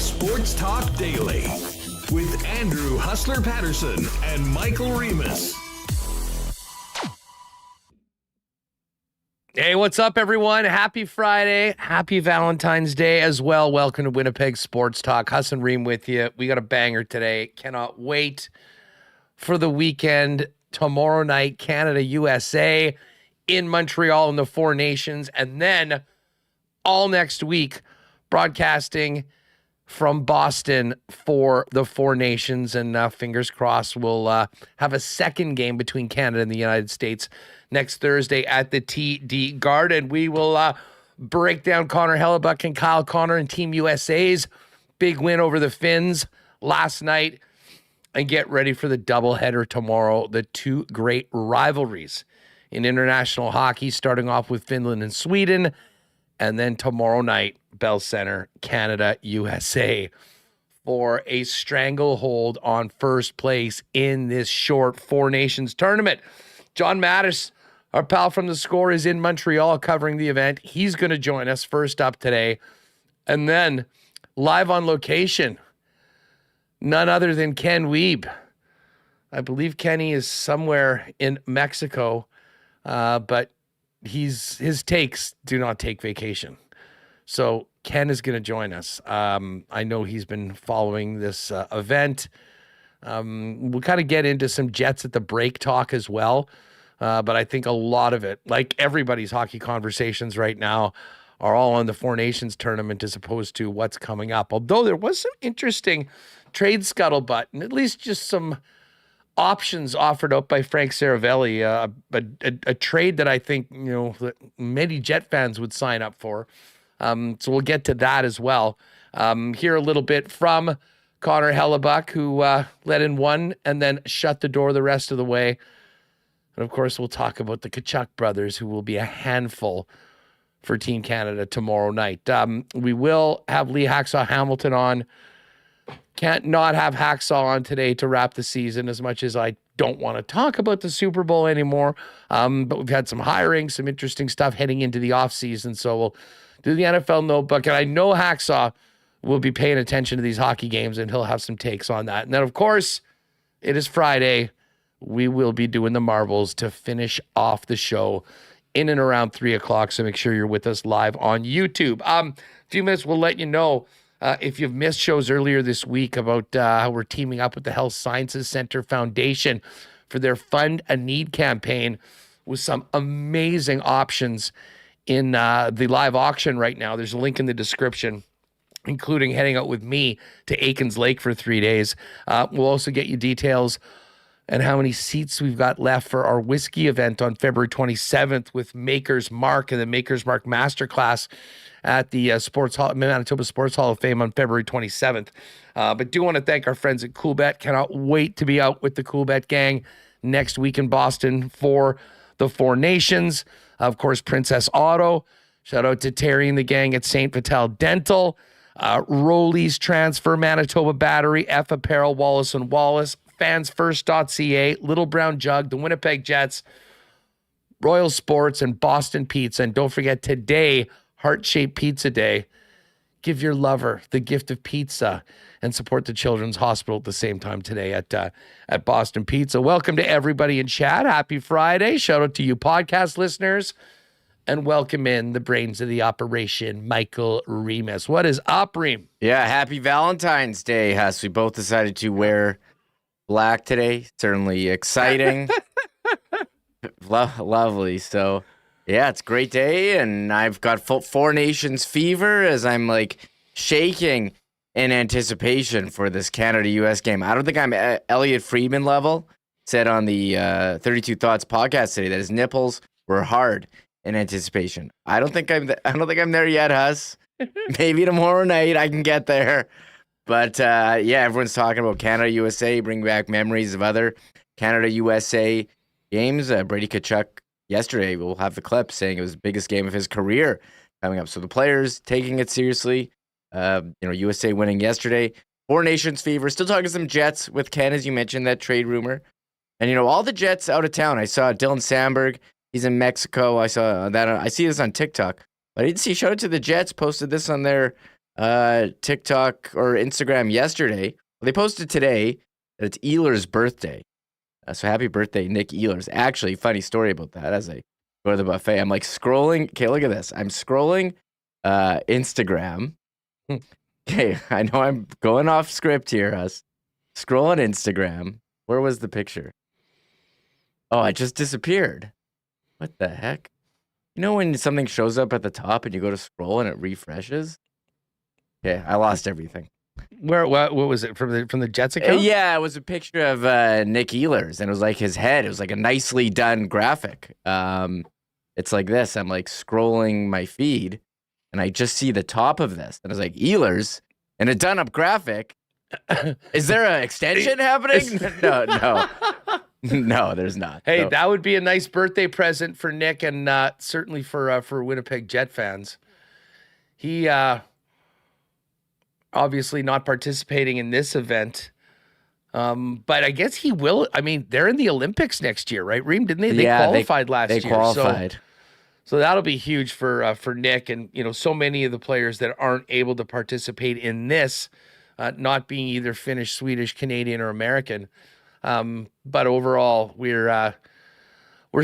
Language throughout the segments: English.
Sports Talk Daily with Andrew Hustler Paterson and Michael Remis. Hey, what's up, everyone? Happy Friday. Happy Valentine's Day as well. Welcome to Winnipeg Sports Talk. Huss and Reem with you. We got a banger today. Cannot wait for the weekend. Tomorrow night, Canada, USA in Montreal in the Four Nations. And then all next week, broadcasting from Boston for the Four Nations. And fingers crossed, we'll have a second game between Canada and the United States next Thursday at the TD Garden. We will break down Connor Hellebuyck and Kyle Connor and Team USA's big win over the Finns last night and get ready for the doubleheader tomorrow. The two great rivalries in international hockey, starting off with Finland and Sweden, and then tomorrow night, Bell Center, Canada, USA, for a stranglehold on first place in this short Four Nations tournament. John Matisz, our pal from The Score, is in Montreal covering the event. He's going to join us first up today. And then live on location, none other than Ken Wiebe. I believe Kenny is somewhere in Mexico, but his takes do not take vacation. So Ken is going to join us. I know he's been following this event. We'll kind of get into some Jets at the break talk as well. But I think a lot of it, like everybody's hockey conversations right now, are all on the Four Nations tournament as opposed to what's coming up. Although there was some interesting trade scuttlebutt, and at least just some options offered up by Frank Saravelli, a trade that I think, that many Jet fans would sign up for. So we'll get to that as well. Hear a little bit from Connor Hellebuyck, who let in one and then shut the door the rest of the way. And, of course, we'll talk about the Tkachuk brothers, who will be a handful for Team Canada tomorrow night. We will have Lee Hacksaw Hamilton on. Can't not have Hacksaw on today to wrap the season, as much as I don't want to talk about the Super Bowl anymore. But we've had some hiring, some interesting stuff heading into the offseason. So we'll do the NFL notebook. And I know Hacksaw will be paying attention to these hockey games, and he'll have some takes on that. And then, of course, it is Friday. We will be doing the marbles to finish off the show in and around 3 o'clock. So make sure you're with us live on YouTube. A few minutes, we'll let you know if you've missed shows earlier this week about how we're teaming up with the Health Sciences Center Foundation for their Fund a Need campaign with some amazing options in the live auction right now. There's a link in the description, including heading out with me to Aikens Lake for 3 days. We'll also get you details and how many seats we've got left for our whiskey event on February 27th with Maker's Mark and the Maker's Mark Masterclass at the Manitoba Sports Hall of Fame on February 27th. But do want to thank our friends at Coolbet. Cannot wait to be out with the Coolbet gang next week in Boston for the Four Nations. Of course, Princess Auto. Shout out to Terry and the gang at St. Vital Dental. Rollies Transfer, Manitoba Battery, F Apparel, Wallace & Wallace, fansfirst.ca, Little Brown Jug, the Winnipeg Jets, Royal Sports, and Boston Pizza. And don't forget, today, Heart-Shaped Pizza Day. Give your lover the gift of pizza and support the Children's Hospital at the same time today at Boston Pizza. Welcome to everybody in chat. Happy Friday. Shout out to you podcast listeners. And welcome in the brains of the operation, Michael Remis. What is up, Reem? Yeah, happy Valentine's Day, Huss. We both decided to wear black today. Certainly exciting. Lovely. So, yeah, it's a great day, and I've got Four Nations fever as I'm, shaking in anticipation for this Canada-US game. I don't think I'm Elliot Friedman level. Said on the 32 Thoughts podcast today that his nipples were hard in anticipation. I don't think I'm there yet, Huss. Maybe tomorrow night I can get there. But everyone's talking about Canada USA, bring back memories of other Canada USA games. Brady Tkachuk yesterday, we'll have the clip saying it was the biggest game of his career coming up. So the players taking it seriously. USA winning yesterday. Four Nations fever. Still talking some Jets with Ken, as you mentioned, that trade rumor. And all the Jets out of town. I saw Dylan Sandberg. He's in Mexico. I saw that. I see this on TikTok. But I didn't see. Shout out to the Jets. Posted this on their TikTok or Instagram yesterday. Well, they posted today that it's Ehlers' birthday. So happy birthday, Nick Ehlers. Actually, funny story about that. As I go to the buffet, I'm like scrolling. Okay, look at this. I'm scrolling Instagram. Okay, I know I'm going off script here, us. Scrolling Instagram. Where was the picture? Oh, it just disappeared. What the heck? You know when something shows up at the top and you go to scroll and it refreshes? Okay, I lost everything. What was it from the Jets account? Yeah, it was a picture of Nick Ehlers, and it was like his head. It was like a nicely done graphic. It's like this. I'm like scrolling my feed, and I just see the top of this, and I was like, Ehlers, and a done up graphic. Is there an extension happening? No. No, there's not. Hey, no. That would be a nice birthday present for Nick, and certainly for Winnipeg Jet fans. He obviously not participating in this event, but I guess he will. I mean, they're in the Olympics next year, right, Reem? Didn't they? They qualified last year. They qualified. So that'll be huge for Nick, and so many of the players that aren't able to participate in this, not being either Finnish, Swedish, Canadian, or American. But overall, we're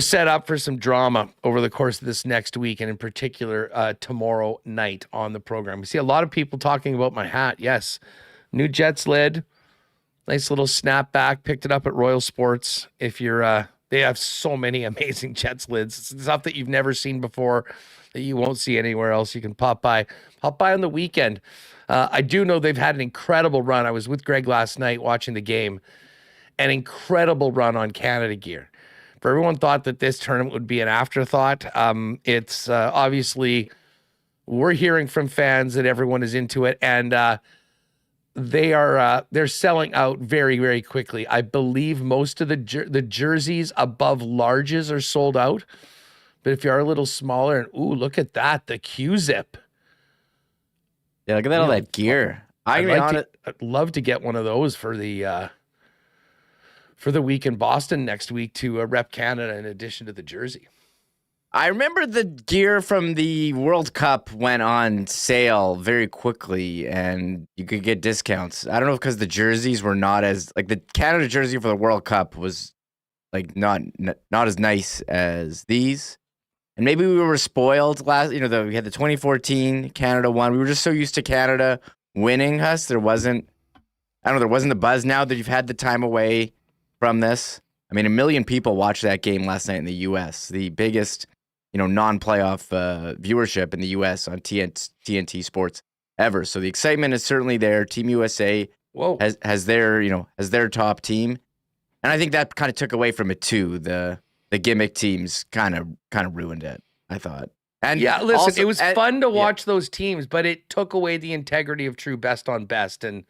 set up for some drama over the course of this next week, and in particular, tomorrow night on the program. We see a lot of people talking about my hat. Yes, new Jets lid, nice little snapback. Picked it up at Royal Sports. If you're, they have so many amazing Jets lids, it's stuff that you've never seen before that you won't see anywhere else. You can pop by on the weekend. I do know they've had an incredible run. I was with Greg last night watching the game. An incredible run on Canada gear. For everyone thought that this tournament would be an afterthought. It's obviously we're hearing from fans that everyone is into it, and they're selling out very, very quickly. I believe most of the jerseys above larges are sold out, but if you are a little smaller, and ooh, look at that, the Q-zip. Yeah, look at that, all that gear. I'd love to get one of those for the week in Boston next week to rep Canada in addition to the jersey. I remember the gear from the World Cup went on sale very quickly, and you could get discounts. I don't know if because the jerseys were not as like the Canada jersey for the World Cup was like not as nice as these, and maybe we were spoiled last. We had the 2014 Canada one. We were just so used to Canada winning us. There wasn't the buzz now that you've had the time away from this. I mean, 1 million people watched that game last night in the U.S., the biggest, non-playoff viewership in the U.S. on TNT Sports ever. So the excitement is certainly there. Team USA has their top team, and I think that kind of took away from it too. The gimmick teams kind of ruined it, I thought. And yeah, listen, also, it was fun to watch those teams, but it took away the integrity of true best on best. And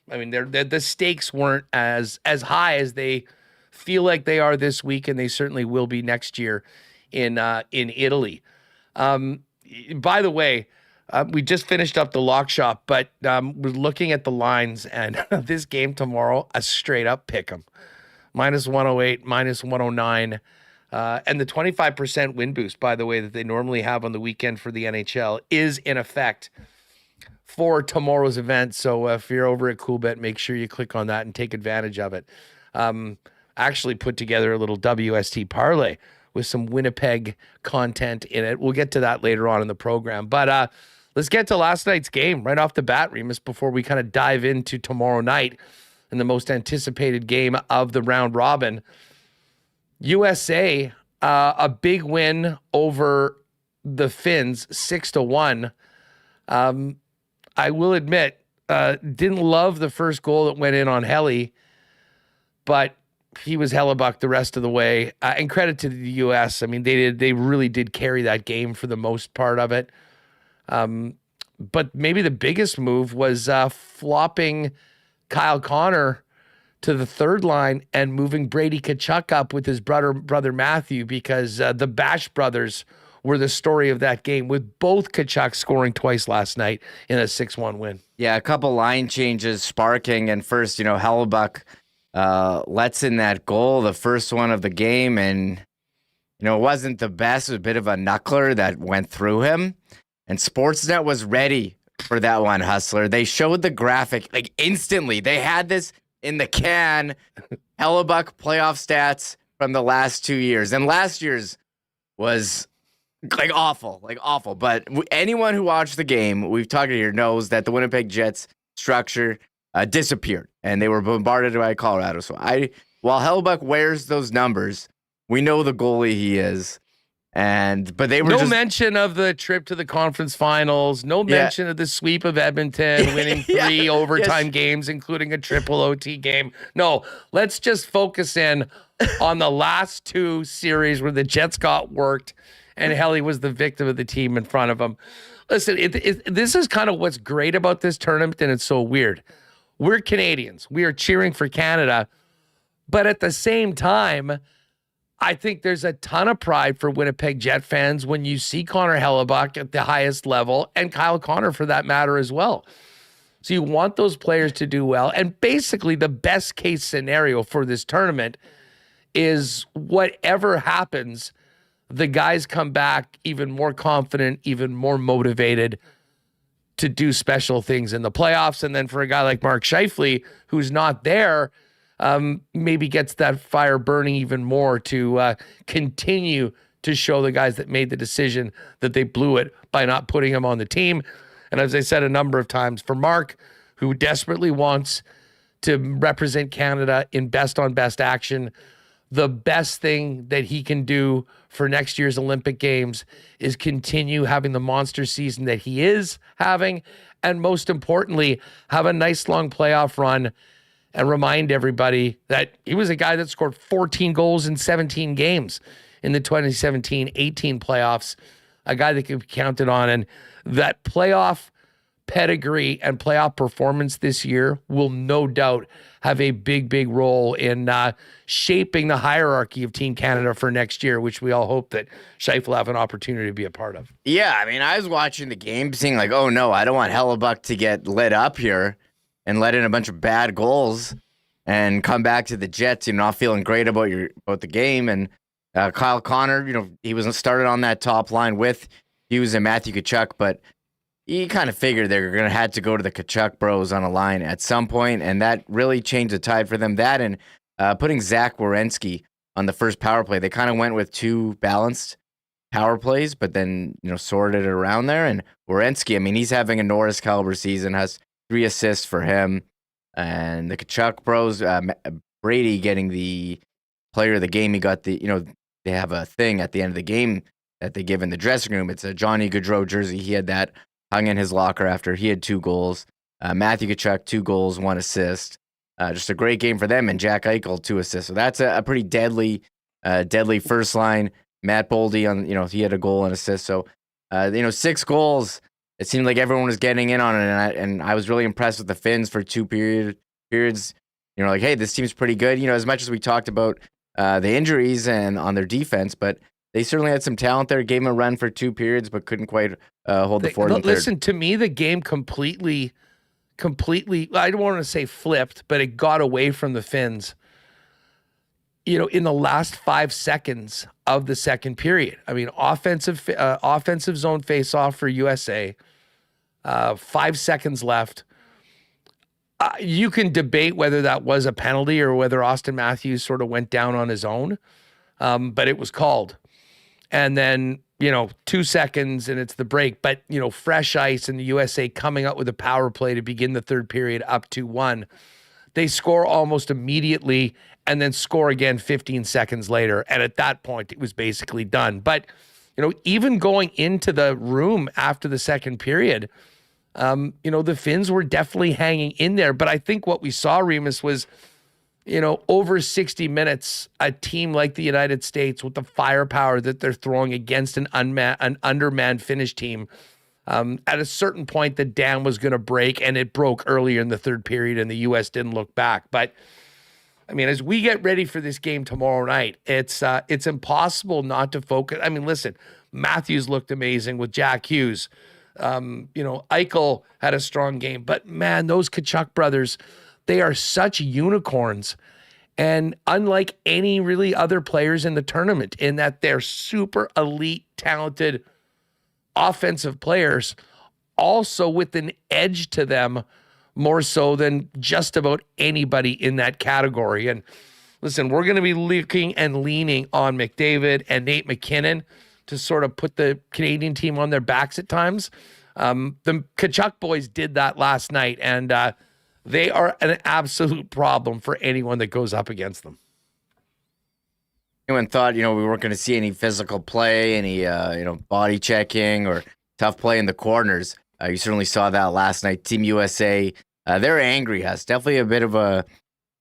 I mean, the stakes weren't as high as they feel like they are this week, and they certainly will be next year in Italy. By the way, we just finished up the lock shop, but we're looking at the lines, and this game tomorrow, a straight up pick 'em. -108, -109. And the 25% win boost, by the way, that they normally have on the weekend for the NHL is in effect for tomorrow's event. So if you're over at Coolbet, make sure you click on that and take advantage of it. Actually put together a little WST parlay with some Winnipeg content in it. We'll get to that later on in the program. But let's get to last night's game right off the bat, Remis, before we kind of dive into tomorrow night and the most anticipated game of the round robin. USA, a big win over the Finns, 6-1. I will admit, didn't love the first goal that went in on Helly, but he was Hellebuck the rest of the way. And credit to the U.S. I mean, they really did carry that game for the most part of it. But maybe the biggest move was flopping Kyle Connor to the third line and moving Brady Tkachuk up with his brother Matthew, because the Bash brothers were the story of that game, with both Tkachuk scoring twice last night in a 6-1 win. Yeah, a couple line changes sparking, and first, Hellebuck lets in that goal, the first one of the game, and it wasn't the best. It was a bit of a knuckler that went through him, and Sportsnet was ready for that one, Hustler. They showed the graphic like instantly. They had this in the can. Hellebuck playoff stats from the last 2 years, and last year's was like awful. But anyone who watched the game, we've talked here, knows that the Winnipeg Jets structure disappeared, and they were bombarded by Colorado. So while Hellebuck wears those numbers, we know the goalie he is. But they were no mention of the trip to the conference finals. No mention of the sweep of Edmonton, winning 3 overtime games, including a triple OT game. No, let's just focus in on the last 2 series where the Jets got worked and Helly was the victim of the team in front of him. Listen, this is kind of what's great about this tournament, and it's so weird. We're Canadians. We are cheering for Canada. But at the same time, I think there's a ton of pride for Winnipeg Jet fans when you see Connor Hellebuck at the highest level, and Kyle Connor for that matter as well. So you want those players to do well. And basically the best case scenario for this tournament is whatever happens, the guys come back even more confident, even more motivated to do special things in the playoffs. And then for a guy like Mark Scheifele, who's not there, maybe gets that fire burning even more to continue to show the guys that made the decision that they blew it by not putting him on the team. And as I said a number of times, for Mark, who desperately wants to represent Canada in best on best action, the best thing that he can do for next year's Olympic Games is continue having the monster season that he is having, and most importantly, have a nice long playoff run and remind everybody that he was a guy that scored 14 goals in 17 games in the 2017-18 playoffs, a guy that could be counted on. And that playoff pedigree and playoff performance this year will no doubt have a big role in shaping the hierarchy of Team Canada for next year, which we all hope that Scheifele will have an opportunity to be a part of. Yeah, I mean, I was watching the game seeing like, oh no, I don't want Hellebuck to get lit up here and let in a bunch of bad goals and come back to the Jets, not feeling great about the game. And Kyle Connor, he was started on that top line with Hughes and Matthew Tkachuk, but you kind of figured they were going to have to go to the Tkachuk bros on a line at some point, and that really changed the tide for them. That and putting Zach Werenski on the first power play, they kind of went with 2 balanced power plays, but then sorted it around there. And Werenski, I mean, he's having a Norris caliber season, has 3 assists for him, and the Tkachuk bros, Brady getting the player of the game. He got they have a thing at the end of the game that they give in the dressing room. It's a Johnny Gaudreau jersey. He had that hung in his locker after he had 2 goals. Matthew Tkachuk, 2 goals, 1 assist. Just a great game for them. And Jack Eichel, 2 assists. So that's a pretty deadly first line. Matt Boldy he had a goal and assist. So 6 goals. It seemed like everyone was getting in on it, and I was really impressed with the Finns for 2 periods. Like, hey, this team's pretty good. As much as we talked about the injuries and on their defense, but they certainly had some talent there. Gave them a run for 2 periods, but couldn't quite hold the fort. Listen, to me, the game completely, I don't want to say flipped, but it got away from the Finns, in the last 5 seconds of the second period. I mean, offensive zone face-off for USA, 5 seconds left. You can debate whether that was a penalty or whether Austin Matthews sort of went down on his own, but it was called. And then, 2 seconds and it's the break. But, fresh ice and the USA coming up with a power play to begin the third period up 2-1. They score almost immediately and then score again 15 seconds later. And at that point, it was basically done. But, even going into the room after the second period, the Finns were definitely hanging in there. But I think what we saw, Remis, was, over 60 minutes, a team like the United States with the firepower that they're throwing against an undermanned Finnish team, at a certain point, the dam was going to break, and it broke earlier in the third period, and the U.S. didn't look back. But, I mean, as we get ready for this game tomorrow night, it's impossible not to focus. I mean, listen, Matthews looked amazing with Jack Hughes. Eichel had a strong game. But, man, those Tkachuk brothers, they are such unicorns, and unlike any really other players in the tournament, in that they're super elite, talented offensive players, also with an edge to them more so than just about anybody in that category. And listen, we're going to be looking and leaning on McDavid and Nate McKinnon to sort of put the Canadian team on their backs at times. The Tkachuk boys did that last night, and they are an absolute problem for anyone that goes up against them. Anyone thought, we weren't going to see any physical play, any, body checking or tough play in the corners. You certainly saw that last night. Team USA, they're angry, Huss. Definitely a bit of a,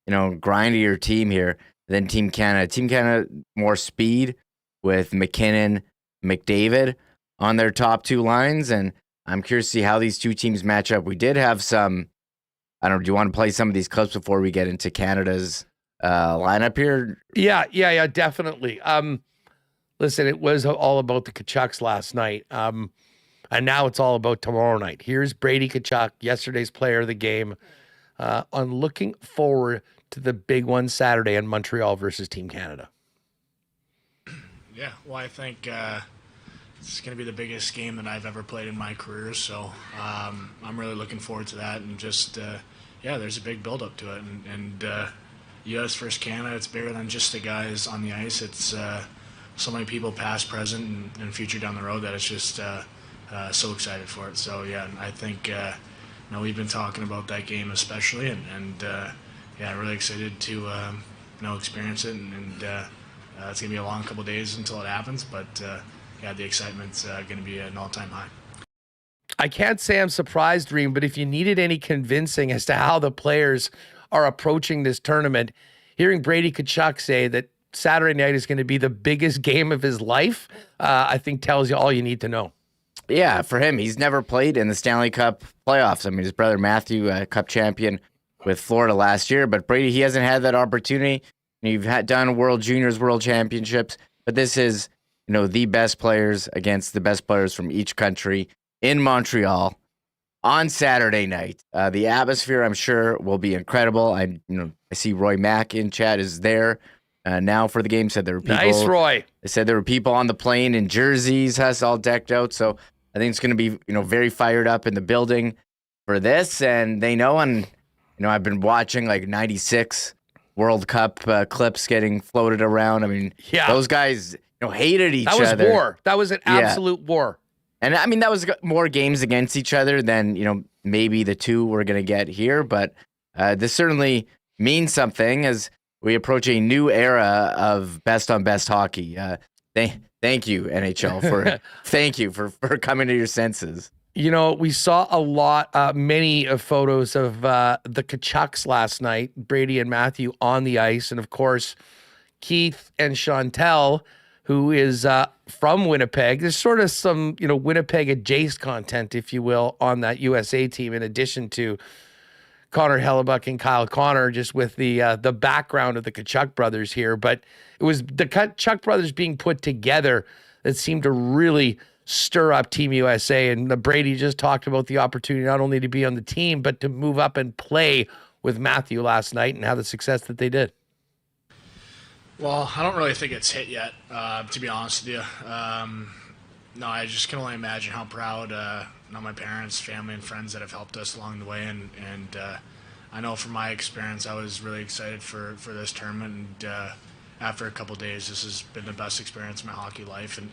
grindier team here than Team Canada. Team Canada, more speed with McKinnon, McDavid on their top two lines, and I'm curious to see how these two teams match up. We did have some, I don't know, do you want to play some of these clips before we get into Canada's lineup here? Yeah, definitely. Listen, it was all about the Tkachuks last night, and now it's all about tomorrow night. Here's Brady Tkachuk, yesterday's player of the game, on looking forward to the big one Saturday in Montreal versus Team Canada. Yeah, well, I think it's going to be the biggest game that I've ever played in my career, so I'm really looking forward to that. And just, there's a big build-up to it. And U.S. versus Canada, it's bigger than just the guys on the ice. It's so many people past, present, and future down the road that it's just so excited for it. So, yeah, I think we've been talking about that game especially, and really excited to experience it. And it's going to be a long couple of days until it happens, but the excitement's going to be an all-time high. I can't say I'm surprised, Reem, but if you needed any convincing as to how the players are approaching this tournament, hearing Brady Tkachuk say that Saturday night is going to be the biggest game of his life, I think tells you all you need to know. Yeah, for him, he's never played in the Stanley Cup playoffs. I mean, his brother Matthew, Cup champion with Florida last year, but Brady, he hasn't had that opportunity. You've done World Juniors, World Championships, but this is, the best players against the best players from each country in Montreal on Saturday night. The atmosphere, I'm sure, will be incredible. I see Roy Mack in chat is there now for the game. Said there were people. Nice, Roy. They said there were people on the plane in jerseys, has all decked out. So I think it's going to be, very fired up in the building for this. And they know, and I've been watching like 96 World Cup clips getting floated around. I mean, those guys, hated each other. That was war. That was an absolute war. And I mean, that was more games against each other than, maybe the two we're going to get here. But this certainly means something as we approach a new era of best on best hockey. Thank you, NHL, thank you for coming to your senses. We saw many photos of the Tkachuks last night, Brady and Matthew on the ice. And of course, Keith and Chantel, who is from Winnipeg. There's sort of some, Winnipeg adjacent content, if you will, on that USA team, in addition to Connor Hellebuck and Kyle Connor, just with the background of the Tkachuk brothers here. But it was the Tkachuk brothers being put together that seemed to really stir up Team USA. And Brady just talked about the opportunity not only to be on the team, but to move up and play with Matthew last night and have the success that they did. Well, I don't really think it's hit yet, to be honest with you. No, I just can only imagine how proud my parents, family, and friends that have helped us along the way. And I know from my experience, I was really excited for this tournament. And after a couple of days, this has been the best experience of my hockey life. And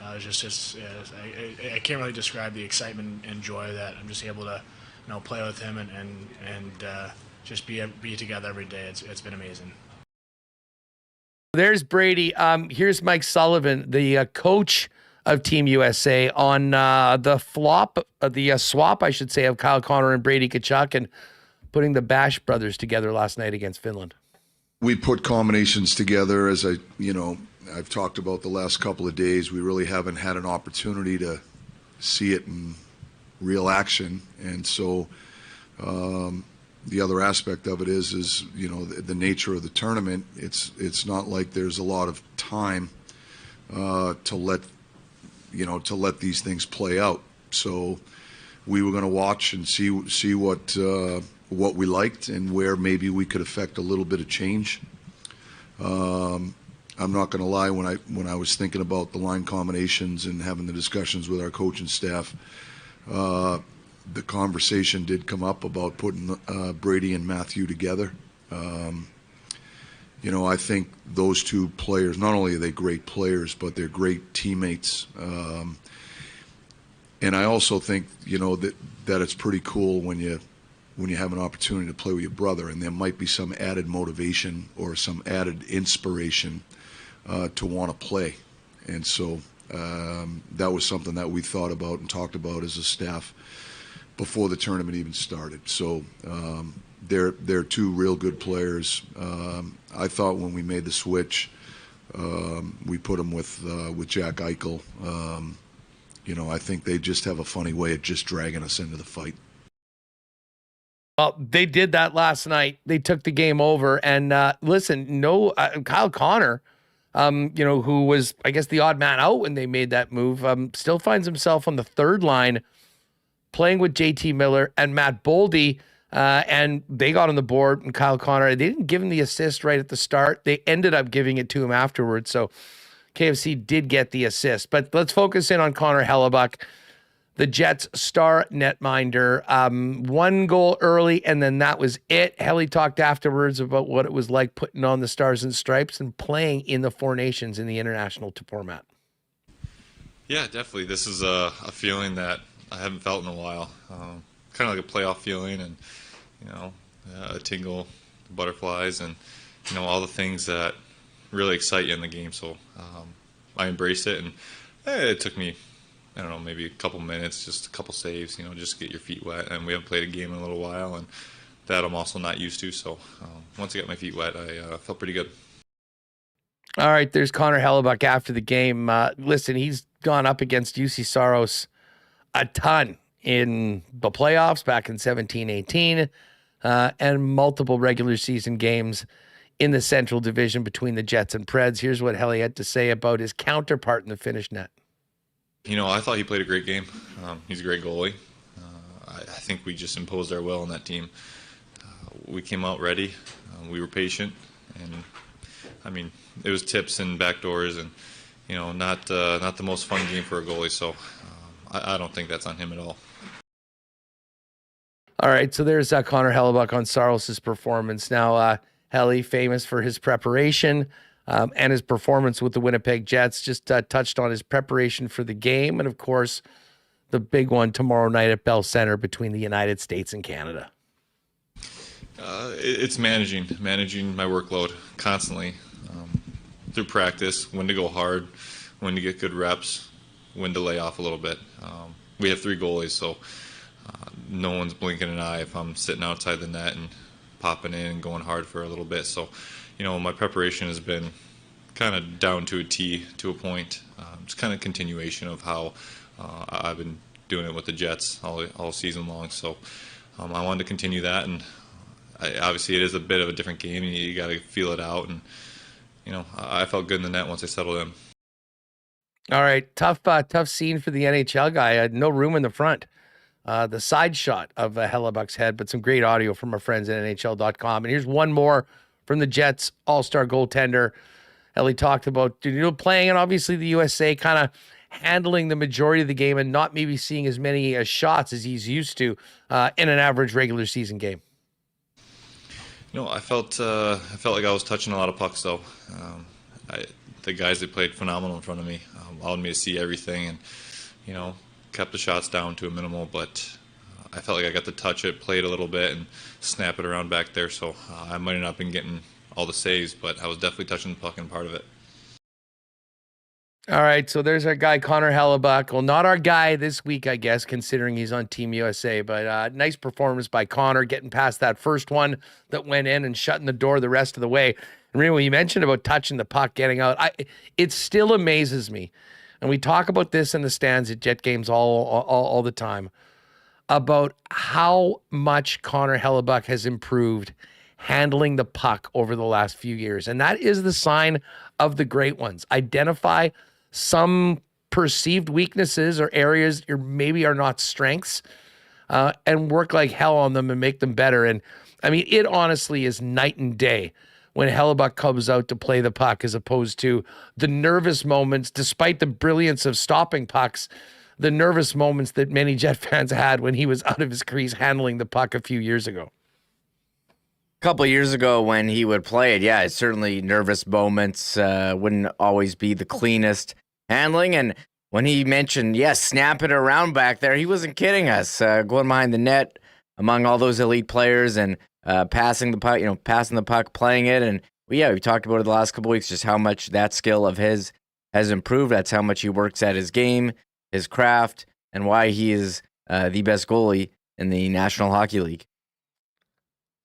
I can't really describe the excitement and joy that I'm just able to play with him and just be together every day. It's been amazing. There's Brady. Here's Mike Sullivan, the coach of Team USA, on the swap, I should say, of Kyle Connor and Brady Tkachuk, and putting the Bash brothers together last night against Finland. We put combinations together, as I've talked about the last couple of days. We really haven't had an opportunity to see it in real action, and so the other aspect of it is the nature of the tournament. It's not like there's a lot of time to let these things play out. So we were going to watch and see what we liked and where maybe we could affect a little bit of change. I'm not going to lie, when I was thinking about the line combinations and having the discussions with our coaching staff, the conversation did come up about putting Brady and Matthew together. I think those two players, not only are they great players, but they're great teammates. And I also think, that it's pretty cool when you have an opportunity to play with your brother, and there might be some added motivation or some added inspiration to want to play. And so that was something that we thought about and talked about as a staff before the tournament even started. So they're two real good players. I thought when we made the switch, we put them with Jack Eichel. I think they just have a funny way of just dragging us into the fight. Well, they did that last night. They took the game over. And listen, Kyle Connor, who was, I guess, the odd man out when they made that move, still finds himself on the third line playing with JT Miller and Matt Boldy. And they got on the board, and Kyle Connor, they didn't give him the assist right at the start. They ended up giving it to him afterwards. So KFC did get the assist. But let's focus in on Connor Hellebuyck, the Jets' star netminder. 1 goal early, and then that was it. Helly talked afterwards about what it was like putting on the Stars and Stripes and playing in the Four Nations in the international format. Yeah, definitely. This is a feeling that I haven't felt in a while. Kind of like a playoff feeling, and a tingle, butterflies, and all the things that really excite you in the game. So I embraced it, and it took me, I don't know, maybe a couple minutes, just a couple saves, just get your feet wet. And we haven't played a game in a little while, and that I'm also not used to. So once I got my feet wet, I felt pretty good. All right, there's Connor Hellebuyck after the game. Listen, he's gone up against UC Saros a ton in the playoffs back in 17-18 and multiple regular season games in the Central Division between the Jets and Preds. Here's what Helly had to say about his counterpart in the Finnish net. I thought he played a great game. He's a great goalie. I think we just imposed our will on that team. We came out ready. We were patient. And, it was tips and backdoors and, not the most fun game for a goalie. So I don't think that's on him at all. All right, so there's Connor Hellebuyck on Saros' performance. Now, Helly, famous for his preparation and his performance with the Winnipeg Jets, just touched on his preparation for the game and, of course, the big one tomorrow night at Bell Center between the United States and Canada. It's managing my workload constantly through practice, when to go hard, when to get good reps, when to lay off a little bit. We have 3 goalies, so no one's blinking an eye if I'm sitting outside the net and popping in and going hard for a little bit. So, my preparation has been kind of down to a T, to a point. Just kind of continuation of how I've been doing it with the Jets all season long. So I wanted to continue that, and obviously it is a bit of a different game, and you got to feel it out. And I felt good in the net once I settled in. All right, tough scene for the NHL guy. I had no room in the front. The side shot of Hellebuyck's head, but some great audio from our friends at NHL.com. And here's one more from the Jets all-star goaltender. Ellie talked about playing and obviously the USA kind of handling the majority of the game and not maybe seeing as many shots as he's used to in an average regular season game. I felt like I was touching a lot of pucks, though. The guys that played phenomenal in front of me allowed me to see everything, and kept the shots down to a minimal, but I felt like I got to touch it, played a little bit, and snap it around back there. So I might have not been getting all the saves, but I was definitely touching the puck and part of it. All right, so there's our guy, Connor Hellebuyck. Well, not our guy this week, I guess, considering he's on Team USA, but nice performance by Connor, getting past that first one that went in and shutting the door the rest of the way. And really, when you mentioned about touching the puck, getting out, it still amazes me. And we talk about this in the stands at Jet games all the time, about how much Connor Hellebuyck has improved handling the puck over the last few years. And that is the sign of the great ones. Identify some perceived weaknesses or areas that maybe are not strengths and work like hell on them and make them better. And it honestly is night and day when Hellebuyck comes out to play the puck as opposed to the nervous moments, despite the brilliance of stopping pucks, the nervous moments that many Jet fans had when he was out of his crease handling the puck a few years ago. A couple of years ago when he would play it, yeah, it's certainly nervous moments. Wouldn't always be the cleanest handling. And when he mentioned, yes, snapping it around back there, he wasn't kidding us. Going behind the net among all those elite players and passing the puck, playing it. And we talked about it the last couple of weeks, just how much that skill of his has improved. That's how much he works at his game, his craft, and why he is the best goalie in the National Hockey League.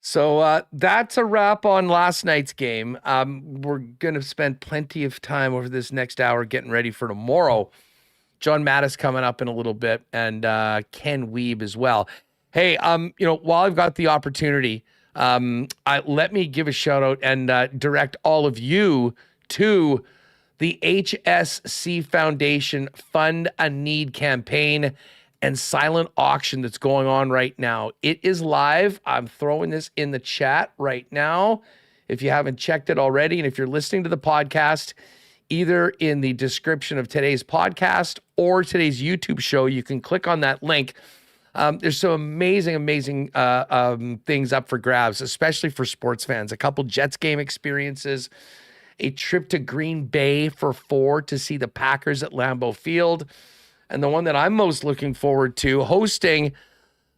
So that's a wrap on last night's game. We're going to spend plenty of time over this next hour getting ready for tomorrow. John Matisz coming up in a little bit, and Ken Wiebe as well. Hey, while I've got the opportunity, let me give a shout out and direct all of you to the HSC Foundation Fund a Need campaign and silent auction that's going on right now. It is live. I'm throwing this in the chat right now. If you haven't checked it already, and if you're listening to the podcast, either in the description of today's podcast or today's YouTube show, you can click on that link. There's some amazing things up for grabs, especially for sports fans. A couple Jets game experiences, a trip to Green Bay for 4 to see the Packers at Lambeau Field, and the one that I'm most looking forward to, hosting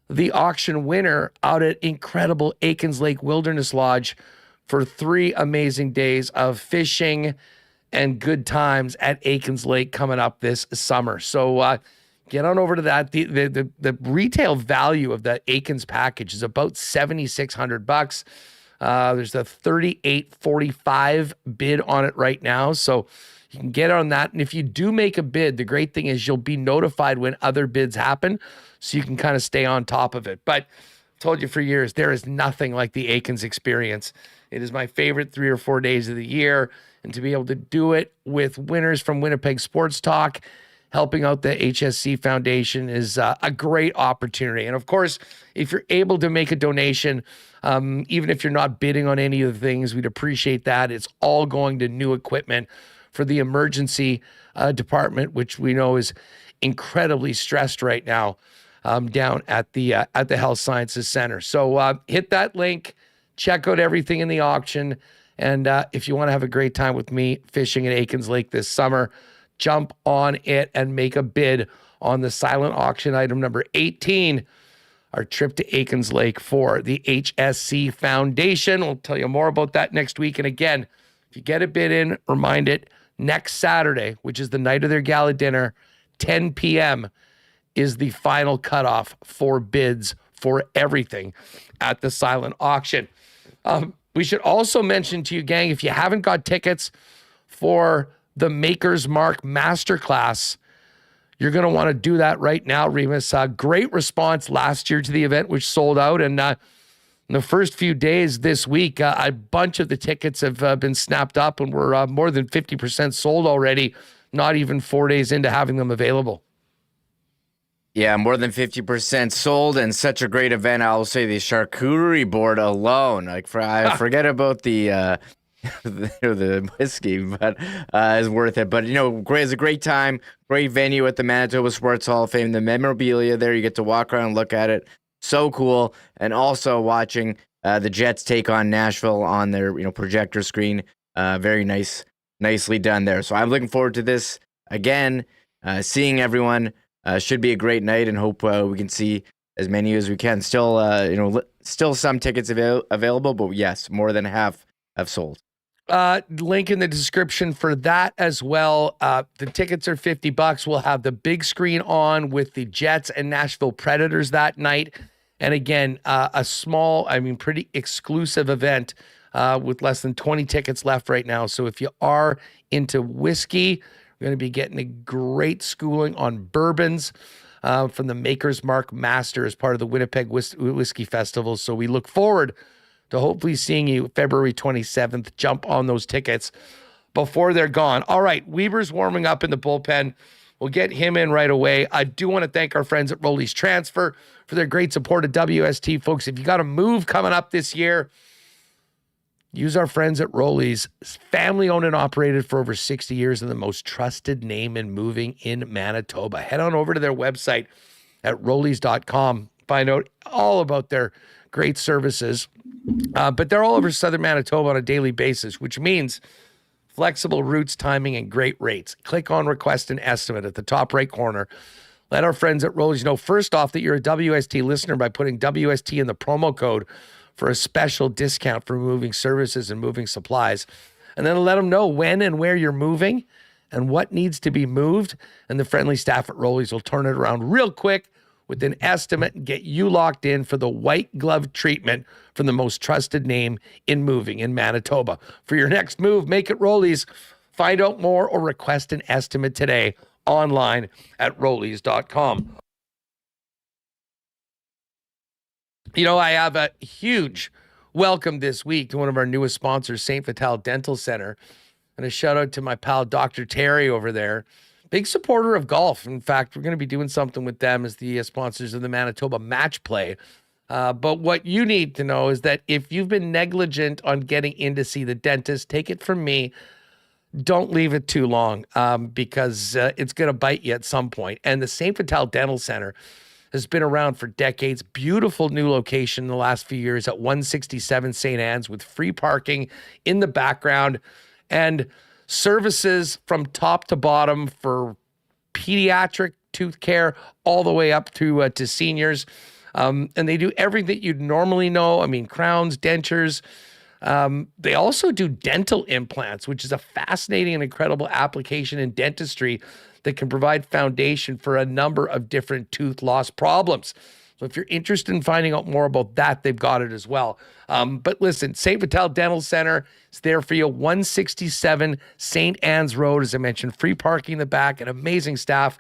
the auction winner out at incredible Aikens Lake Wilderness Lodge for 3 amazing days of fishing and good times at Aikens Lake coming up this summer. So get on over to that. The retail value of that Aikens package is about $7,600. There's a $3,845 bid on it right now. So you can get on that. And if you do make a bid, the great thing is you'll be notified when other bids happen, so you can kind of stay on top of it. But I've told you for years, there is nothing like the Aikens experience. It is my favorite 3 or 4 days of the year. And to be able to do it with winners from Winnipeg Sports Talk, helping out the HSC Foundation, is a great opportunity. And of course, if you're able to make a donation, even if you're not bidding on any of the things, we'd appreciate that. It's all going to new equipment for the emergency department, which we know is incredibly stressed right now down at the Health Sciences Center. So hit that link, check out everything in the auction. And if you want to have a great time with me fishing at Aikens Lake this summer, jump on it and make a bid on the silent auction item number 18, our trip to Aikens Lake for the HSC Foundation. We'll tell you more about that next week. And again, if you get a bid in, remind it, next Saturday, which is the night of their gala dinner, 10 p.m. is the final cutoff for bids for everything at the silent auction. We should also mention to you, gang, if you haven't got tickets for the Maker's Mark Masterclass, you're going to want to do that right now, Remis. Great response last year to the event, which sold out. And in the first few days this week, a bunch of the tickets have been snapped up, and we're more than 50% sold already, not even 4 days into having them available. Yeah, more than 50% sold, and such a great event. I'll say the charcuterie board alone. I forget about the whiskey, but is worth it. But great, it's a great time, great venue at the Manitoba Sports Hall of Fame. The memorabilia there, you get to walk around and look at it. So cool. And also watching the Jets take on Nashville on their projector screen. Very nicely done there. So I'm looking forward to this again. Seeing everyone. Should be a great night, and hope we can see as many as we can. Still, still some tickets available, but yes, more than half have sold. Link in the description for that as well. The tickets are $50. We'll have the big screen on with the Jets and Nashville Predators that night. And again, a small, pretty exclusive event with less than 20 tickets left right now. So if you are into whiskey, we're going to be getting a great schooling on bourbons from the Maker's Mark Master as part of the Winnipeg Whiskey Festival. So we look forward to hopefully seeing you February 27th. Jump on those tickets before they're gone. All right, Weber's warming up in the bullpen. We'll get him in right away. I do want to thank our friends at Rolly's Transfer for their great support of WST. Folks, if you got a move coming up this year, Use our friends at Rollies, family owned and operated for over 60 years and the most trusted name in moving in Manitoba. Head on over to their website at rollies.com. Find out all about their great services. But they're all over Southern Manitoba on a daily basis, which means flexible routes, timing, and great rates. Click on Request an Estimate at the top right corner. Let our friends at Rollies know first off that you're a WST listener by putting WST in the promo code for a special discount for moving services and moving supplies. And then let them know when and where you're moving and what needs to be moved. And the friendly staff at Rollies will turn it around real quick with an estimate and get you locked in for the white glove treatment from the most trusted name in moving in Manitoba. For your next move, make it Rollies. Find out more or request an estimate today online at rollies.com. You know, I have a huge welcome this week to one of our newest sponsors, St. Vital Dental Center. And a shout out to my pal, Dr. Terry over there. Big supporter of golf. In fact, we're going to be doing something with them as the sponsors of the Manitoba Match Play. But what you need to know is that if you've been negligent on getting in to see the dentist, take it from me, don't leave it too long because it's going to bite you at some point. And the St. Vital Dental Center has been around for decades. Beautiful new location in the last few years at 167 St. Anne's with free parking in the background and services from top to bottom for pediatric tooth care all the way up to seniors. And they do everything that you'd normally know. I mean, crowns, dentures. They also do dental implants, which is a fascinating and incredible application in dentistry that can provide foundation for a number of different tooth loss problems. So if you're interested in finding out more about that, they've got it as well. But listen, St. Vital Dental Center is there for you. 167 St. Anne's Road, as I mentioned, free parking in the back and amazing staff.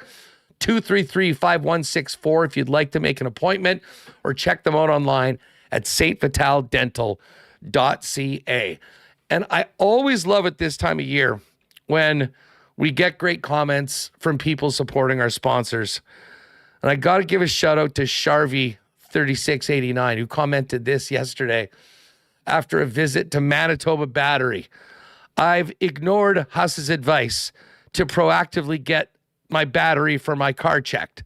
233-5164 if you'd like to make an appointment or check them out online at stvitaldental.ca. And I always love it this time of year when we get great comments from people supporting our sponsors. And I got to give a shout out to Sharvy3689 who commented this yesterday after a visit to Manitoba Battery. I've ignored Huss's advice to proactively get my battery for my car checked.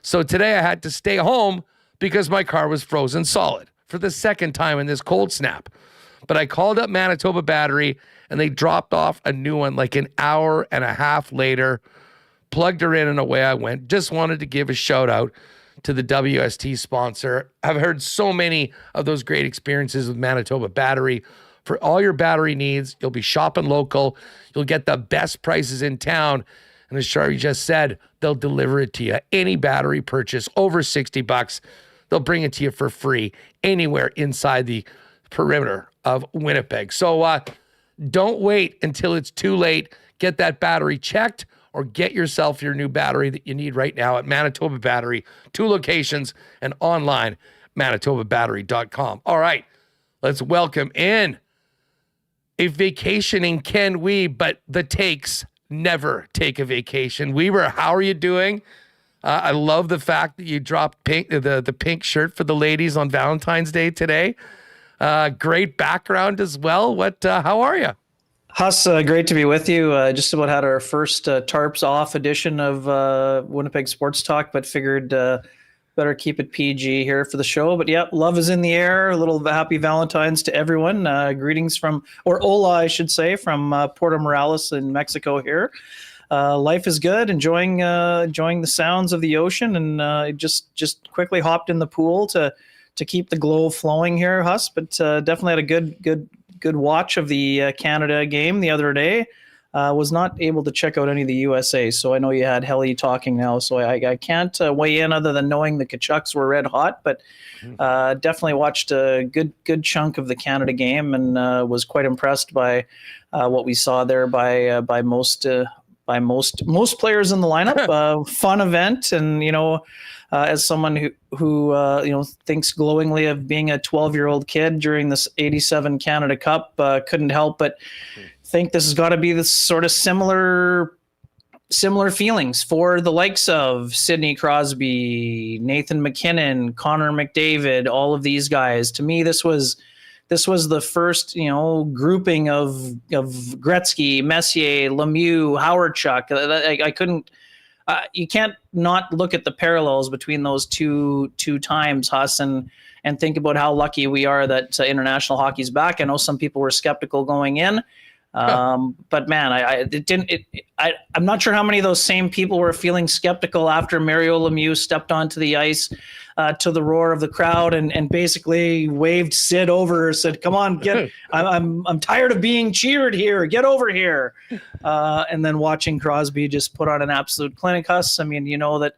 So today I had to stay home because my car was frozen solid for the second time in this cold snap. But I called up Manitoba Battery and they dropped off a new one like an hour and a half later, plugged her in and away I went. Just wanted to give a shout out to the WST sponsor. I've heard so many of those great experiences with Manitoba Battery. For all your battery needs, you'll be shopping local. You'll get the best prices in town. And as Shari just said, they'll deliver it to you. Any battery purchase over $60, they'll bring it to you for free anywhere inside the perimeter of Winnipeg. So don't wait until it's too late. Get that battery checked or get yourself your new battery that you need right now at Manitoba Battery. 2 locations and online, manitobabattery.com. All right, let's welcome in a vacationing Ken Wiebe, but the takes never take a vacation. Wiebe, how are you doing? I love the fact that you dropped the pink shirt for the ladies on Valentine's Day today. Great background as well. How are you? Huss, great to be with you. Just about had our first tarps off edition of Winnipeg Sports Talk, but figured better keep it PG here for the show. But yeah, love is in the air. A little happy Valentine's to everyone. Greetings or hola, I should say, from Puerto Morales in Mexico here. Life is good. Enjoying the sounds of the ocean, and just quickly hopped in the pool to keep the glow flowing here, Huss. But definitely had a good watch of the Canada game the other day. Was not able to check out any of the USA, so I know you had Helly talking now, so I can't weigh in other than knowing the Kachucks were red hot, but definitely watched a good chunk of the Canada game and was quite impressed by what we saw there by most players in the lineup. Fun event, and as someone who thinks glowingly of being a 12-year-old kid during this 87 Canada Cup, couldn't help but think this has got to be this sort of similar feelings for the likes of Sidney Crosby, Nathan McKinnon, Connor McDavid, all of these guys. To me, this was this was the first, grouping of Gretzky, Messier, Lemieux, Howard Chuck. I couldn't. You can't not look at the parallels between those two times, Huss, and think about how lucky we are that international hockey's back. I know some people were skeptical going in, but man, I'm not sure how many of those same people were feeling skeptical after Mario Lemieux stepped onto the ice to the roar of the crowd and basically waved Sid over, said, "Come on, get! I'm tired of being cheered here. Get over here." And then watching Crosby just put on an absolute clinic. Huss, I mean, that.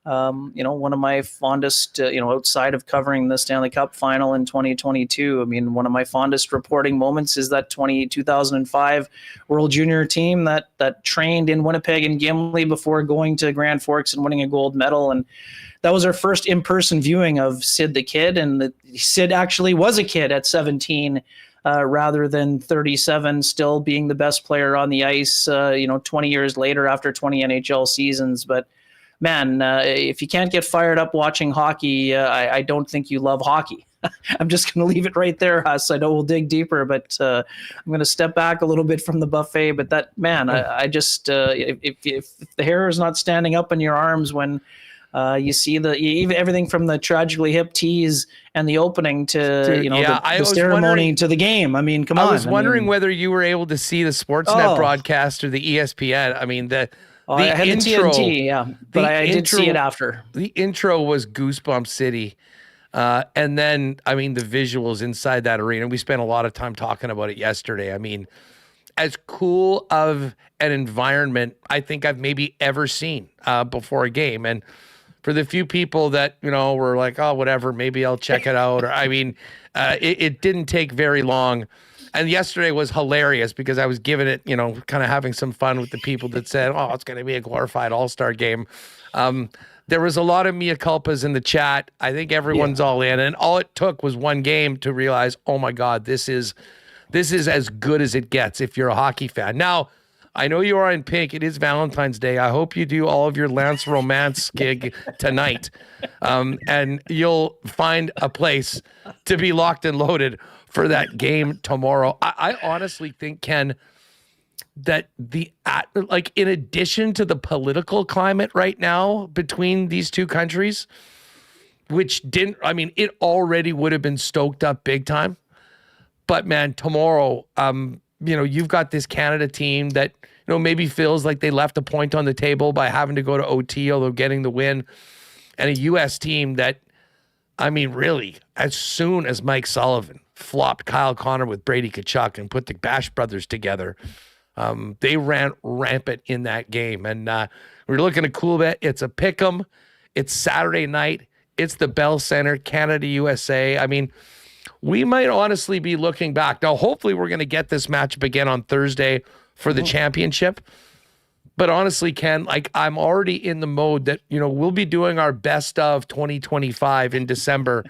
One of my fondest, outside of covering the Stanley Cup final in 2022, I mean, one of my fondest reporting moments is that 2005 World Junior team that trained in Winnipeg and Gimli before going to Grand Forks and winning a gold medal. And that was our first in-person viewing of Sid the Kid. And Sid actually was a kid at 17, rather than 37, still being the best player on the ice, 20 years later after 20 NHL seasons. But man, if you can't get fired up watching hockey, I don't think you love hockey. I'm just going to leave it right there, Huss. I know we'll dig deeper, but I'm going to step back a little bit from the buffet. But that, man, I just, if the hair is not standing up in your arms when you see even everything from the tragically hip tease and the opening to, the ceremony to the game. I mean, come on. I was wondering whether you were able to see the Sportsnet broadcast or the ESPN. I mean, I had intro, the TNT, yeah, but I did see it after. The intro was Goosebump City. And then, I mean, the visuals inside that arena, we spent a lot of time talking about it yesterday. I mean, as cool of an environment I think I've maybe ever seen before a game. And for the few people that, were like, oh, whatever, maybe I'll check it out. Or, I mean, it didn't take very long. And yesterday was hilarious because I was giving it, kind of having some fun with the people that said, oh, it's going to be a glorified all-star game. There was a lot of mea culpas in the chat. I think everyone's all in. And all it took was one game to realize, oh, my God, this is as good as it gets if you're a hockey fan. Now, I know you are in pink. It is Valentine's Day. I hope you do all of your Lance Romance gig tonight. And you'll find a place to be locked and loaded for that game tomorrow. I honestly think, Ken, that in addition to the political climate right now between these two countries, it already would have been stoked up big time. But man, tomorrow, you've got this Canada team that, maybe feels like they left a point on the table by having to go to OT, although getting the win, and a U.S. team that, really, as soon as Mike Sullivan flopped Kyle Connor with Brady Tkachuk and put the Bash brothers together, they ran rampant in that game. And we're looking at Coolbet. It's a pick'em. It's Saturday night. It's the Bell Center, Canada, USA. I mean, we might honestly be looking back. Now, hopefully we're going to get this matchup again on Thursday for the championship. But honestly, Ken, I'm already in the mode that, we'll be doing our best of 2025 in December.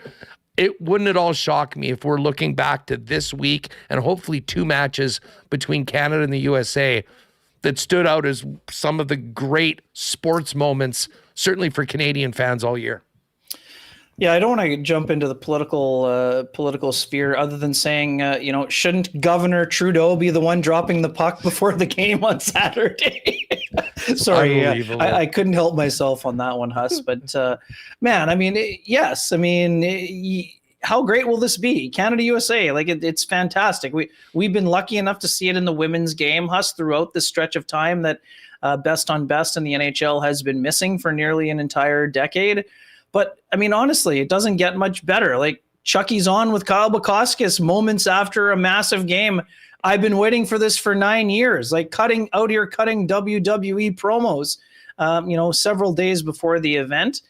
It wouldn't at all shock me if we're looking back to this week and hopefully two matches between Canada and the USA that stood out as some of the great sports moments, certainly for Canadian fans all year. Yeah, I don't want to jump into the political sphere other than saying, shouldn't Governor Trudeau be the one dropping the puck before the game on Saturday? Sorry, I couldn't help myself on that one, Huss. But man, yes. How great will this be? Canada, USA, it's fantastic. We've been lucky enough to see it in the women's game, Huss, throughout this stretch of time that best on best in the NHL has been missing for nearly an entire decade. But, honestly, it doesn't get much better. Chucky's on with Kyle Bukauskas moments after a massive game. I've been waiting for this for 9 years, cutting WWE promos, several days before the event.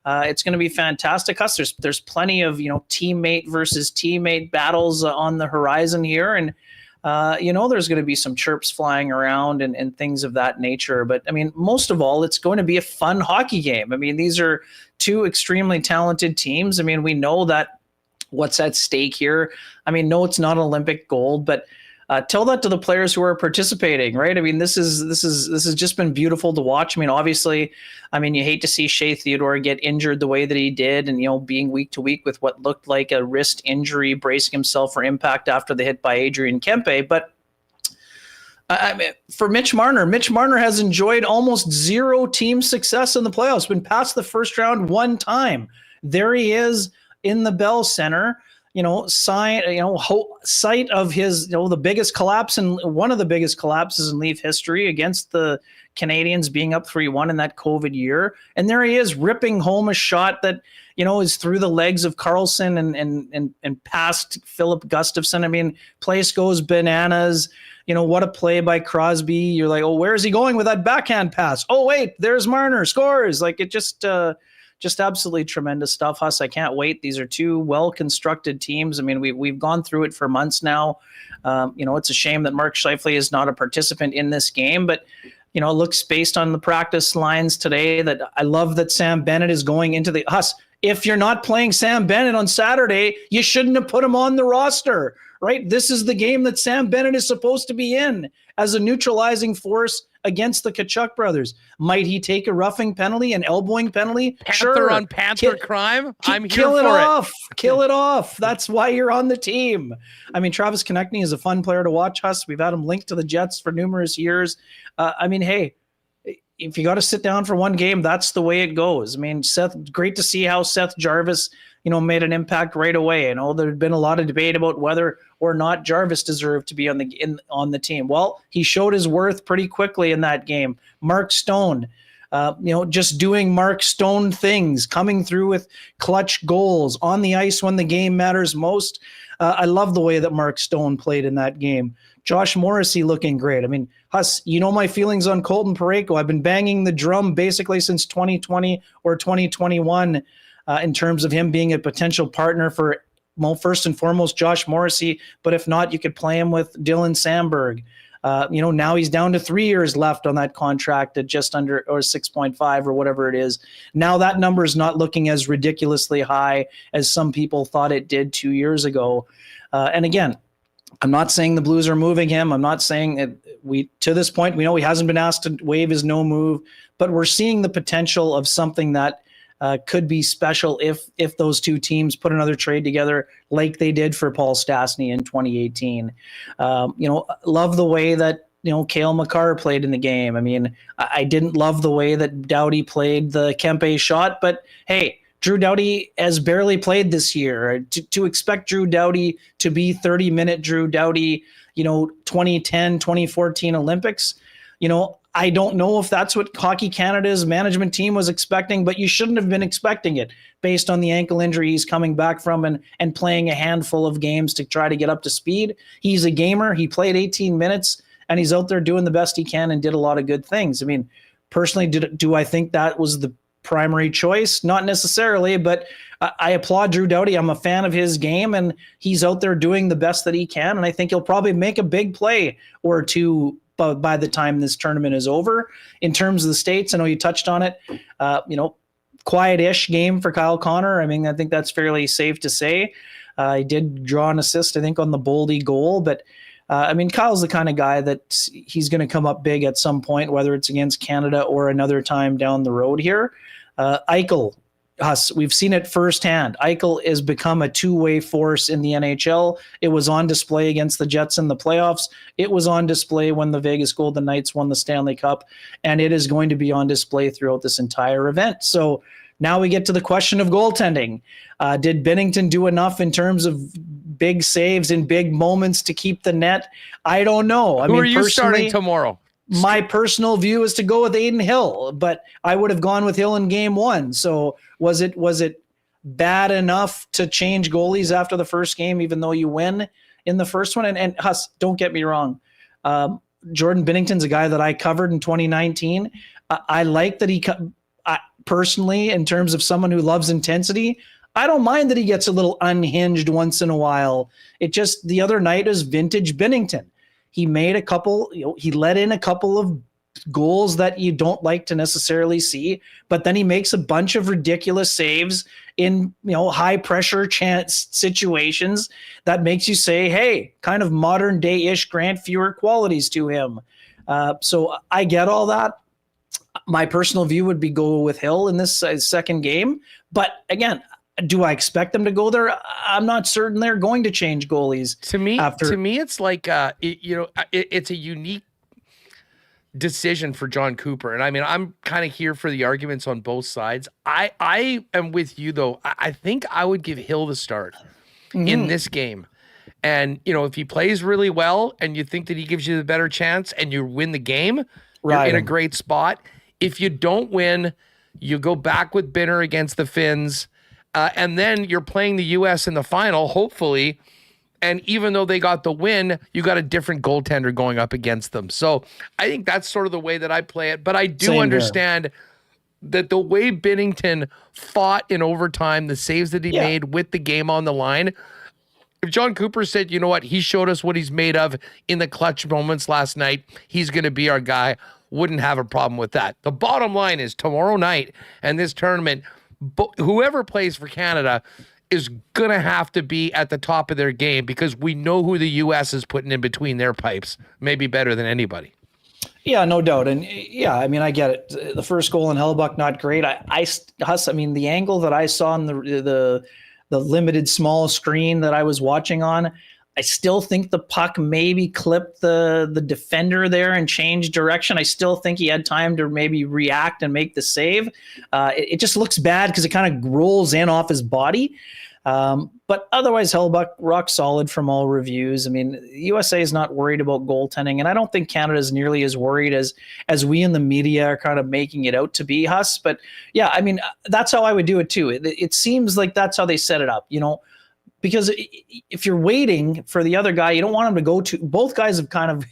It's going to be fantastic. There's plenty of, teammate versus teammate battles on the horizon here. And, there's going to be some chirps flying around and things of that nature. But, most of all, it's going to be a fun hockey game. These are two extremely talented teams. We know that what's at stake here. No, it's not Olympic gold, but Tell that to the players who are participating, right? I mean, this has just been beautiful to watch. I mean, obviously, you hate to see Shea Theodore get injured the way that he did, and being week to week with what looked like a wrist injury, bracing himself for impact after the hit by Adrian Kempe. But for Mitch Marner has enjoyed almost zero team success in the playoffs. Been past the first round one time. There he is in the Bell Center. Site of his, the biggest collapse and one of the biggest collapses in Leaf history against the Canadians, being up 3-1 in that COVID year. And there he is ripping home a shot that, is through the legs of Carlson and past Philip Gustafson. Place goes bananas. What a play by Crosby. You're like, oh, where is he going with that backhand pass? Oh, wait, there's Marner, scores. Like, it just absolutely tremendous stuff, Huss. I can't wait. These are two well-constructed teams. We've gone through it for months now. It's a shame that Mark Scheifele is not a participant in this game, but it looks based on the practice lines today that I love that Sam Bennett is going into the Huss. If you're not playing Sam Bennett on Saturday, you shouldn't have put him on the roster, right? This is the game that Sam Bennett is supposed to be in as a neutralizing force against the Tkachuk brothers. Might he take a roughing penalty, an elbowing penalty? Panther sure. on Panther crime? I'm here kill for it it. off. Kill it off. That's why you're on the team. Travis Konechny is a fun player to watch, Huss. We've had him linked to the Jets for numerous years. Hey, if you got to sit down for one game, that's the way it goes. Seth, great to see how Seth Jarvis, made an impact right away. There'd been a lot of debate about whether or not Jarvis deserved to be on the team. Well, he showed his worth pretty quickly in that game. Mark Stone, just doing Mark Stone things, coming through with clutch goals on the ice when the game matters most. I love the way that Mark Stone played in that game. Josh Morrissey looking great. Huss, my feelings on Colton Parayko. I've been banging the drum basically since 2020 or 2021 in terms of him being a potential partner for, first and foremost, Josh Morrissey. But if not, you could play him with Dylan Samberg. Now he's down to 3 years left on that contract at just under or 6.5 or whatever it is. Now that number is not looking as ridiculously high as some people thought it did 2 years ago. And again, I'm not saying the Blues are moving him. I'm not saying that to this point, we know he hasn't been asked to waive his no move, but we're seeing the potential of something that could be special if those two teams put another trade together like they did for Paul Stastny in 2018. Love the way that, Cale Makar played in the game. I didn't love the way that Doughty played the Kempe shot, but hey, Drew Doughty has barely played this year. To expect Drew Doughty to be 30-minute Drew Doughty, 2010, 2014 Olympics, I don't know if that's what Hockey Canada's management team was expecting, but you shouldn't have been expecting it based on the ankle injury he's coming back from and playing a handful of games to try to get up to speed. He's a gamer. He played 18 minutes, and he's out there doing the best he can and did a lot of good things. Personally, do I think that was the primary choice? Not necessarily, but I applaud Drew Doughty. I'm a fan of his game, and he's out there doing the best that he can, and I think he'll probably make a big play or two by the time this tournament is over. In terms of the States, I know you touched on it, quiet-ish game for Kyle Connor. I think that's fairly safe to say. He did draw an assist, I think, on the Boldy goal, but Kyle's the kind of guy that he's going to come up big at some point, whether it's against Canada or another time down the road here. Eichel, we've seen it firsthand. Eichel has become a two-way force in the NHL. It was on display against the Jets in the playoffs. It was on display when the Vegas Golden Knights won the Stanley Cup, and it is going to be on display throughout this entire event. So now we get to the question of goaltending. Did Binnington do enough in terms of big saves in big moments to keep the net? I don't know. Who are you starting tomorrow? My personal view is to go with Aiden Hill, but I would have gone with Hill in game one. So was it bad enough to change goalies after the first game, even though you win in the first one? And Huss, don't get me wrong. Jordan Binnington's a guy that I covered in 2019. I like that he personally, in terms of someone who loves intensity, I don't mind that he gets a little unhinged once in a while. It just, the other night is vintage Binnington. He made he let in a couple of goals that you don't like to necessarily see, but then he makes a bunch of ridiculous saves in, high pressure chance situations that makes you say, hey, kind of modern day-ish Grant Fuhr qualities to him. So I get all that. My personal view would be go with Hill in this second game. But again, do I expect them to go there? I'm not certain they're going to change goalies. To me, it's like, it's a unique decision for John Cooper. And I mean, I'm kind of here for the arguments on both sides. I am with you, though. I think I would give Hill the start in this game. And, if he plays really well and you think that he gives you the better chance and you win the game, you're in a great spot. If you don't win, you go back with Binner against the Finns. And then you're playing the U.S. in the final, hopefully. And even though they got the win, you got a different goaltender going up against them. So I think that's sort of the way that I play it. But I do understand that the way Binnington fought in overtime, the saves that he made with the game on the line, if John Cooper said, you know what, he showed us what he's made of in the clutch moments last night, he's going to be our guy, wouldn't have a problem with that. The bottom line is tomorrow night and this tournament, whoever plays for Canada is going to have to be at the top of their game because we know who the U.S. is putting in between their pipes, maybe better than anybody. Yeah, no doubt. And yeah, I mean, I get it. The first goal in Hellebuyck, not great. I mean, the angle that I saw in the limited small screen that I was watching on, I still think the puck maybe clipped the defender there and changed direction. I still think he had time to maybe react and make the save. It just looks bad because it kind of rolls in off his body. But otherwise, Hellebuyck, rock solid from all reviews. I mean, USA is not worried about goaltending, and I don't think Canada is nearly as worried as we in the media are kind of making it out to be, Huss. But yeah, I mean, that's how I would do it too. It seems like that's how they set it up, because if you're waiting for the other guy, you don't want him to go to. Both guys have kind of,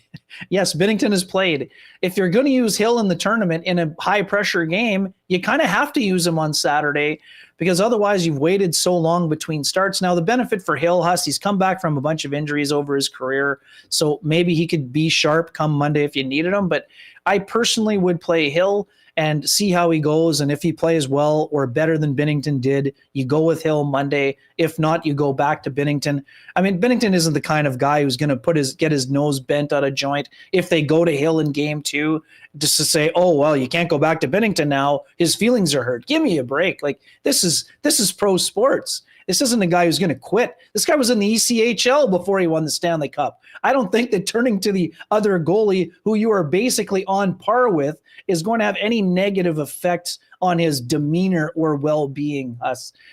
yes, Binnington has played. If you're going to use Hill in the tournament in a high pressure game, you kind of have to use him on Saturday because otherwise you've waited so long between starts. Now, the benefit for Hill, Huss, he's come back from a bunch of injuries over his career, so maybe he could be sharp come Monday if you needed him. But I personally would play Hill and see how he goes. And if he plays well or better than Binnington did, you go with Hill Monday. If not, you go back to Binnington. I mean, Binnington isn't the kind of guy who's going to get his nose bent out of joint if they go to Hill in game 2 just to say, oh, well, you can't go back to Binnington now. His feelings are hurt. Give me a break. Like, this is pro sports. This isn't a guy who's going to quit. This guy was in the ECHL before he won the Stanley Cup. I don't think that turning to the other goalie who you are basically on par with is going to have any negative effects on his demeanor or well-being.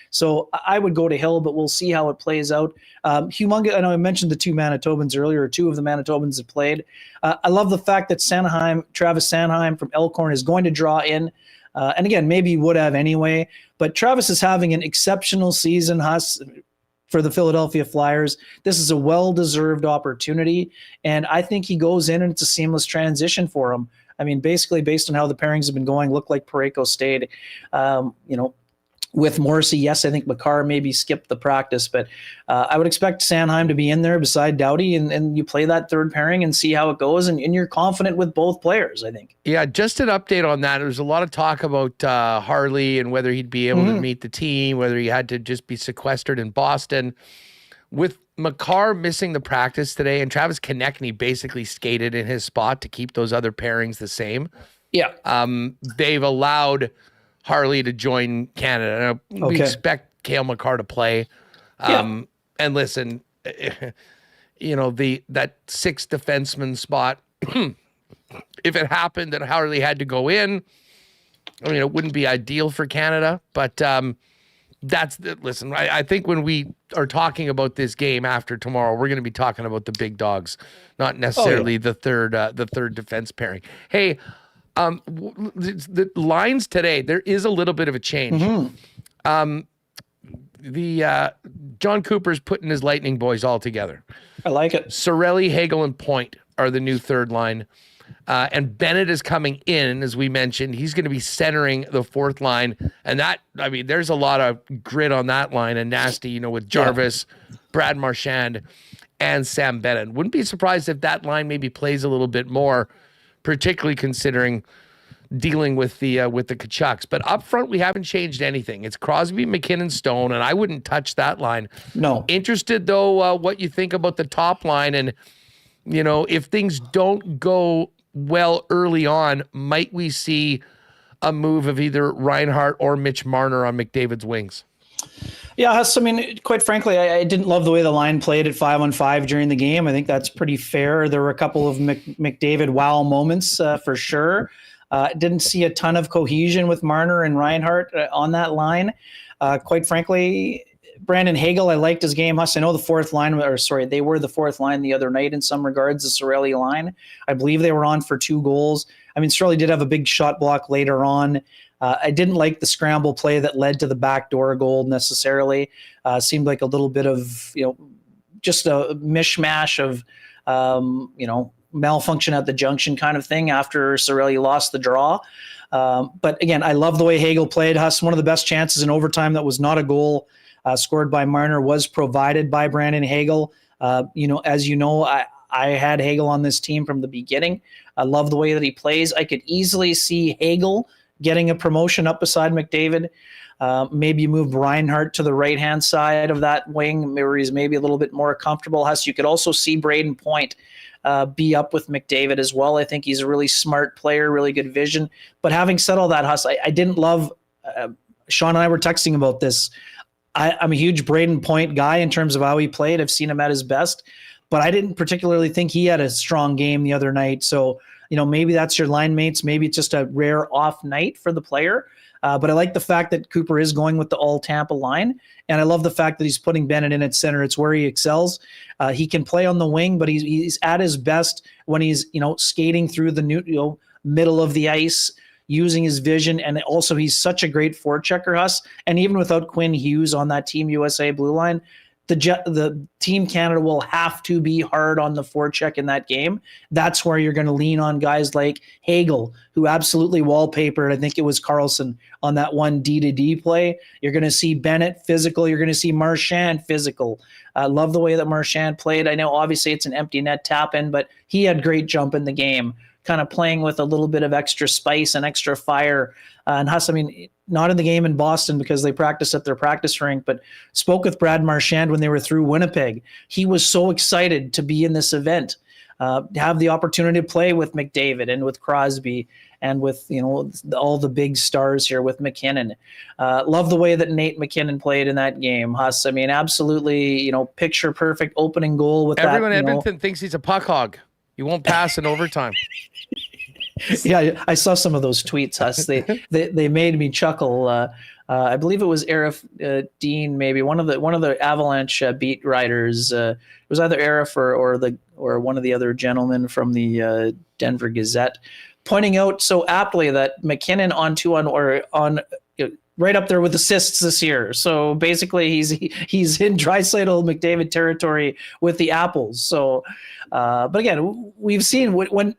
So I would go to Hill, but we'll see how it plays out. Humongous. I know I mentioned the two Manitobans earlier, two of the Manitobans have played. I love the fact that Travis Sanheim from Elkhorn is going to draw in. And again, maybe he would have anyway, but Travis is having an exceptional season, Huss, for the Philadelphia Flyers. This is a well-deserved opportunity, and I think he goes in and it's a seamless transition for him. I mean, basically, based on how the pairings have been going, looked like Parayko stayed. With Morrissey, yes, I think Makar maybe skipped the practice, but I would expect Sanheim to be in there beside Doughty, and you play that third pairing and see how it goes, and you're confident with both players, I think. Yeah, just an update on that. There was a lot of talk about Harley and whether he'd be able to meet the team, whether he had to just be sequestered in Boston. With Makar missing the practice today, and Travis Konechny basically skated in his spot to keep those other pairings the same. Yeah. They've allowed Harley to join Canada. We expect Cale Makar to play. And listen, that 6th defenseman spot, if it happened that Harley had to go in, I mean, it wouldn't be ideal for Canada, but listen, I think when we are talking about this game after tomorrow, we're going to be talking about the big dogs, not necessarily the third defense pairing. Hey, the lines today, there is a little bit of a change. John Cooper's putting his Lightning boys all together. I like it. Cirelli, Hagel, and Point are the new third line. And Bennett is coming in, as we mentioned. He's going to be centering the fourth line. And there's a lot of grit on that line and nasty, with Jarvis, Brad Marchand, and Sam Bennett. Wouldn't be surprised if that line maybe plays a little bit more, particularly considering dealing with the Tkachuks. But up front, we haven't changed anything. It's Crosby, McKinnon, Stone, and I wouldn't touch that line. No. Interested, though, what you think about the top line. And, if things don't go well early on, might we see a move of either Reinhart or Mitch Marner on McDavid's wings? Yeah, I mean, quite frankly, I didn't love the way the line played at 5-on-5 during the game. I think that's pretty fair. There were a couple of McDavid wow moments for sure. Didn't see a ton of cohesion with Marner and Reinhart on that line. Quite frankly, Brandon Hagel, I liked his game. Huss, I know they were the fourth line the other night in some regards, the Cirelli line. I believe they were on for 2 goals. I mean, Cirelli did have a big shot block later on. I didn't like the scramble play that led to the backdoor goal necessarily. Seemed like a little bit of, just a mishmash of, malfunction at the junction kind of thing after Cirelli lost the draw. But again, I love the way Hagel played. Huss, one of the best chances in overtime that was not a goal scored by Marner was provided by Brandon Hagel. As you know, I had Hagel on this team from the beginning. I love the way that he plays. I could easily see Hagel getting a promotion up beside McDavid. Maybe you move Reinhart to the right-hand side of that wing where he's maybe a little bit more comfortable. Huss, you could also see Braden Point be up with McDavid as well. I think he's a really smart player, really good vision. But having said all that, Huss, I didn't love Sean and I were texting about this. I'm a huge Braden Point guy in terms of how he played. I've seen him at his best, but I didn't particularly think he had a strong game the other night. So, maybe that's your line mates. Maybe it's just a rare off night for the player. But I like the fact that Cooper is going with the all Tampa line. And I love the fact that he's putting Bennett in at center. It's where he excels. He can play on the wing, but he's at his best when he's, skating through the middle of the ice, using his vision. And also he's such a great forechecker, Huss. And even without Quinn Hughes on that Team USA blue line, the Team Canada will have to be hard on the forecheck in that game. That's where you're going to lean on guys like Hagel, who absolutely wallpapered. I think it was Carlson on that one D-to-D play. You're going to see Bennett physical. You're going to see Marchand physical. I love the way that Marchand played. I know obviously it's an empty net tap in, but he had great jump in the game, kind of playing with a little bit of extra spice and extra fire. And Huss, I mean, not in the game in Boston because they practice at their practice rink, but spoke with Brad Marchand when they were through Winnipeg. He was so excited to be in this event, have the opportunity to play with McDavid and with Crosby and with, all the big stars here with McKinnon. Love the way that Nate McKinnon played in that game, Huss. I mean, absolutely, picture perfect opening goal with everyone that. Everyone in Edmonton thinks he's a puck hog. He won't pass in overtime. Yeah, I saw some of those tweets, Huss. They made me chuckle. I believe it was Arif Dean, maybe one of the Avalanche beat writers. It was either Arif or one of the other gentlemen from the Denver Gazette, pointing out so aptly that McKinnon on right up there with assists this year. So basically, he's in Draisaitl McDavid territory with the Apples. So, but again, we've seen when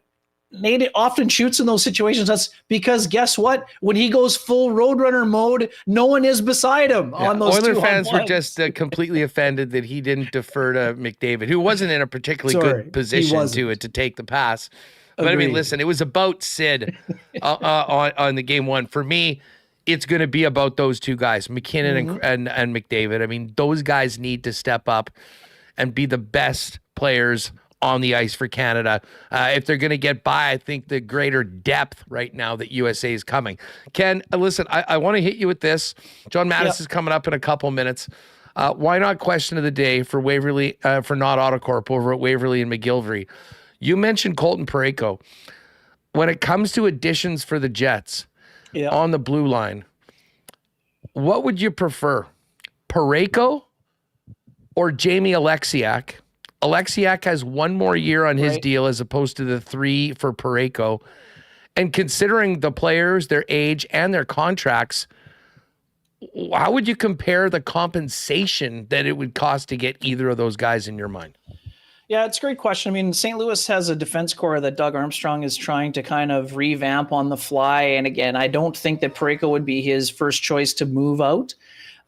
Nate often shoots in those situations. That's because guess what? When he goes full Roadrunner mode, no one is beside him on those Oiler 2 fans were just completely offended that he didn't defer to McDavid, who wasn't in a particularly good position to take the pass. But I mean, listen, it was about Sid on the game one. For me, it's going to be about those 2 guys, McKinnon and McDavid. I mean, those guys need to step up and be the best players on the ice for Canada. If they're going to get by, I think the greater depth right now that USA is coming. Ken, listen, I want to hit you with this. John Matisz is coming up in a couple minutes. Why not question of the day for Waverly, for not Autocorp over at Waverly and McGillivray? You mentioned Colton Parayko. When it comes to additions for the Jets on the blue line, what would you prefer? Parayko or Jamie Alexiak? Alexiak has 1 more year on his deal as opposed to the 3 for Parayko. And considering the players, their age, and their contracts, how would you compare the compensation that it would cost to get either of those guys in your mind? Yeah, it's a great question. I mean, St. Louis has a defense core that Doug Armstrong is trying to kind of revamp on the fly. And again, I don't think that Parayko would be his first choice to move out.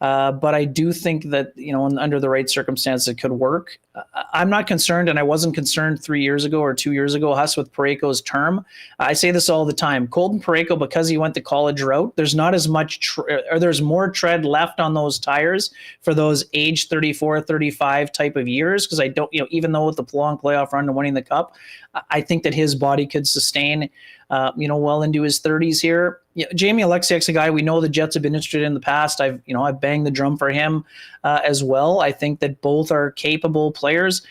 But I do think that, under the right circumstances, it could work. I'm not concerned, and I wasn't concerned 3 years ago or 2 years ago, Huss, with Parayko's term. I say this all the time. Colton Parayko, because he went the college route, there's not as much or there's more tread left on those tires for those age 34, 35 type of years, because I don't, even though with the long playoff run and winning the cup, I think that his body could sustain, well into his 30s here. Jamie Alexiak's a guy we know the Jets have been interested in the past. I've banged the drum for him as well. I think that both are capable players.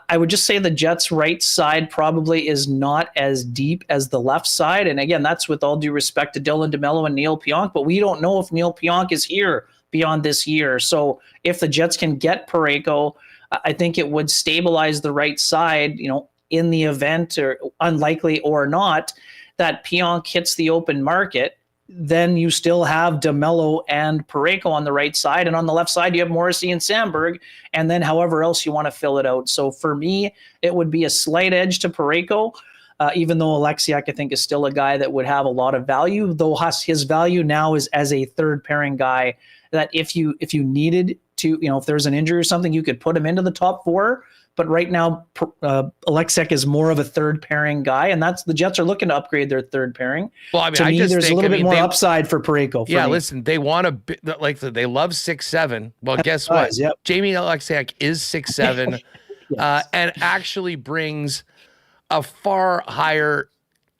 I would just say the Jets' right side probably is not as deep as the left side. And again, that's with all due respect to Dylan DeMello and Neil Pionk, but we don't know if Neil Pionk is here beyond this year. So if the Jets can get Parayko, I think it would stabilize the right side, in the event, or unlikely or not, that Pionk hits the open market. Then you still have DeMello and Parayko on the right side. And on the left side, you have Morrissey and Sandberg. And then however else you want to fill it out. So for me, it would be a slight edge to Parayko, even though Alexiak, I think, is still a guy that would have a lot of value, though his value now is as a third pairing guy that if you needed to, if there's an injury or something, you could put him into the top four. But right now, Alexiak is more of a third pairing guy, and that's the Jets are looking to upgrade their third pairing. Well, I mean, to me, there's a little bit more upside for Parayko. Listen, they want to, they love 6'7". Well, guess what? Yep. Jamie Alexiak is 6'7", yes. And actually brings a far higher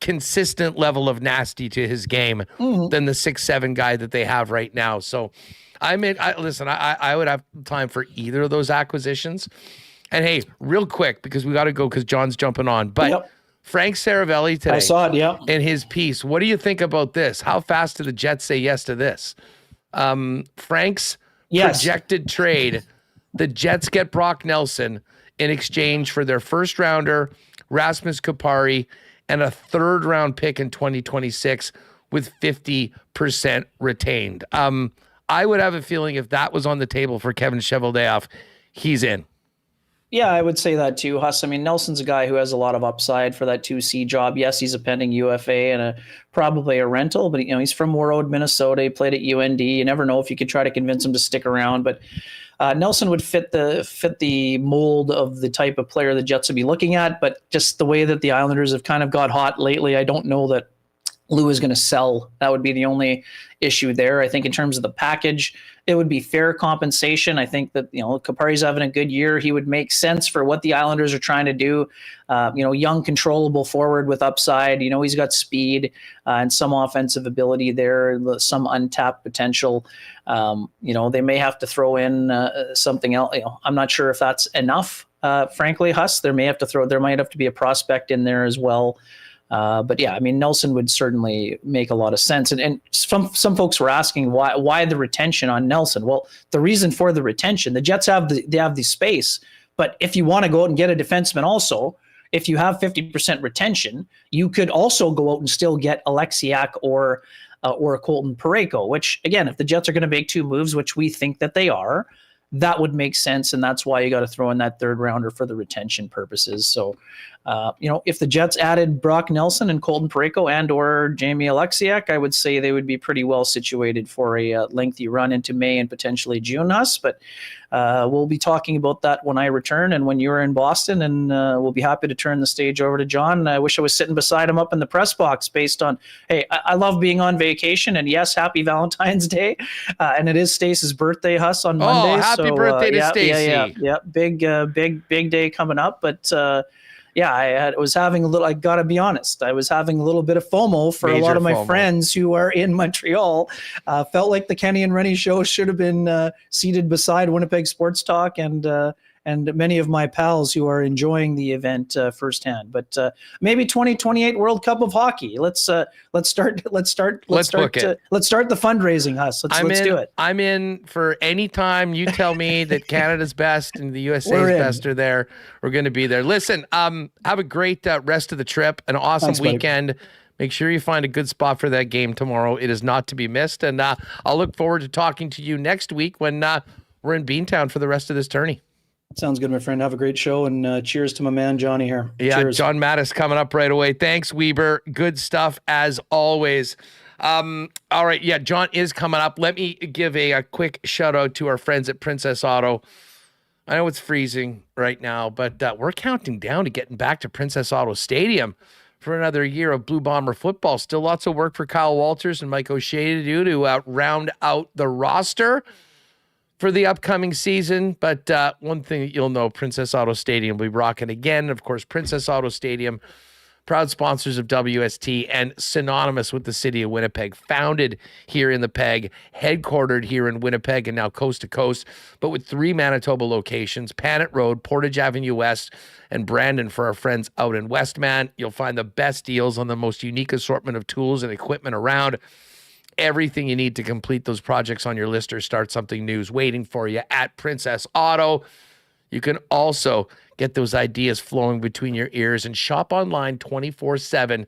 consistent level of nasty to his game than the 6'7" guy that they have right now. So, I would have time for either of those acquisitions. And hey, real quick, because we got to go because John's jumping on. But Frank Saravelli today, I saw it, in his piece. What do you think about this? How fast do the Jets say yes to this? Frank's projected trade, the Jets get Brock Nelson in exchange for their first rounder, Rasmus Kupari, and a third round pick in 2026 with 50% retained. I would have a feeling if that was on the table for Kevin Cheveldayoff, he's in. Yeah, I would say that too, Huss. I mean, Nelson's a guy who has a lot of upside for that 2C job. Yes, he's a pending UFA and probably a rental, but he's from Warroad, Minnesota. He played at UND. You never know if you could try to convince him to stick around, but Nelson would fit the mold of the type of player the Jets would be looking at. But just the way that the Islanders have kind of got hot lately, I don't know that Lou is going to sell. That would be the only issue there. I think in terms of the package, it would be fair compensation. I think that, Kupari's having a good year. He would make sense for what the Islanders are trying to do. Young, controllable forward with upside. He's got speed and some offensive ability there, some untapped potential. They may have to throw in something else. I'm not sure if that's enough, frankly, Huss. There might have to be a prospect in there as well. But yeah, I mean, Nelson would certainly make a lot of sense. And some folks were asking why the retention on Nelson. Well, the reason for the retention, the Jets have the space, but if you want to go out and get a defenseman also, if you have 50% retention, you could also go out and still get Alexiak or Colton Parayko, which again, if the Jets are going to make two moves, which we think that they are, that would make sense. And that's why you got to throw in that third rounder for the retention purposes. So, if the Jets added Brock Nelson and Colton Parayko and or Jamie Alexiak, I would say they would be pretty well situated for a lengthy run into May and potentially June, Huss. But we'll be talking about that when I return and when you're in Boston, and we'll be happy to turn the stage over to John. I wish I was sitting beside him up in the press box based on, hey, I love being on vacation, and yes, happy Valentine's Day. And it is Stace's birthday, Huss, on Monday. Oh, happy birthday to Stacy. Yeah. Big day coming up. But I was having I got to be honest, I was having a little bit of FOMO for a lot of my friends who are in Montreal. Felt like the Kenny and Rennie show should have been seated beside Winnipeg Sports Talk and many of my pals who are enjoying the event firsthand. But maybe 2028 World Cup of Hockey. Let's start the fundraising, Huss. Let's do it. I'm in for any time you tell me that Canada's best and the USA's best are there. We're going to be there. Listen, have a great rest of the trip, an awesome weekend. Buddy. Make sure you find a good spot for that game tomorrow. It is not to be missed. And I'll look forward to talking to you next week when we're in Beantown for the rest of this tourney. Sounds good, my friend. Have a great show, and cheers to my man Johnny here. Yeah, cheers. John Matisz coming up right away. Thanks, Wiebe. Good stuff as always. All right, yeah, John is coming up. Let me give a quick shout out to our friends at Princess Auto. I know it's freezing right now, but we're counting down to getting back to Princess Auto Stadium for another year of Blue Bomber football. Still lots of work for Kyle Walters and Mike O'Shea to do to round out the roster for the upcoming season. But one thing that you'll know, Princess Auto Stadium will be rocking again. Of course, Princess Auto Stadium, proud sponsors of WST and synonymous with the city of Winnipeg, founded here in the Peg, headquartered here in Winnipeg and now coast to coast, but with 3 Manitoba locations, Panet Road, Portage Avenue West, and Brandon for our friends out in Westman. You'll find the best deals on the most unique assortment of tools and equipment around. Everything you need to complete those projects on your list or start something new is waiting for you at Princess Auto. You can also get those ideas flowing between your ears and shop online 24/7,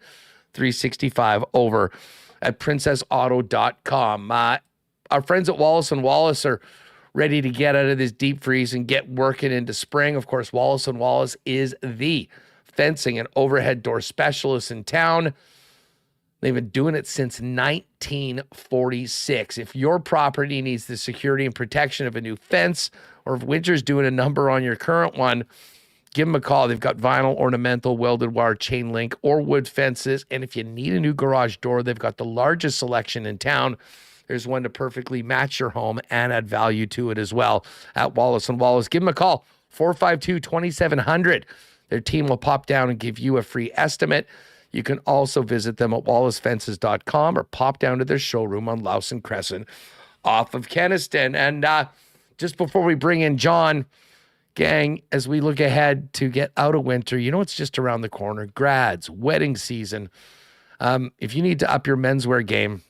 365 over at princessauto.com. Our friends at Wallace & Wallace are ready to get out of this deep freeze and get working into spring. Of course, Wallace & Wallace is the fencing and overhead door specialist in town. They've been doing it since 1946. If your property needs the security and protection of a new fence, or if winter's doing a number on your current one, give them a call. They've got vinyl, ornamental, welded wire, chain link, or wood fences. And if you need a new garage door, they've got the largest selection in town. There's one to perfectly match your home and add value to it as well at Wallace & Wallace. Give them a call, 452-2700. Their team will pop down and give you a free estimate. You can also visit them at wallacefences.com or pop down to their showroom on Lawson Crescent off of Kenniston. And just before we bring in John, gang, as we look ahead to get out of winter, you know it's just around the corner. Grads, wedding season. If you need to up your menswear game,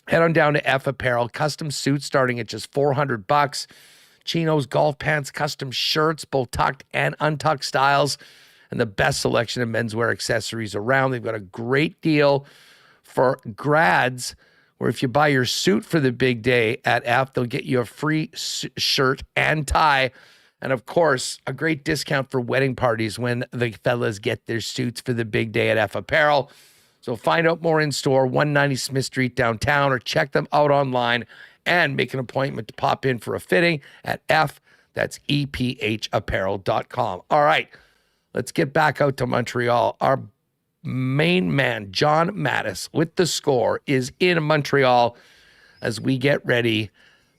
head on down to F Apparel. Custom suits starting at just $400. Chinos, golf pants, custom shirts, both tucked and untucked styles, and the best selection of menswear accessories around. They've got a great deal for grads, where if you buy your suit for the big day at F, they'll get you a free shirt and tie. And of course, a great discount for wedding parties when the fellas get their suits for the big day at F Apparel. So find out more in store, 190 Smith Street downtown, or check them out online and make an appointment to pop in for a fitting at F. That's EPHapparel.com. All right, let's get back out to Montreal. Our main man, John Matisz, with the score, is in Montreal as we get ready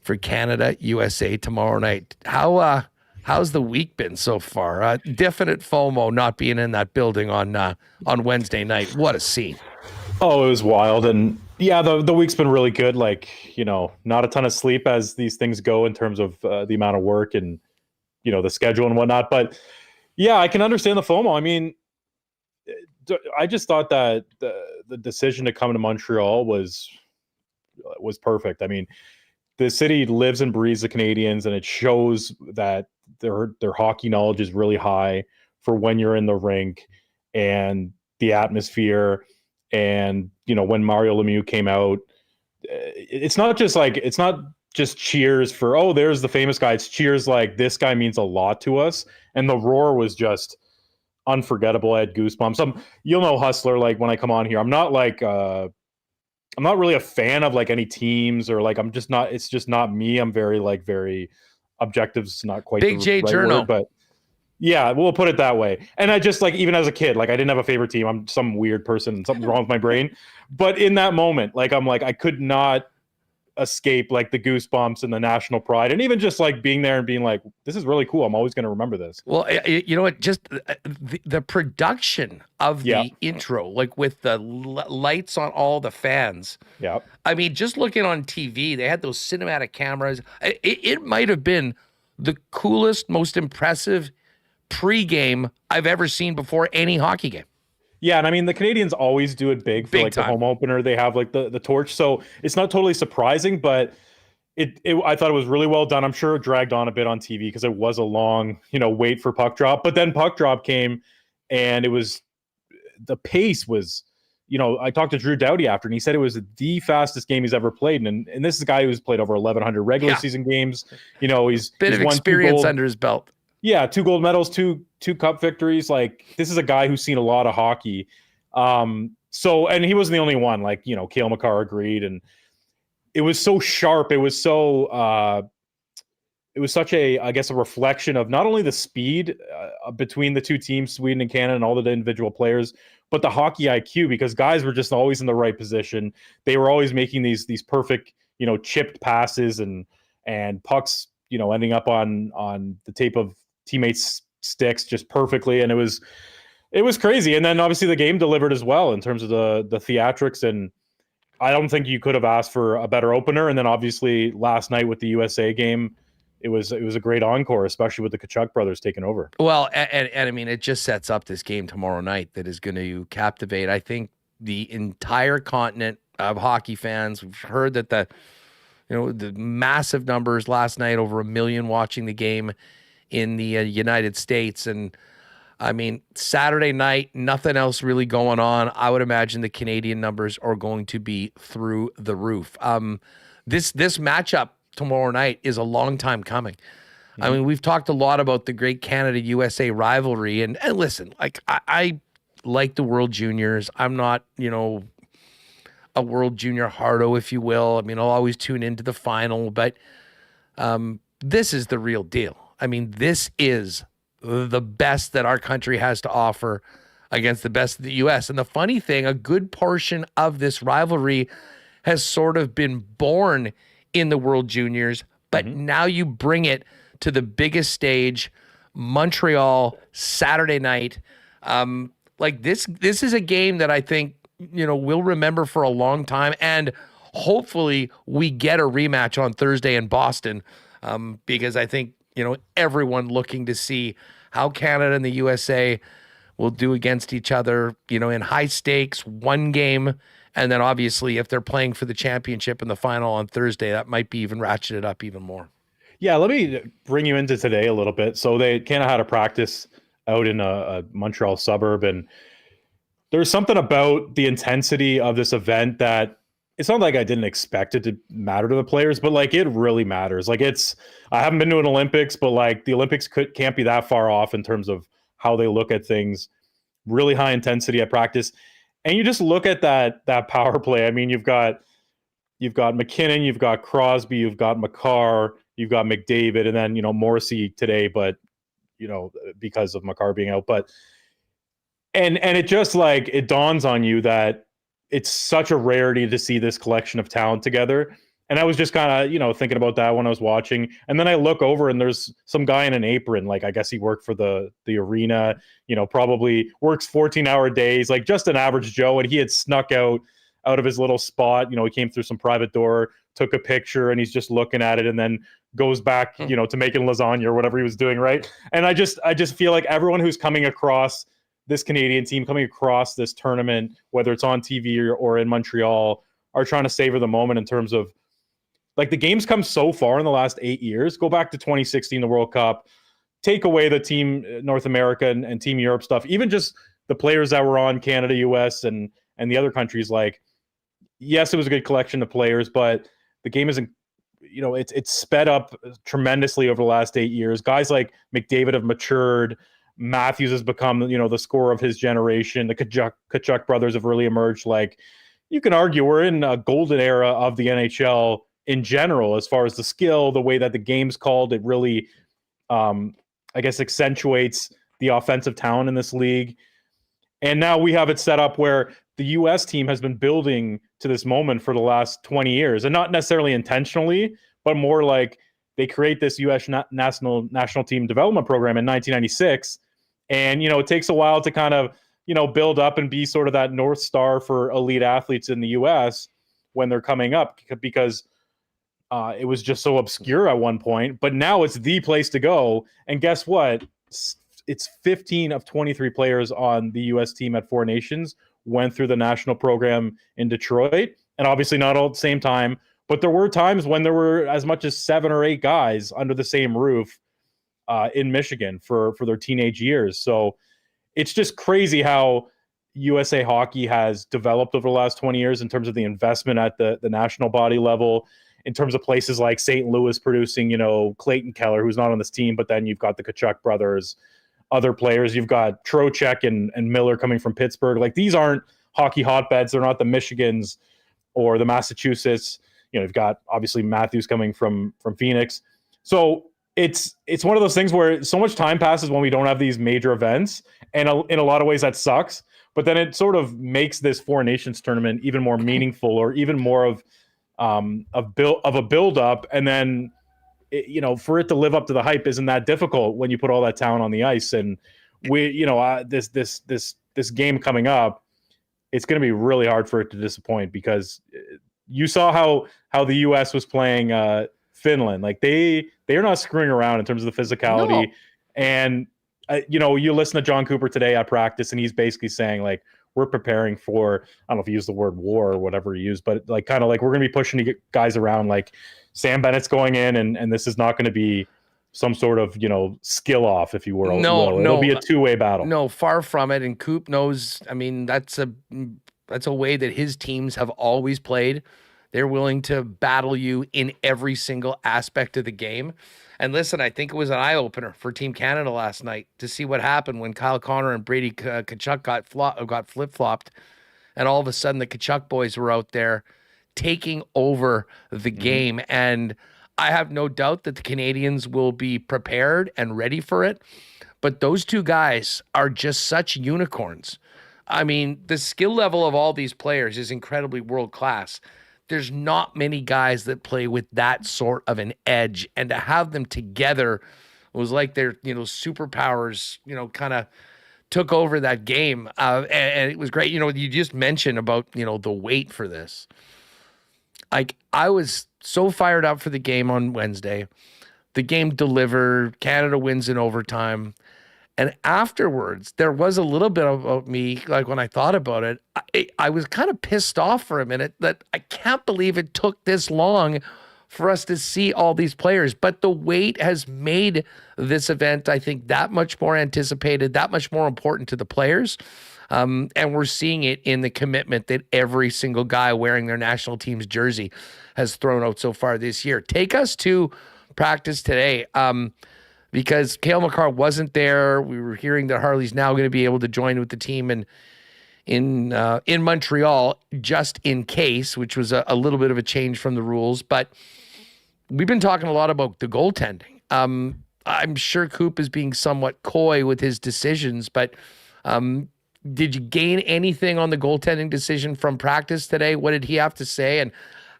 for Canada, USA tomorrow night. How's the week been so far? Definite FOMO not being in that building on Wednesday night. What a scene. Oh, it was wild. And yeah, the week's been really good. Like, not a ton of sleep as these things go in terms of the amount of work and, the schedule and whatnot. But yeah, I can understand the FOMO. I mean, I just thought that the decision to come to Montreal was perfect. I mean, the city lives and breathes the Canadians, and it shows that their hockey knowledge is really high for when you're in the rink and the atmosphere. And, when Mario Lemieux came out, it's not just cheers for, oh, there's the famous guy. It's cheers like, this guy means a lot to us. And the roar was just unforgettable. I had goosebumps. You'll know, Hustler, like when I come on here, I'm not really a fan of like any teams, or like it's just not me. I'm very objective's not quite Big the J right Journo. word, but yeah, we'll put it that way. And I just, like, even as a kid, like, I didn't have a favorite team. I'm some weird person. Something's wrong with my brain. But in that moment, like, I'm like, I could not escape like the goosebumps and the national pride, and even just like being there and being like, this is really cool. I'm always going to remember this. Well, you know what? Just the production of the intro, like with the lights on all the fans. Yeah. I mean, just looking on TV, they had those cinematic cameras. It might have been the coolest, most impressive pregame I've ever seen before any hockey game. Yeah, and I mean, the Canadians always do it big for like the home opener. They have like the torch, so it's not totally surprising, but I thought it was really well done. I'm sure it dragged on a bit on TV because it was a long, wait for puck drop. But then puck drop came, and the pace was, I talked to Drew Doughty after, and he said it was the fastest game he's ever played. And this is a guy who's played over 1,100 regular season games. He's bit of experience under his belt. Yeah, 2 gold medals, two cup victories. Like, this is a guy who's seen a lot of hockey. So, and he wasn't the only one. Like, Cale Makar agreed, and it was so sharp. It was so it was such a, I guess, a reflection of not only the speed between the two teams, Sweden and Canada, and all the individual players, but the hockey IQ, because guys were just always in the right position. They were always making these perfect, chipped passes and pucks, ending up on the tape of teammates' sticks just perfectly. And it was crazy. And then obviously the game delivered as well in terms of the theatrics. And I don't think you could have asked for a better opener. And then obviously last night with the USA game, it was a great encore, especially with the Kirouac brothers taking over. Well, and I mean, it just sets up this game tomorrow night that is going to captivate, I think, the entire continent of hockey fans. We've heard that the massive numbers last night, over 1 million watching the game in the United States. And I mean, Saturday night, nothing else really going on. I would imagine the Canadian numbers are going to be through the roof. This matchup tomorrow night is a long time coming. Mm-hmm. I mean, we've talked a lot about the great Canada-USA rivalry. And listen, like I like the World Juniors. I'm not, a World Junior hardo, if you will. I mean, I'll always tune into the final, but this is the real deal. I mean, this is the best that our country has to offer against the best of the U.S. And the funny thing, a good portion of this rivalry has sort of been born in the World Juniors, but now you bring it to the biggest stage, Montreal, Saturday night. Like this is a game that I think, we'll remember for a long time. And hopefully we get a rematch on Thursday in Boston, because I think, everyone looking to see how Canada and the USA will do against each other, in high stakes, one game. And then obviously if they're playing for the championship in the final on Thursday, that might be even ratcheted up even more. Yeah, let me bring you into today a little bit. So they kind of had a practice out in a Montreal suburb, and there's something about the intensity of this event that it's not like I didn't expect it to matter to the players, but like it really matters. Like I haven't been to an Olympics, but like the Olympics can't be that far off in terms of how they look at things. Really high intensity at practice. And you just look at that power play. I mean, you've got McKinnon, you've got Crosby, you've got Makar, you've got McDavid, and then Morrissey today, but because of Makar being out. But and it just like it dawns on you that it's such a rarity to see this collection of talent together. And I was just kind of thinking about that when I was watching. And then I look over and there's some guy in an apron, like I guess he worked for the arena, probably works 14-hour days, like just an average Joe. And he had snuck out of his little spot. He came through some private door, took a picture, and he's just looking at it and then goes back, to making lasagna or whatever he was doing, right? And I just feel like everyone who's coming across this Canadian team, coming across this tournament, whether it's on TV or in Montreal, are trying to savor the moment in terms of, like, the game's come so far in the last 8 years. Go back to 2016, the World Cup. Take away the Team North America and Team Europe stuff. Even just the players that were on Canada, US, and the other countries. Like, yes, it was a good collection of players, but the game isn't. It's sped up tremendously over the last 8 years. Guys like McDavid have matured. Matthews has become, the scorer of his generation. The Kirouac brothers have really emerged. Like, you can argue we're in a golden era of the NHL in general, as far as the skill, the way that the game's called. It really, I guess, accentuates the offensive talent in this league. And now we have it set up where the U.S. team has been building to this moment for the last 20 years, and not necessarily intentionally, but more like they create this U.S. national team development program in 1996. And, it takes a while to kind of, build up and be sort of that North Star for elite athletes in the U.S. when they're coming up, because it was just so obscure at one point. But now it's the place to go. And guess what? It's 15 of 23 players on the U.S. team at Four Nations went through the national program in Detroit. And obviously not all at the same time, but there were times when there were as much as 7 or 8 guys under the same roof in Michigan for their teenage years. So it's just crazy how USA hockey has developed over the last 20 years in terms of the investment at the national body level, in terms of places like St. Louis producing, Clayton Keller, who's not on this team, but then you've got the Kirouac brothers, other players. You've got Trocheck and Miller coming from Pittsburgh. Like, these aren't hockey hotbeds. They're not the Michigans or the Massachusetts. You've got obviously Matthews coming from Phoenix. So it's one of those things where so much time passes when we don't have these major events, and in a lot of ways that sucks. But then it sort of makes this Four Nations tournament even more meaningful, or even more of a build up, and then for it to live up to the hype isn't that difficult when you put all that talent on the ice. And this game coming up, it's going to be really hard for it to disappoint, because you saw how the U.S. was playing Finland. Like they are not screwing around in terms of the physicality. No. And you listen to John Cooper today at practice, and he's basically saying, like, we're preparing for, I don't know if he used the word war or whatever he used, but like kind of like we're going to be pushing to get guys around. Like Sam Bennett's going in, and this is not going to be some sort of skill off, if you will. No, it'll be a two-way battle. No, far from it. And Coop knows. I mean, that's a way that his teams have always played. They're willing to battle you in every single aspect of the game. And listen, I think it was an eye-opener for Team Canada last night to see what happened when Kyle Connor and Brady Tkachuk got flip-flopped, and all of a sudden the Tkachuk boys were out there taking over the game. And I have no doubt that the Canadians will be prepared and ready for it. But those two guys are just such unicorns. I mean, the skill level of all these players is incredibly world-class. There's not many guys that play with that sort of an edge, and to have them together was like their, superpowers, kind of took over that game. And it was great. You just mentioned about, the wait for this. Like, I was so fired up for the game on Wednesday. The game delivered. Canada wins in overtime. And afterwards, there was a little bit about me, like when I thought about it, I was kind of pissed off for a minute that I can't believe it took this long for us to see all these players. But the wait has made this event, I think, that much more anticipated, that much more important to the players. And we're seeing it in the commitment that every single guy wearing their national team's jersey has thrown out so far this year. Take us to practice today. Because Cale Makar wasn't there. We were hearing that Harley's now going to be able to join with the team in Montreal, just in case, which was a little bit of a change from the rules. But we've been talking a lot about the goaltending. I'm sure Coop is being somewhat coy with his decisions, but did you gain anything on the goaltending decision from practice today? What did he have to say? And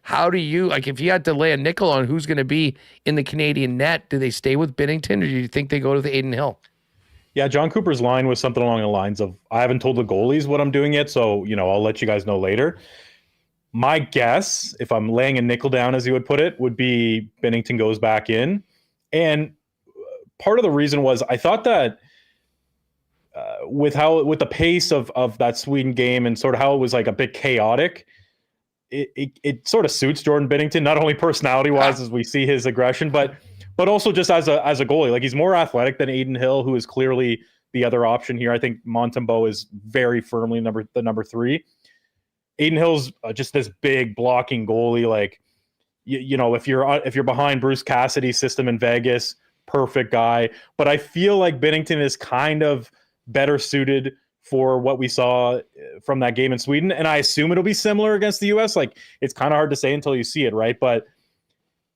how do you, like, if you had to lay a nickel on who's going to be in the Canadian net, do they stay with Binnington, or do you think they go to the Aiden Hill? Yeah, John Cooper's line was something along the lines of, I haven't told the goalies what I'm doing yet, so, I'll let you guys know later. My guess, if I'm laying a nickel down, as he would put it, would be Binnington goes back in. And part of the reason was I thought that with the pace of that Sweden game and sort of how it was like a bit chaotic, it sort of suits Jordan Binnington, not only personality-wise as we see his aggression, but also just as a goalie. Like, he's more athletic than Aiden Hill, who is clearly the other option here. I think Montembeault is very firmly the number 3. Aiden Hill's just this big blocking goalie. Like, if you're behind Bruce Cassidy's system in Vegas, perfect guy. But I feel like Binnington is kind of better suited for what we saw from that game in Sweden. And I assume it'll be similar against the U.S. Like, it's kind of hard to say until you see it, right? But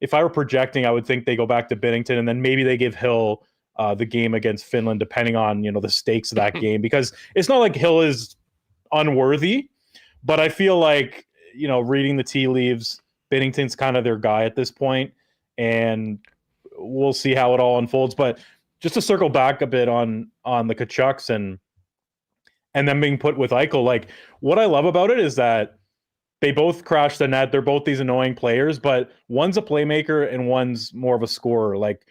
if I were projecting, I would think they go back to Binnington, and then maybe they give Hill the game against Finland, depending on, the stakes of that game. Because it's not like Hill is unworthy, but I feel like, reading the tea leaves, Binnington's kind of their guy at this point, and we'll see how it all unfolds. But just to circle back a bit on the Tkachuks and then being put with Eichel, like, what I love about it is that they both crash the net. They're both these annoying players, but one's a playmaker and one's more of a scorer. Like,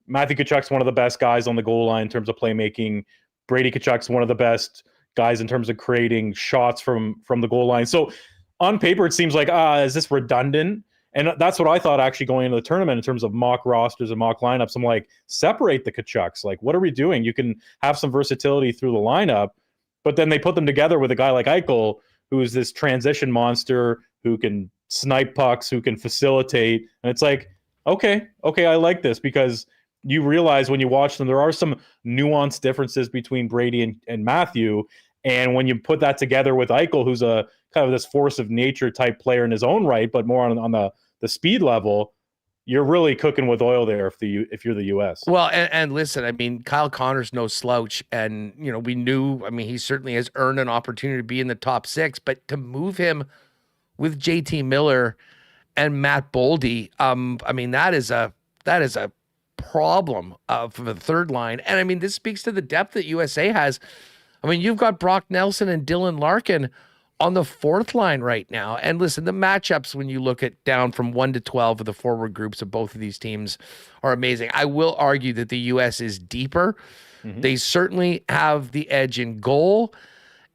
Matthew Tkachuk's one of the best guys on the goal line in terms of playmaking. Brady Tkachuk's one of the best guys in terms of creating shots from the goal line. So on paper, it seems like, is this redundant? And that's what I thought actually going into the tournament in terms of mock rosters and mock lineups. I'm like, separate the Tkachuks. Like, what are we doing? You can have some versatility through the lineup, but then they put them together with a guy like Eichel, who is this transition monster, who can snipe pucks, who can facilitate. And it's like, okay, I like this, because you realize when you watch them, there are some nuanced differences between Brady and Matthew. And when you put that together with Eichel, who's a kind of this force of nature type player in his own right, but more on the speed level, you're really cooking with oil there if you're the U.S. Well, and listen, I mean, Kyle Connor's no slouch, and we knew. I mean, he certainly has earned an opportunity to be in the top 6, but to move him with JT Miller and Matt Boldy, I mean, that is a problem for the third line, and I mean, this speaks to the depth that USA has. I mean, you've got Brock Nelson and Dylan Larkin on the fourth line right now. And listen, the matchups, when you look at down from 1 to 12 of the forward groups of both of these teams, are amazing. I will argue that the U.S. is deeper. Mm-hmm. They certainly have the edge in goal.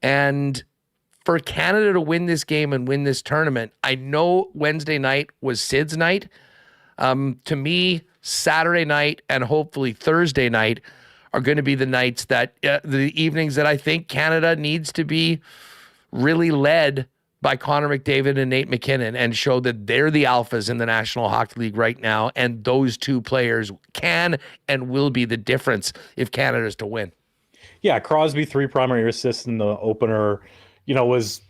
And for Canada to win this game and win this tournament, I know Wednesday night was Sid's night. To me, Saturday night and hopefully Thursday night are going to be the nights that the evenings that I think Canada needs to be really led by Connor McDavid and Nate McKinnon and show that they're the alphas in the National Hockey League right now. And those two players can and will be the difference if Canada is to win. Yeah, Crosby, 3 primary assists in the opener, was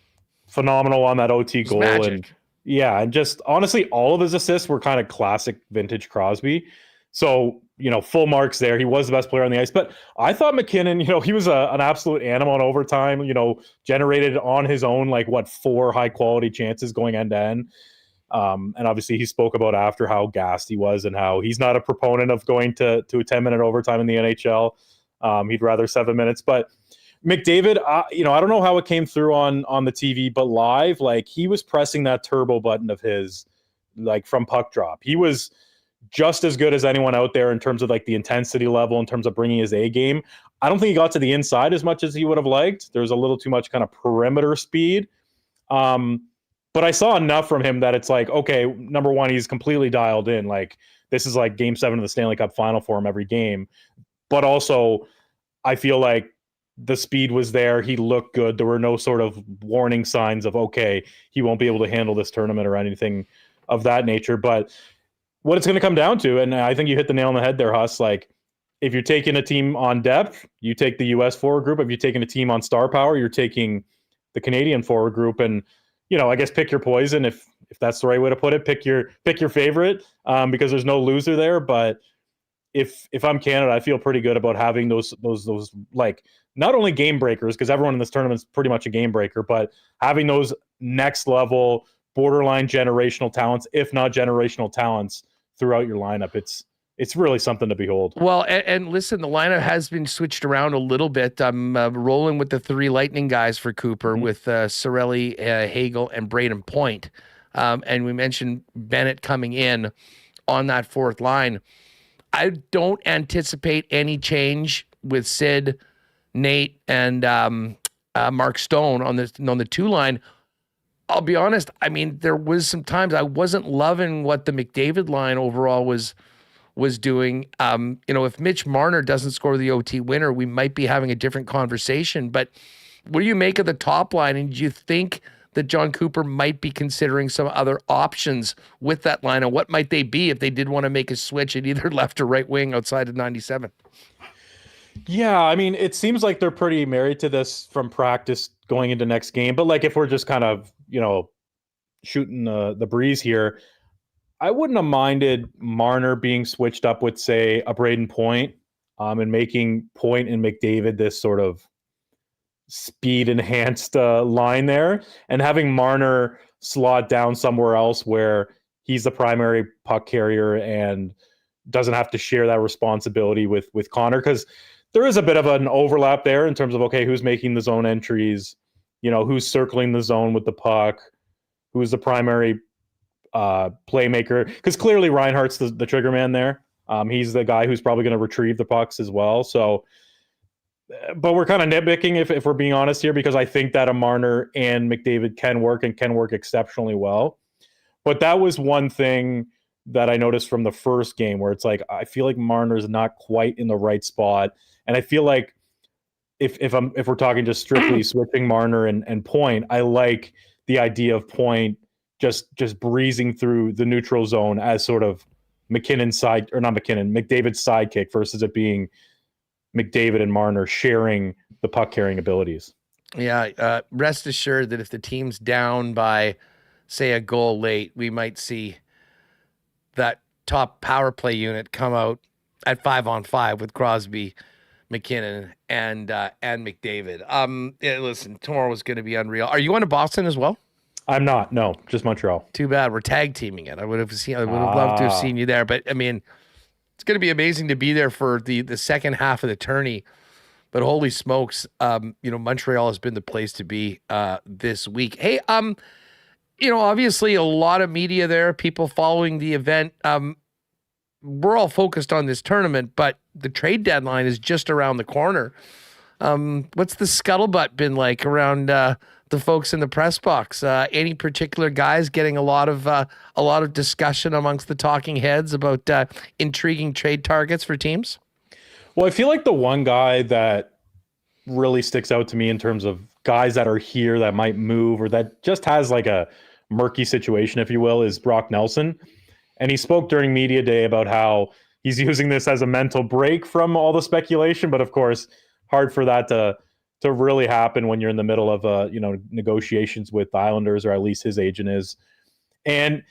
phenomenal on that OT goal. Magic. And yeah, and just honestly, all of his assists were kind of classic vintage Crosby. So, full marks there. He was the best player on the ice. But I thought McKinnon, he was an absolute animal in overtime, generated on his own, 4 high-quality chances going end-to-end. And obviously he spoke about after how gassed he was and how he's not a proponent of going to a 10-minute overtime in the NHL. He'd rather 7 minutes. But McDavid, I don't know how it came through on the TV, but live, he was pressing that turbo button of his, from puck drop. He was just as good as anyone out there in terms of the intensity level, in terms of bringing his A game. I don't think he got to the inside as much as he would have liked. There was a little too much kind of perimeter speed. But I saw enough from him that it's okay, number one, he's completely dialed in. This is game 7 of the Stanley Cup final for him every game. But also I feel like the speed was there. He looked good. There were no sort of warning signs of, okay, he won't be able to handle this tournament or anything of that nature. But what it's going to come down to, and I think you hit the nail on the head there, Huss, if you're taking a team on depth, you take the U.S. forward group. If you're taking a team on star power, you're taking the Canadian forward group. And, I guess pick your poison if that's the right way to put it. Pick your favorite because there's no loser there. But if I'm Canada, I feel pretty good about having those not only game breakers, because everyone in this tournament is pretty much a game breaker, but having those next level borderline generational talents, if not generational talents, throughout your lineup. It's really something to behold. Well, and listen, the lineup has been switched around a little bit. I'm rolling with the 3 Lightning guys for Cooper with Cirelli, Hagel, and Braden Point. And we mentioned Bennett coming in on that fourth line. I don't anticipate any change with Sid, Nate, and Mark Stone on the 2 line. I'll be honest. I mean, there was some times I wasn't loving what the McDavid line overall was doing. If Mitch Marner doesn't score the OT winner, we might be having a different conversation. But what do you make of the top line? And do you think that John Cooper might be considering some other options with that line? And what might they be if they did want to make a switch at either left or right wing outside of 97? Yeah, I mean, it seems like they're pretty married to this from practice going into next game. But if we're just kind of, shooting the breeze here, I wouldn't have minded Marner being switched up with, say, a Braden Point, and making Point and McDavid this sort of speed enhanced line there, and having Marner slot down somewhere else where he's the primary puck carrier and doesn't have to share that responsibility with Connor, because there is a bit of an overlap there in terms of, okay, who's making the zone entries, who's circling the zone with the puck, who's the primary playmaker, because clearly Reinhardt's the trigger man there. He's the guy who's probably going to retrieve the pucks as well. So, but we're kind of nitpicking if we're being honest here, because I think that a Marner and McDavid can work exceptionally well. But that was one thing that I noticed from the first game, where it's I feel like Marner's not quite in the right spot. And I feel like if we're talking just strictly switching Marner and Point, I like the idea of Point just breezing through the neutral zone as sort of McDavid's sidekick versus it being McDavid and Marner sharing the puck carrying abilities. Yeah, rest assured that if the team's down by, say, a goal late, we might see that top power play unit come out at 5-on-5 with Crosby, McKinnon, and McDavid. Listen, tomorrow is going to be unreal. Are you going to Boston as well? I'm not. No, just Montreal. Too bad. We're tag teaming it. I would have loved to have seen you there. But I mean, it's going to be amazing to be there for the second half of the tourney. But holy smokes, Montreal has been the place to be this week. Hey, obviously a lot of media there, people following the event. We're all focused on this tournament, but the trade deadline is just around the corner. What's the scuttlebutt been like around the folks in the press box? Any particular guys getting a lot of discussion amongst the talking heads about intriguing trade targets for teams? Well, I feel like the one guy that really sticks out to me in terms of guys that are here that might move or that just has like a murky situation, if you will, is Brock Nelson. And he spoke during media day about how he's using this as a mental break from all the speculation. But of course, hard for that to really happen when you're in the middle of negotiations with the Islanders, or at least his agent is. And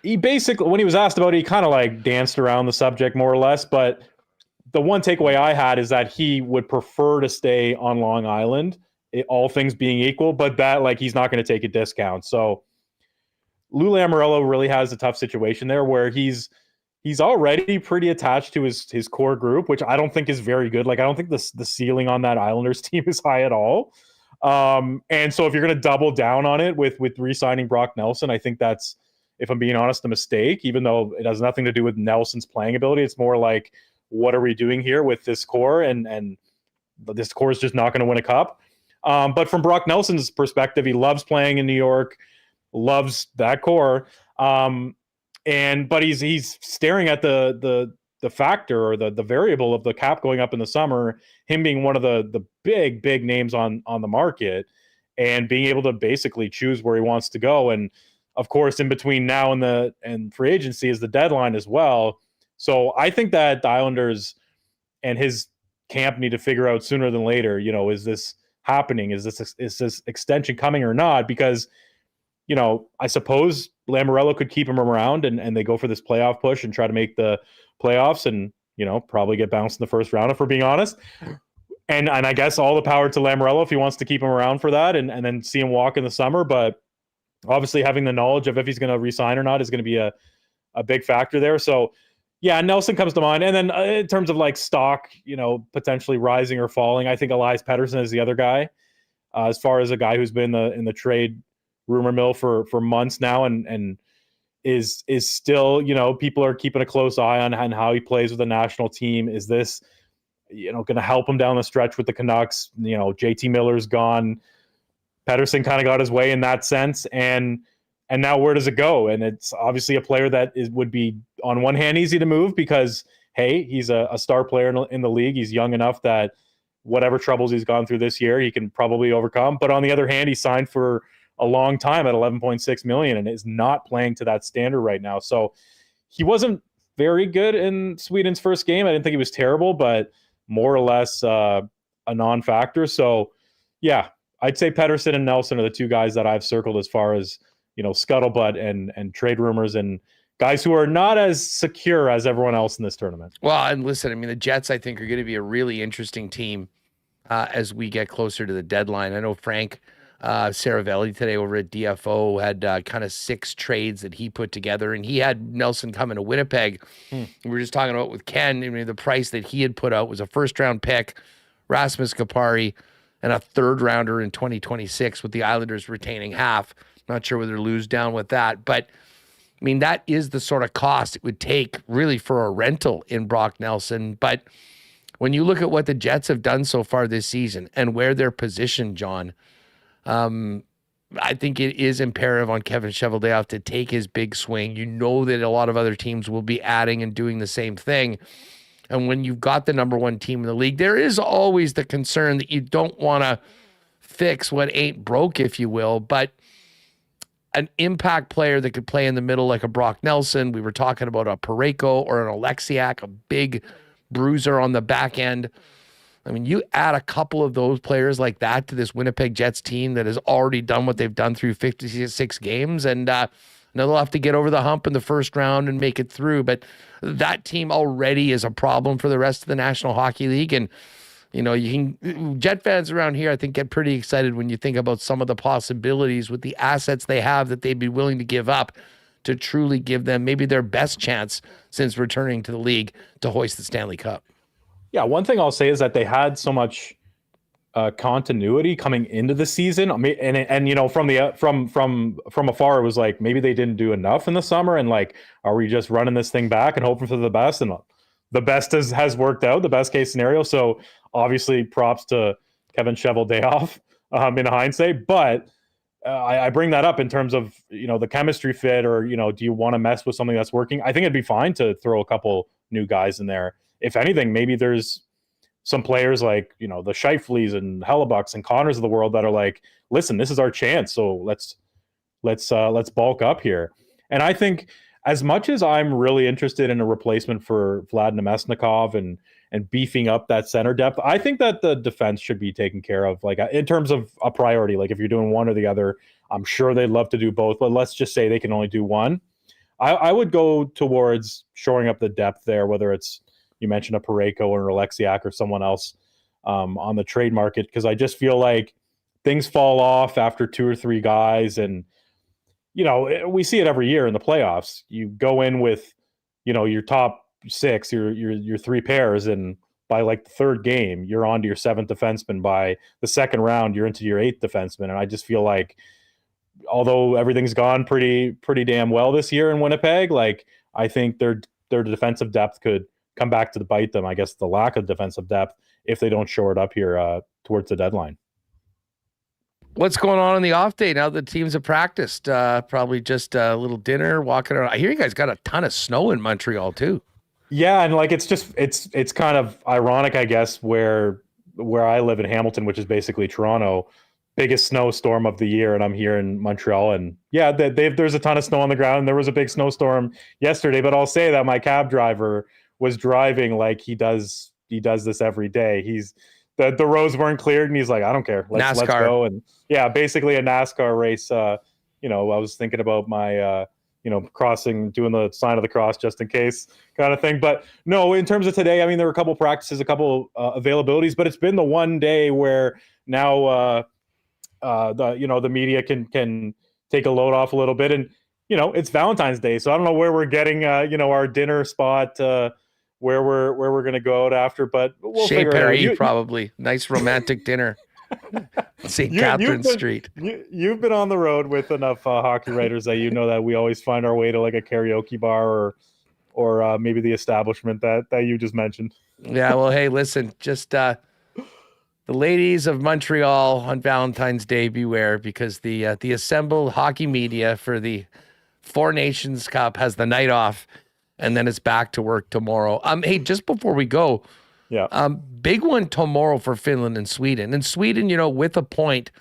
he basically, when he was asked about it, he kind of like danced around the subject more or less. But the one takeaway I had is that he would prefer to stay on Long Island, all things being equal, but that like he's not going to take a discount. So Lou Lamoriello really has a tough situation there where he's already pretty attached to his core group, which I don't think is very good. Like, I don't think the ceiling on that Islanders team is high at all. And so if you're going to double down on it with re-signing Brock Nelson, I think that's, if I'm being honest, a mistake, even though it has nothing to do with Nelson's playing ability. It's more like, what are we doing here with this core? And this core is just not going to win a cup. But from Brock Nelson's perspective, he loves playing in New York, loves that core. But he's staring at the factor or the variable of the cap going up in the summer, him being one of the big names on the market, and being able to basically choose where he wants to go. And of course, in between now and free agency is the deadline as well. So I think that the Islanders and his camp need to figure out sooner than later, is this happening? Is this extension coming or not? Because, I suppose Lamoriello could keep him around and they go for this playoff push and try to make the playoffs and, probably get bounced in the first round, if we're being honest. And I guess all the power to Lamoriello if he wants to keep him around for that and then see him walk in the summer. But obviously having the knowledge of if he's going to resign or not is going to be a big factor there. So, yeah, Nelson comes to mind. And then in terms of like stock, potentially rising or falling, I think Elias Paterson is the other guy, as far as a guy who's been in the trade rumor mill for months now and is still, people are keeping a close eye on how he plays with the national team. Is this, going to help him down the stretch with the Canucks? JT Miller's gone. Paterson kind of got his way in that sense. And now where does it go? And it's obviously a player that would be, on one hand, easy to move because, hey, he's a star player in the league. He's young enough that whatever troubles he's gone through this year, he can probably overcome. But on the other hand, he signed for a long time at $11.6 million and is not playing to that standard right now. So he wasn't very good in Sweden's first game. I didn't think he was terrible, but more or less a non-factor. So, yeah, I'd say Paterson and Nelson are the two guys that I've circled as far as, scuttlebutt and trade rumors and guys who are not as secure as everyone else in this tournament. Well, and listen, the Jets, I think, are going to be a really interesting team as we get closer to the deadline. I know Frank Saravelli today over at DFO had kind of 6 trades that he put together, and he had Nelson coming to Winnipeg. We were just talking about with Ken, the price that he had put out was a first-round pick, Rasmus Kupari, and a third-rounder in 2026 with the Islanders retaining half. Not sure whether Lou's down with that, but that is the sort of cost it would take really for a rental in Brock Nelson. But when you look at what the Jets have done so far this season and where they're positioned, John, I think it is imperative on Kevin Cheveldayoff to take his big swing. That a lot of other teams will be adding and doing the same thing. And when you've got the number one team in the league, there is always the concern that you don't want to fix what ain't broke, if you will. But an impact player that could play in the middle like a Brock Nelson, we were talking about a Parayko or an Alexiak, a big bruiser on the back end. You add a couple of those players like that to this Winnipeg Jets team that has already done what they've done through 56 games, and Now they'll have to get over the hump in the first round and make it through, but that team already is a problem for the rest of the National Hockey League. And, Jet fans around here, I think, get pretty excited when you think about some of the possibilities with the assets they have that they'd be willing to give up to truly give them maybe their best chance since returning to the league to hoist the Stanley Cup. Yeah, one thing I'll say is that they had so much continuity coming into the season. I mean, and from afar, it was like maybe they didn't do enough in the summer, and like, are we just running this thing back and hoping for the best? And the best has worked out, the best case scenario. So obviously, props to Kevin Cheveldayoff in hindsight, but. I bring that up in terms of, the chemistry fit, or, do you want to mess with something that's working? I think it'd be fine to throw a couple new guys in there. If anything, maybe there's some players like, the Scheifele's and Hellebucks and Connors of the world that are like, listen, this is our chance. So let's bulk up here. And I think as much as I'm really interested in a replacement for Vlad Nemesnikov and beefing up that center depth, I think that the defense should be taken care of, like in terms of a priority. Like if you're doing one or the other, I'm sure they'd love to do both, but let's just say they can only do one. I would go towards shoring up the depth there, whether it's, you mentioned a Parayko or an Alexiak or someone else on the trade market, because I just feel like things fall off after 2 or 3 guys. And, we see it every year in the playoffs. You go in with, your top 6, your 3 pairs, and by like the third game, you're on to your 7th defenseman. By the second round, you're into your 8th defenseman. And I just feel like, although everything's gone pretty damn well this year in Winnipeg, like I think their defensive depth could come back to bite them. I guess the lack of defensive depth if they don't shore it up here towards the deadline. What's going on in the off day now that teams have practiced? Probably just a little dinner, walking around. I hear you guys got a ton of snow in Montreal too. Yeah, and like it's kind of ironic, I guess, where I live in Hamilton, which is basically Toronto, biggest snowstorm of the year, and I'm here in Montreal, and yeah, there's a ton of snow on the ground. And there was a big snowstorm yesterday, but I'll say that my cab driver was driving like he does this every day. The roads weren't cleared, and he's like, I don't care. Let's go. And yeah, basically a NASCAR race. I was thinking about my, crossing, doing the sign of the cross just in case kind of thing. But no, in terms of today, I mean, there were a couple practices, a couple availabilities, but it's been the one day where now, the media can take a load off a little bit. And, it's Valentine's Day. So I don't know where we're getting, our dinner spot, where we're going to go out after, but we'll Chez figure Paris, it out. probably. Nice romantic dinner. St. Catherine Street. You've been on the road with enough hockey writers that that we always find our way to like a karaoke bar or maybe the establishment that you just mentioned. Yeah, well, hey, listen, just the ladies of Montreal on Valentine's Day, beware, because the assembled hockey media for the Four Nations Cup has the night off, and then it's back to work tomorrow. Hey, just before we go, big one tomorrow for Finland and Sweden. And Sweden, with a point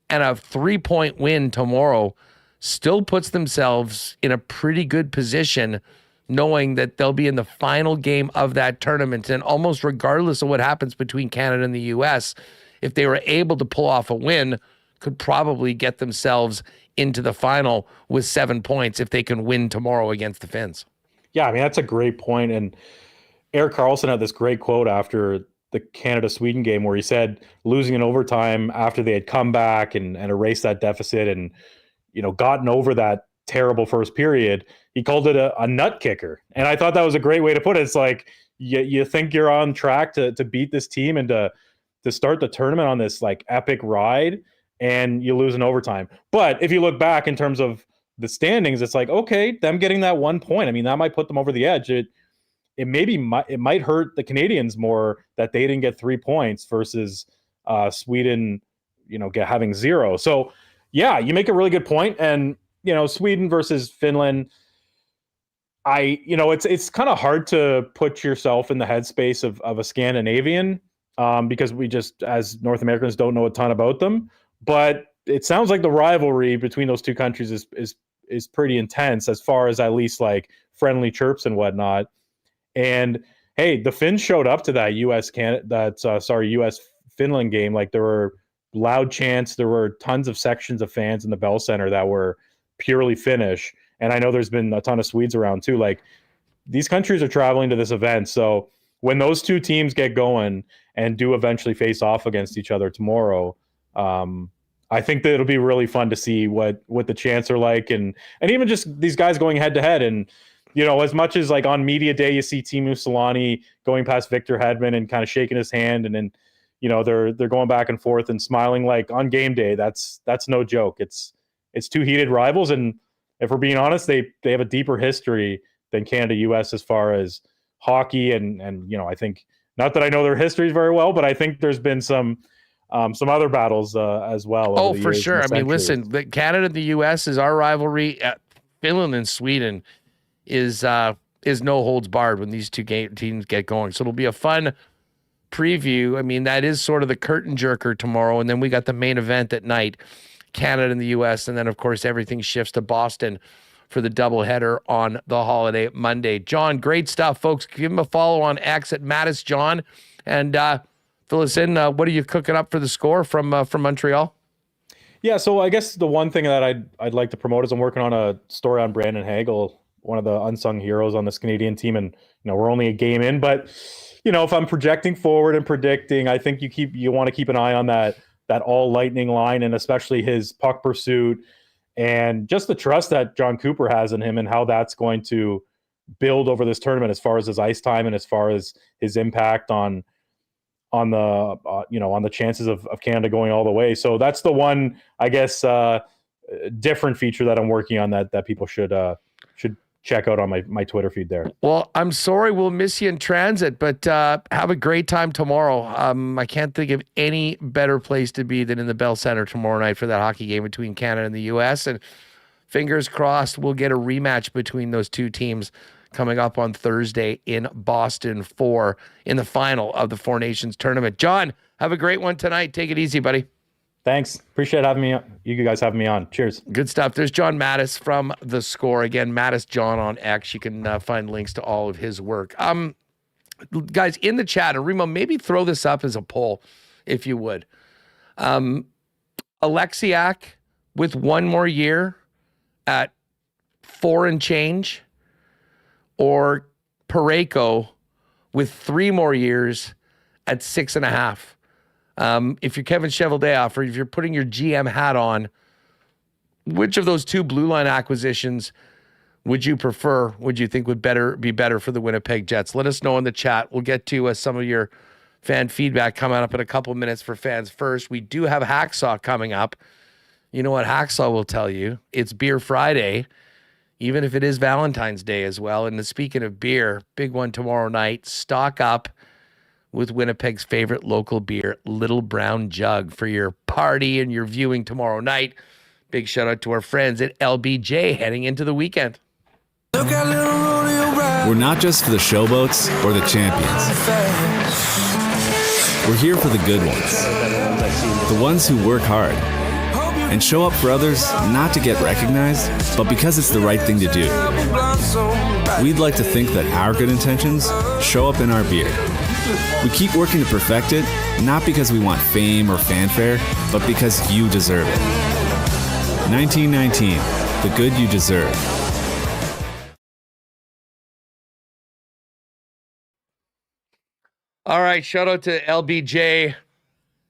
and a 3-point win tomorrow, still puts themselves in a pretty good position, knowing that they'll be in the final game of that tournament. And almost regardless of what happens between Canada and the U.S., if they were able to pull off a win, could probably get themselves into the final with 7 points if they can win tomorrow against the Finns. Yeah, I mean, that's a great point. And Erik Karlsson had this great quote after the Canada-Sweden game where he said losing in overtime after they had come back and erased that deficit and, gotten over that terrible first period, he called it a nut kicker. And I thought that was a great way to put it. It's like you think you're on track to beat this team and to start the tournament on this like epic ride, and you lose in overtime. But if you look back in terms of the standings, it's like, okay, them getting that 1 point, I mean, that might put them over the edge. It might hurt the Canadians more that they didn't get 3 points versus Sweden, having 0. So yeah, you make a really good point. And, Sweden versus Finland, it's kind of hard to put yourself in the headspace of a Scandinavian because we just, as North Americans, don't know a ton about them. But it sounds like the rivalry between those two countries is pretty intense as far as at least like friendly chirps and whatnot. And hey, the Finns showed up to that U.S. Finland game. Like there were loud chants. There were tons of sections of fans in the Bell Center that were purely Finnish. And I know there's been a ton of Swedes around too. Like, these countries are traveling to this event. So when those two teams get going and do eventually face off against each other tomorrow, I think that it'll be really fun to see what the chants are like, and even just these guys going head to head. And, you know, as much as like on media day, you see Teemu Selanne going past Victor Hedman and kind of shaking his hand, and then, you know, they're going back and forth and smiling. Like, on game day, that's no joke. It's two heated rivals, and if we're being honest, they have a deeper history than Canada US as far as hockey, and you know, I think, not that I know their histories very well, but I think there's been some other battles as well. Oh, for sure. I mean, listen, Canada and the U.S. is our rivalry. Finland and Sweden is no holds barred when these two teams get going. So it'll be a fun preview. I mean, that is sort of the curtain jerker tomorrow, and then we got the main event at night, Canada and the U.S., and then of course everything shifts to Boston for the doubleheader on the holiday Monday. John, great stuff, folks. Give him a follow on X at Matisz John, and fill us in. What are you cooking up for the score from Montreal? Yeah, so I guess the one thing that I'd like to promote is I'm working on a story on Brandon Hagel, one of the unsung heroes on this Canadian team, and you know, we're only a game in, but you know, if I'm projecting forward and predicting, I think you want to keep an eye on that all Lightning line, and especially his puck pursuit, and just the trust that John Cooper has in him, and how that's going to build over this tournament as far as his ice time and as far as his impact on the chances of Canada going all the way. So that's the one, I guess, different feature that I'm working on that people should check out on my Twitter feed there. Well, I'm sorry we'll miss you in transit, but have a great time tomorrow. I can't think of any better place to be than in the Bell Center tomorrow night for that hockey game between Canada and the U.S. And fingers crossed we'll get a rematch between those two teams coming up on Thursday in Boston in the final of the Four Nations tournament. John, have a great one tonight. Take it easy, buddy. Thanks. Appreciate you guys having me on. Cheers. Good stuff. There's John Matisz from The Score. Again, Matisz John on X. You can find links to all of his work. Guys, in the chat, and Remo, maybe throw this up as a poll, if you would. Alexiak with one more year at 4 and change, or Parayko with 3 more years at 6.5. If you're Kevin Cheveldayoff, or if you're putting your GM hat on, which of those two blue line acquisitions would you prefer? Would you think would be better for the Winnipeg Jets? Let us know in the chat. We'll get to some of your fan feedback coming up in a couple of minutes for Fans First. We do have Hacksaw coming up. You know what Hacksaw will tell you? It's Beer Friday, even if it is Valentine's Day as well. And speaking of beer, big one tomorrow night. Stock up with Winnipeg's favorite local beer, Little Brown Jug, for your party and your viewing tomorrow night. Big shout out to our friends at LBJ heading into the weekend. We're not just for the showboats or the champions. We're here for the good ones. The ones who work hard and show up for others, not to get recognized, but because it's the right thing to do. We'd like to think that our good intentions show up in our beer. We keep working to perfect it, not because we want fame or fanfare, but because you deserve it. 1919, the good you deserve. All right, shout out to LBJ.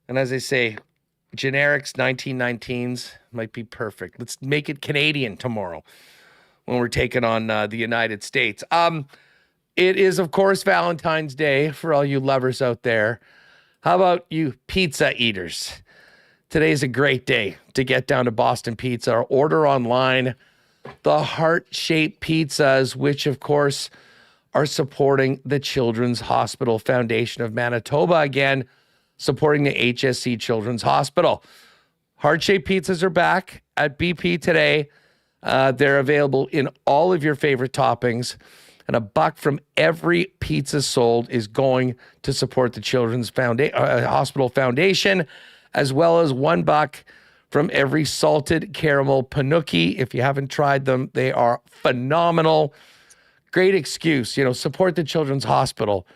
And as I say, generics 1919s might be perfect. Let's make it Canadian tomorrow when we're taking on the United States. It is, of course, Valentine's Day for all you lovers out there. How about you pizza eaters? Today's a great day to get down to Boston Pizza or order online the heart-shaped pizzas, which, of course, are supporting the Children's Hospital Foundation of Manitoba. Again, supporting the HSC Children's Hospital. Heart-shaped pizzas are back at BP today. They're available in all of your favorite toppings. And $1 from every pizza sold is going to support the Children's Hospital Foundation, as well as $1 from every salted caramel panuki. If you haven't tried them, they are phenomenal. Great excuse, support the Children's Hospital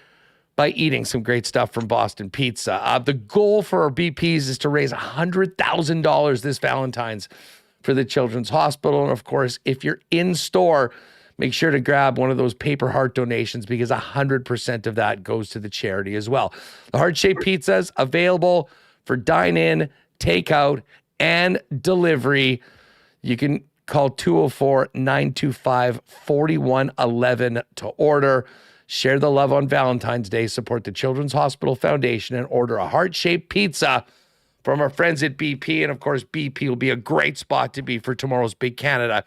by eating some great stuff from Boston Pizza. The goal for our BPs is to raise $100,000 this Valentine's for the Children's Hospital. And of course, if you're in store, make sure to grab one of those paper heart donations because 100% of that goes to the charity as well. The heart-shaped pizzas available for dine-in, takeout, and delivery. You can call 204-925-4111 to order. Share the love on Valentine's Day. Support the Children's Hospital Foundation and order a heart-shaped pizza from our friends at BP. And of course, BP will be a great spot to be for tomorrow's big Canada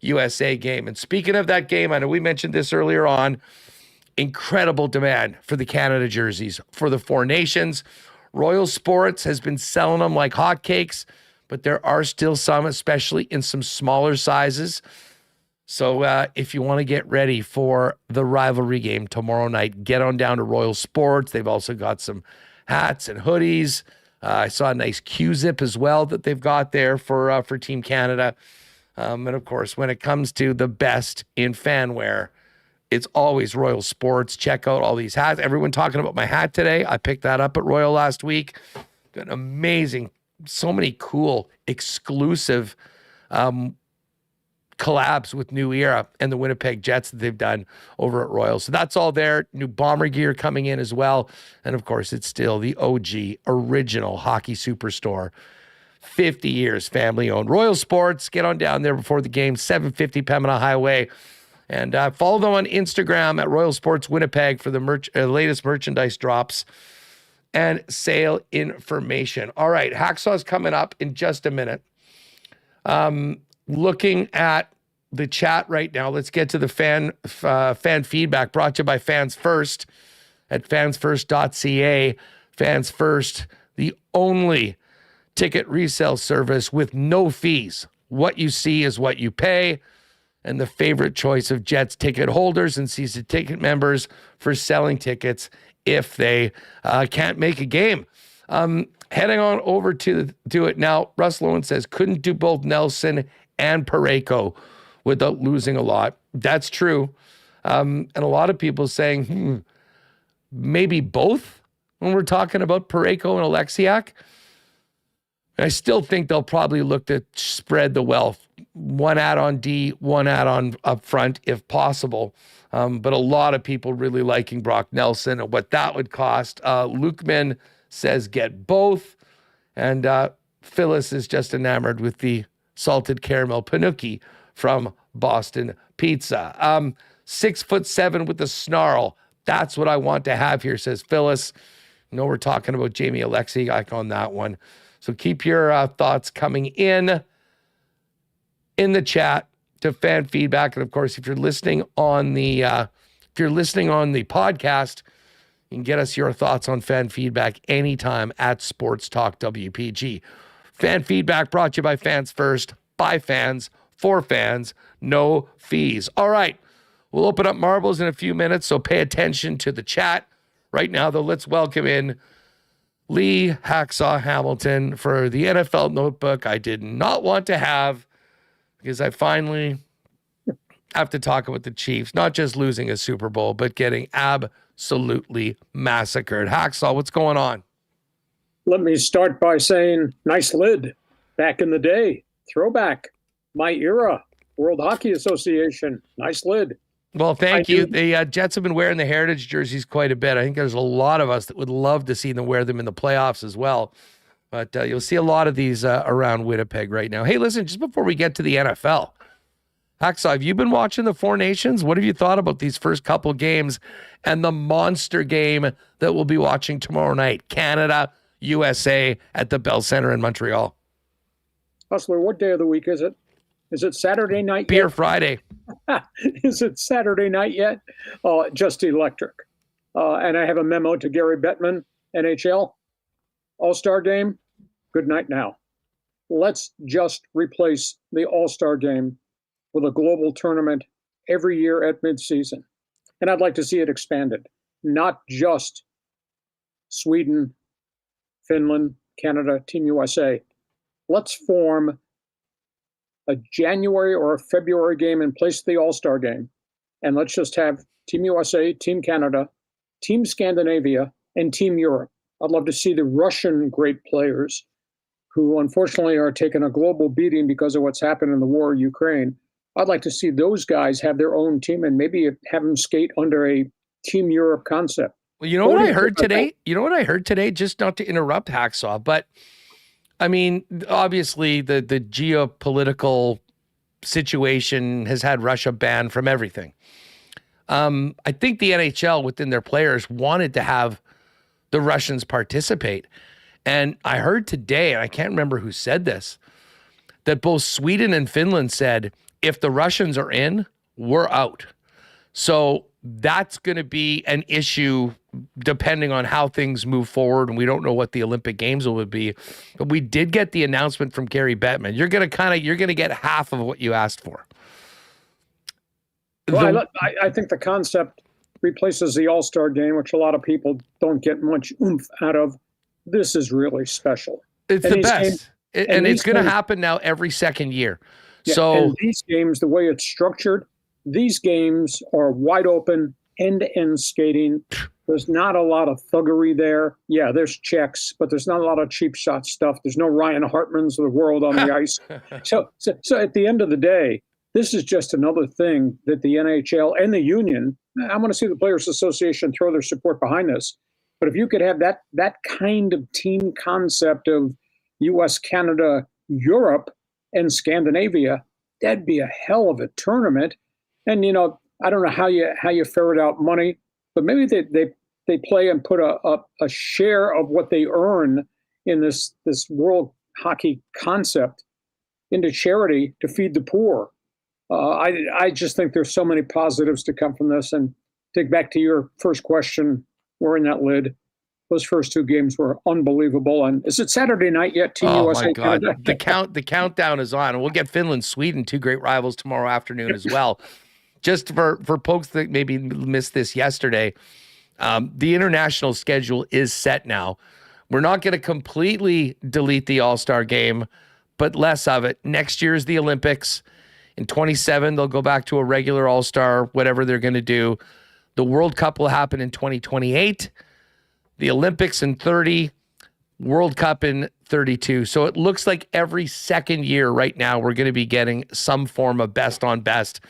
USA game. And speaking of that game, I know we mentioned this earlier on, incredible demand for the Canada jerseys for the Four Nations. Royal Sports has been selling them like hotcakes, but there are still some, especially in some smaller sizes. So if you want to get ready for the rivalry game tomorrow night, get on down to Royal Sports. They've also got some hats and hoodies. I saw a nice Q-zip as well that they've got there for Team Canada. And of course, when it comes to the best in fan wear, it's always Royal Sports. Check out all these hats. Everyone talking about my hat today. I picked that up at Royal last week. Got amazing, so many cool, exclusive collabs with New Era and the Winnipeg Jets that they've done over at Royal. So that's all there. New bomber gear coming in as well. And of course, it's still the OG original hockey superstore. 50 years family owned. Royal Sports, get on down there before the game, 750 Pembina Highway. And follow them on Instagram at Royal Sports Winnipeg for the latest merchandise drops and sale information. All right, Hacksaw's coming up in just a minute. Looking at the chat right now, let's get to the fan feedback brought to you by Fans First at fansfirst.ca. Fans First, the only ticket resale service with no fees. What you see is what you pay, and the favorite choice of Jets ticket holders and season ticket members for selling tickets if they can't make a game. Heading on over to it now, Russ Lowen says, couldn't do both Nelson and Parayko without losing a lot. That's true. And a lot of people saying, maybe both when we're talking about Parayko and Alexiak. I still think they'll probably look to spread the wealth. One add-on D, one add-on up front if possible. But a lot of people really liking Brock Nelson and what that would cost. Lukeman says get both. And Phyllis is just enamored with the salted caramel panuki from Boston Pizza. 6'7" with a snarl. That's what I want to have here, says Phyllis. No, we're talking about Jamie Alexiak on that one. So keep your thoughts coming in the chat to fan feedback. And of course, if you're listening on the podcast, you can get us your thoughts on fan feedback anytime at Sports Talk WPG. Fan feedback brought to you by Fans First, by fans, for fans, no fees. All right, we'll open up marbles in a few minutes, so pay attention to the chat. Right now, though, let's welcome in Lee Hacksaw Hamilton for the NFL Notebook I did not want to have, because I finally have to talk about the Chiefs, not just losing a Super Bowl, but getting absolutely massacred. Hacksaw, what's going on? Let me start by saying, nice lid. Back in the day, throwback, my era, World Hockey Association, nice lid. Well, thank you. The Jets have been wearing the Heritage jerseys quite a bit. I think there's a lot of us that would love to see them wear them in the playoffs as well. But you'll see a lot of these around Winnipeg right now. Hey, listen, just before we get to the NFL, Hacksaw, have you been watching the Four Nations? What have you thought about these first couple games and the monster game that we'll be watching tomorrow night? Canada, USA at the Bell Center in Montreal. Hustler, what day of the week is it? Is it Saturday night yet? Beer Friday. Is it Saturday night yet? Just electric. And I have a memo to Gary Bettman, NHL. All-Star game, good night now. Let's just replace the All-Star game with a global tournament every year at midseason. And I'd like to see it expanded. Not just Sweden, Finland, Canada, Team USA. Let's form a January or a February game in place of the All-Star game. And let's just have Team USA, Team Canada, Team Scandinavia, and Team Europe. I'd love to see the Russian great players who unfortunately are taking a global beating because of what's happened in the war in Ukraine. I'd like to see those guys have their own team and maybe have them skate under a Team Europe concept. Well, you know what I heard today? You know what I heard today? Just not to interrupt Hacksaw, but I mean, obviously the geopolitical situation has had Russia banned from everything. I think the NHL within their players wanted to have the Russians participate. And I heard today, and I can't remember who said this, that both Sweden and Finland said, if the Russians are in, we're out. So that's going to be an issue depending on how things move forward. And we don't know what the Olympic Games will be. But we did get the announcement from Gary Bettman. You're going to get half of what you asked for. Well, I think the concept replaces the All-Star game, which a lot of people don't get much oomph out of. This is really special. It's the best. And it's going to happen now every second year. Yeah, so and these games, the way it's structured, these games are wide open, end-to-end skating. There's not a lot of thuggery there. Yeah, there's checks, but there's not a lot of cheap shot stuff. There's no Ryan Hartmans of the world on the ice. So at the end of the day, this is just another thing that the NHL and the union, I want to see the Players Association throw their support behind this. But if you could have that kind of team concept of US, Canada, Europe, and Scandinavia, that'd be a hell of a tournament. And, you know, I don't know how you ferret out money, but maybe they play and put a share of what they earn in this world hockey concept into charity to feed the poor. I just think there's so many positives to come from this. And take back to your first question, we're in that lid. Those first two games were unbelievable. And is it Saturday night yet? Team USA? My God. The countdown is on. And we'll get Finland, Sweden, two great rivals tomorrow afternoon as well. Just for folks that maybe missed this yesterday, the international schedule is set now. We're not going to completely delete the All-Star game, but less of it. Next year is the Olympics. In 27, they'll go back to a regular All-Star, whatever they're going to do. The World Cup will happen in 2028. The Olympics in 30, World Cup in 32. So it looks like every second year right now we're going to be getting some form of best on best.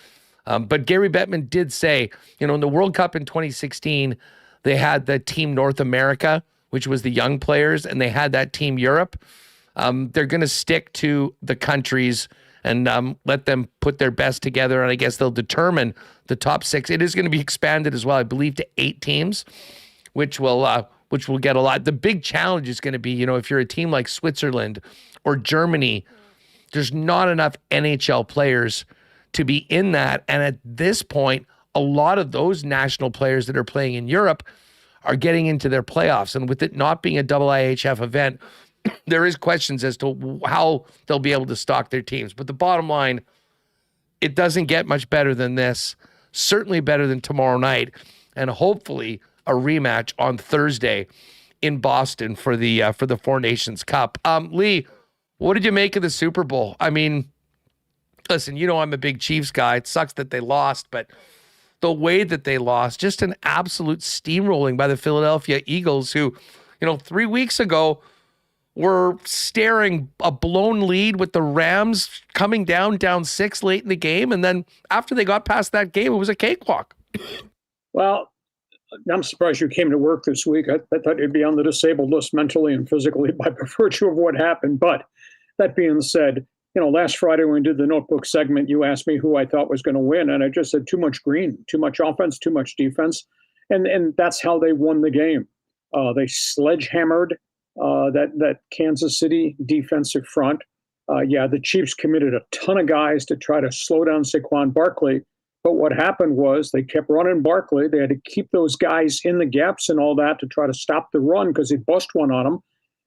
But Gary Bettman did say, you know, in the World Cup in 2016, they had the Team North America, which was the young players, and they had that Team Europe. They're going to stick to the countries and let them put their best together, and I guess they'll determine the top six. It is going to be expanded as well, I believe, to 8 teams, which will get a lot. The big challenge is going to be, you know, if you're a team like Switzerland or Germany, there's not enough NHL players to be in that. And at this point, a lot of those national players that are playing in Europe are getting into their playoffs. And with it not being a IIHF event, there is questions as to how they'll be able to stock their teams. But the bottom line, it doesn't get much better than this. Certainly better than tomorrow night. And hopefully a rematch on Thursday in Boston for the Four Nations Cup. Lee, what did you make of the Super Bowl? I mean, listen, you know I'm a big Chiefs guy. It sucks that they lost, but the way that they lost, just an absolute steamrolling by the Philadelphia Eagles, who, you know, 3 weeks ago were staring a blown lead with the Rams coming down 6 late in the game. And then after they got past that game, it was a cakewalk. Well, I'm surprised you came to work this week. I thought you'd be on the disabled list mentally and physically by virtue of what happened. But that being said, you know, last Friday when we did the notebook segment, you asked me who I thought was going to win. And I just said too much green, too much offense, too much defense. And that's how they won the game. They sledgehammered that Kansas City defensive front. The Chiefs committed a ton of guys to try to slow down Saquon Barkley. But what happened was they kept running Barkley. They had to keep those guys in the gaps and all that to try to stop the run because he bust one on them.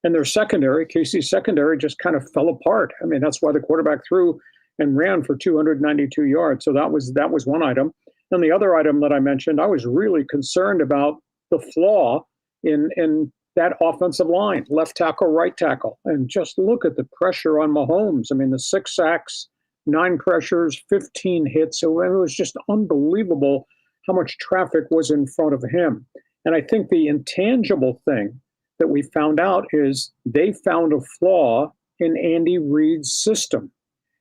And their secondary, KC's secondary, just kind of fell apart. I mean, that's why the quarterback threw and ran for 292 yards. So that was one item. And the other item that I mentioned, I was really concerned about the flaw in that offensive line, left tackle, right tackle. And just look at the pressure on Mahomes. I mean, the 6 sacks, 9 pressures, 15 hits. So it was just unbelievable how much traffic was in front of him. And I think the intangible thing that we found out is they found a flaw in Andy Reid's system.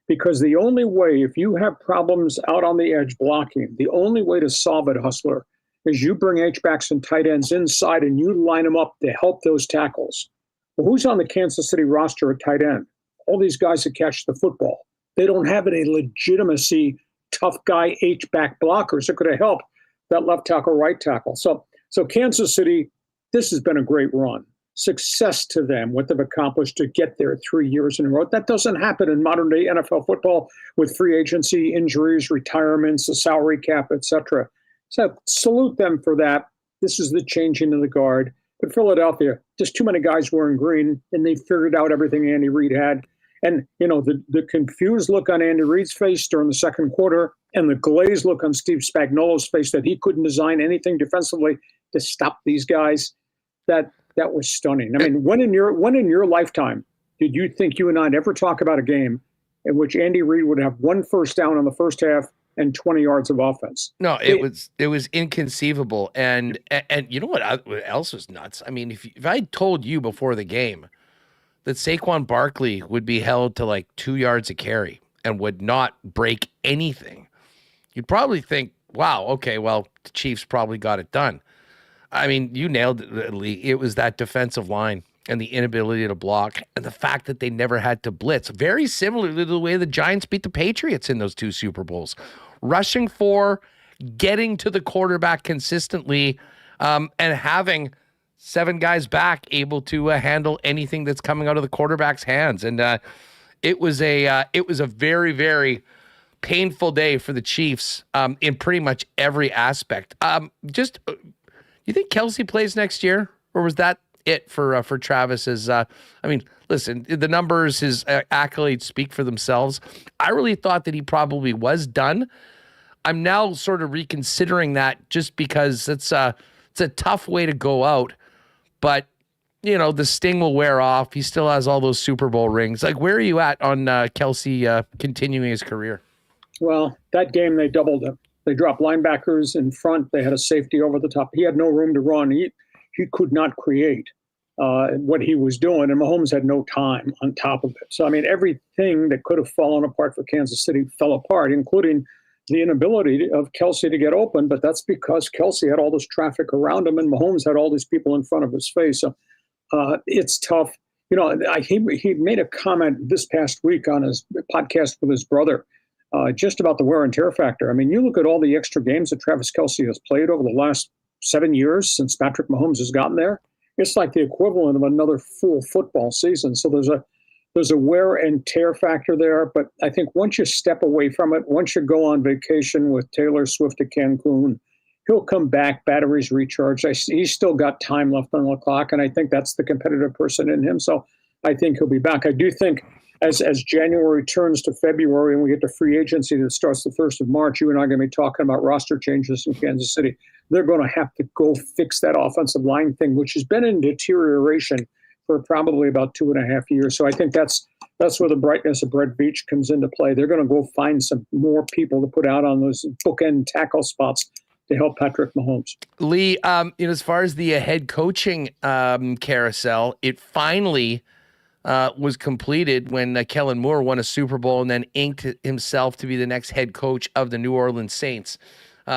Because the only way, if you have problems out on the edge blocking, the only way to solve it, Hustler, is you bring H-backs and tight ends inside and you line them up to help those tackles. Well, who's on the Kansas City roster at tight end? All these guys that catch the football. They don't have any legitimacy, tough guy H-back blockers that could have helped that left tackle, right tackle. So Kansas City, this has been a great run. Success to them, what they've accomplished to get there 3 years in a row. That doesn't happen in modern day NFL football with free agency, injuries, retirements, the salary cap, etc. So salute them for that. This is the changing of the guard. But Philadelphia, just too many guys wearing green, and they figured out everything Andy Reid had. And, the confused look on Andy Reid's face during the second quarter and the glazed look on Steve Spagnuolo's face that he couldn't design anything defensively to stop these guys, that was stunning. I mean, when in your lifetime did you think you and I'd ever talk about a game in which Andy Reid would have 1 first down in the first half and 20 yards of offense? No, it was inconceivable. And you know what else was nuts? I mean, if I told you before the game that Saquon Barkley would be held to like 2 yards a carry and would not break anything, you'd probably think, wow, okay, well, the Chiefs probably got it done. I mean, you nailed it, Lee. It was that defensive line and the inability to block and the fact that they never had to blitz. Very similar to the way the Giants beat the Patriots in those 2 Super Bowls. Rushing for, getting to the quarterback consistently, and having 7 guys back able to handle anything that's coming out of the quarterback's hands. And it was a very, very painful day for the Chiefs in pretty much every aspect. You think Kelsey plays next year, or was that it for Travis's? I mean, listen, the numbers, his accolades speak for themselves. I really thought that he probably was done. I'm now sort of reconsidering that just because it's a tough way to go out, but the sting will wear off. He still has all those Super Bowl rings. Like, where are you at on Kelsey continuing his career? Well, that game they doubled him. They dropped linebackers in front. They had a safety over the top. He had no room to run. He could not create what he was doing, and Mahomes had no time on top of it. So, I mean, everything that could have fallen apart for Kansas City fell apart, including the inability of Kelsey to get open. But that's because Kelsey had all this traffic around him, and Mahomes had all these people in front of his face. So it's tough. He made a comment this past week on his podcast with his brother, just about the wear and tear factor. I mean, you look at all the extra games that Travis Kelce has played over the last 7 years since Patrick Mahomes has gotten there. It's like the equivalent of another full football season. So there's a wear and tear factor there. But I think once you step away from it, once you go on vacation with Taylor Swift to Cancun, he'll come back, batteries recharged. He's still got time left on the clock, and I think that's the competitive person in him. So I think he'll be back. I do think as January turns to February and we get to free agency that starts the 1st of March, you and I are going to be talking about roster changes in Kansas City. They're going to have to go fix that offensive line thing, which has been in deterioration for probably about 2.5 years. So I think that's where the brightness of Brett Veach comes into play. They're going to go find some more people to put out on those bookend tackle spots to help Patrick Mahomes. Lee, as far as the head coaching carousel, it finally was completed when Kellen Moore won a Super Bowl and then inked himself to be the next head coach of the New Orleans Saints.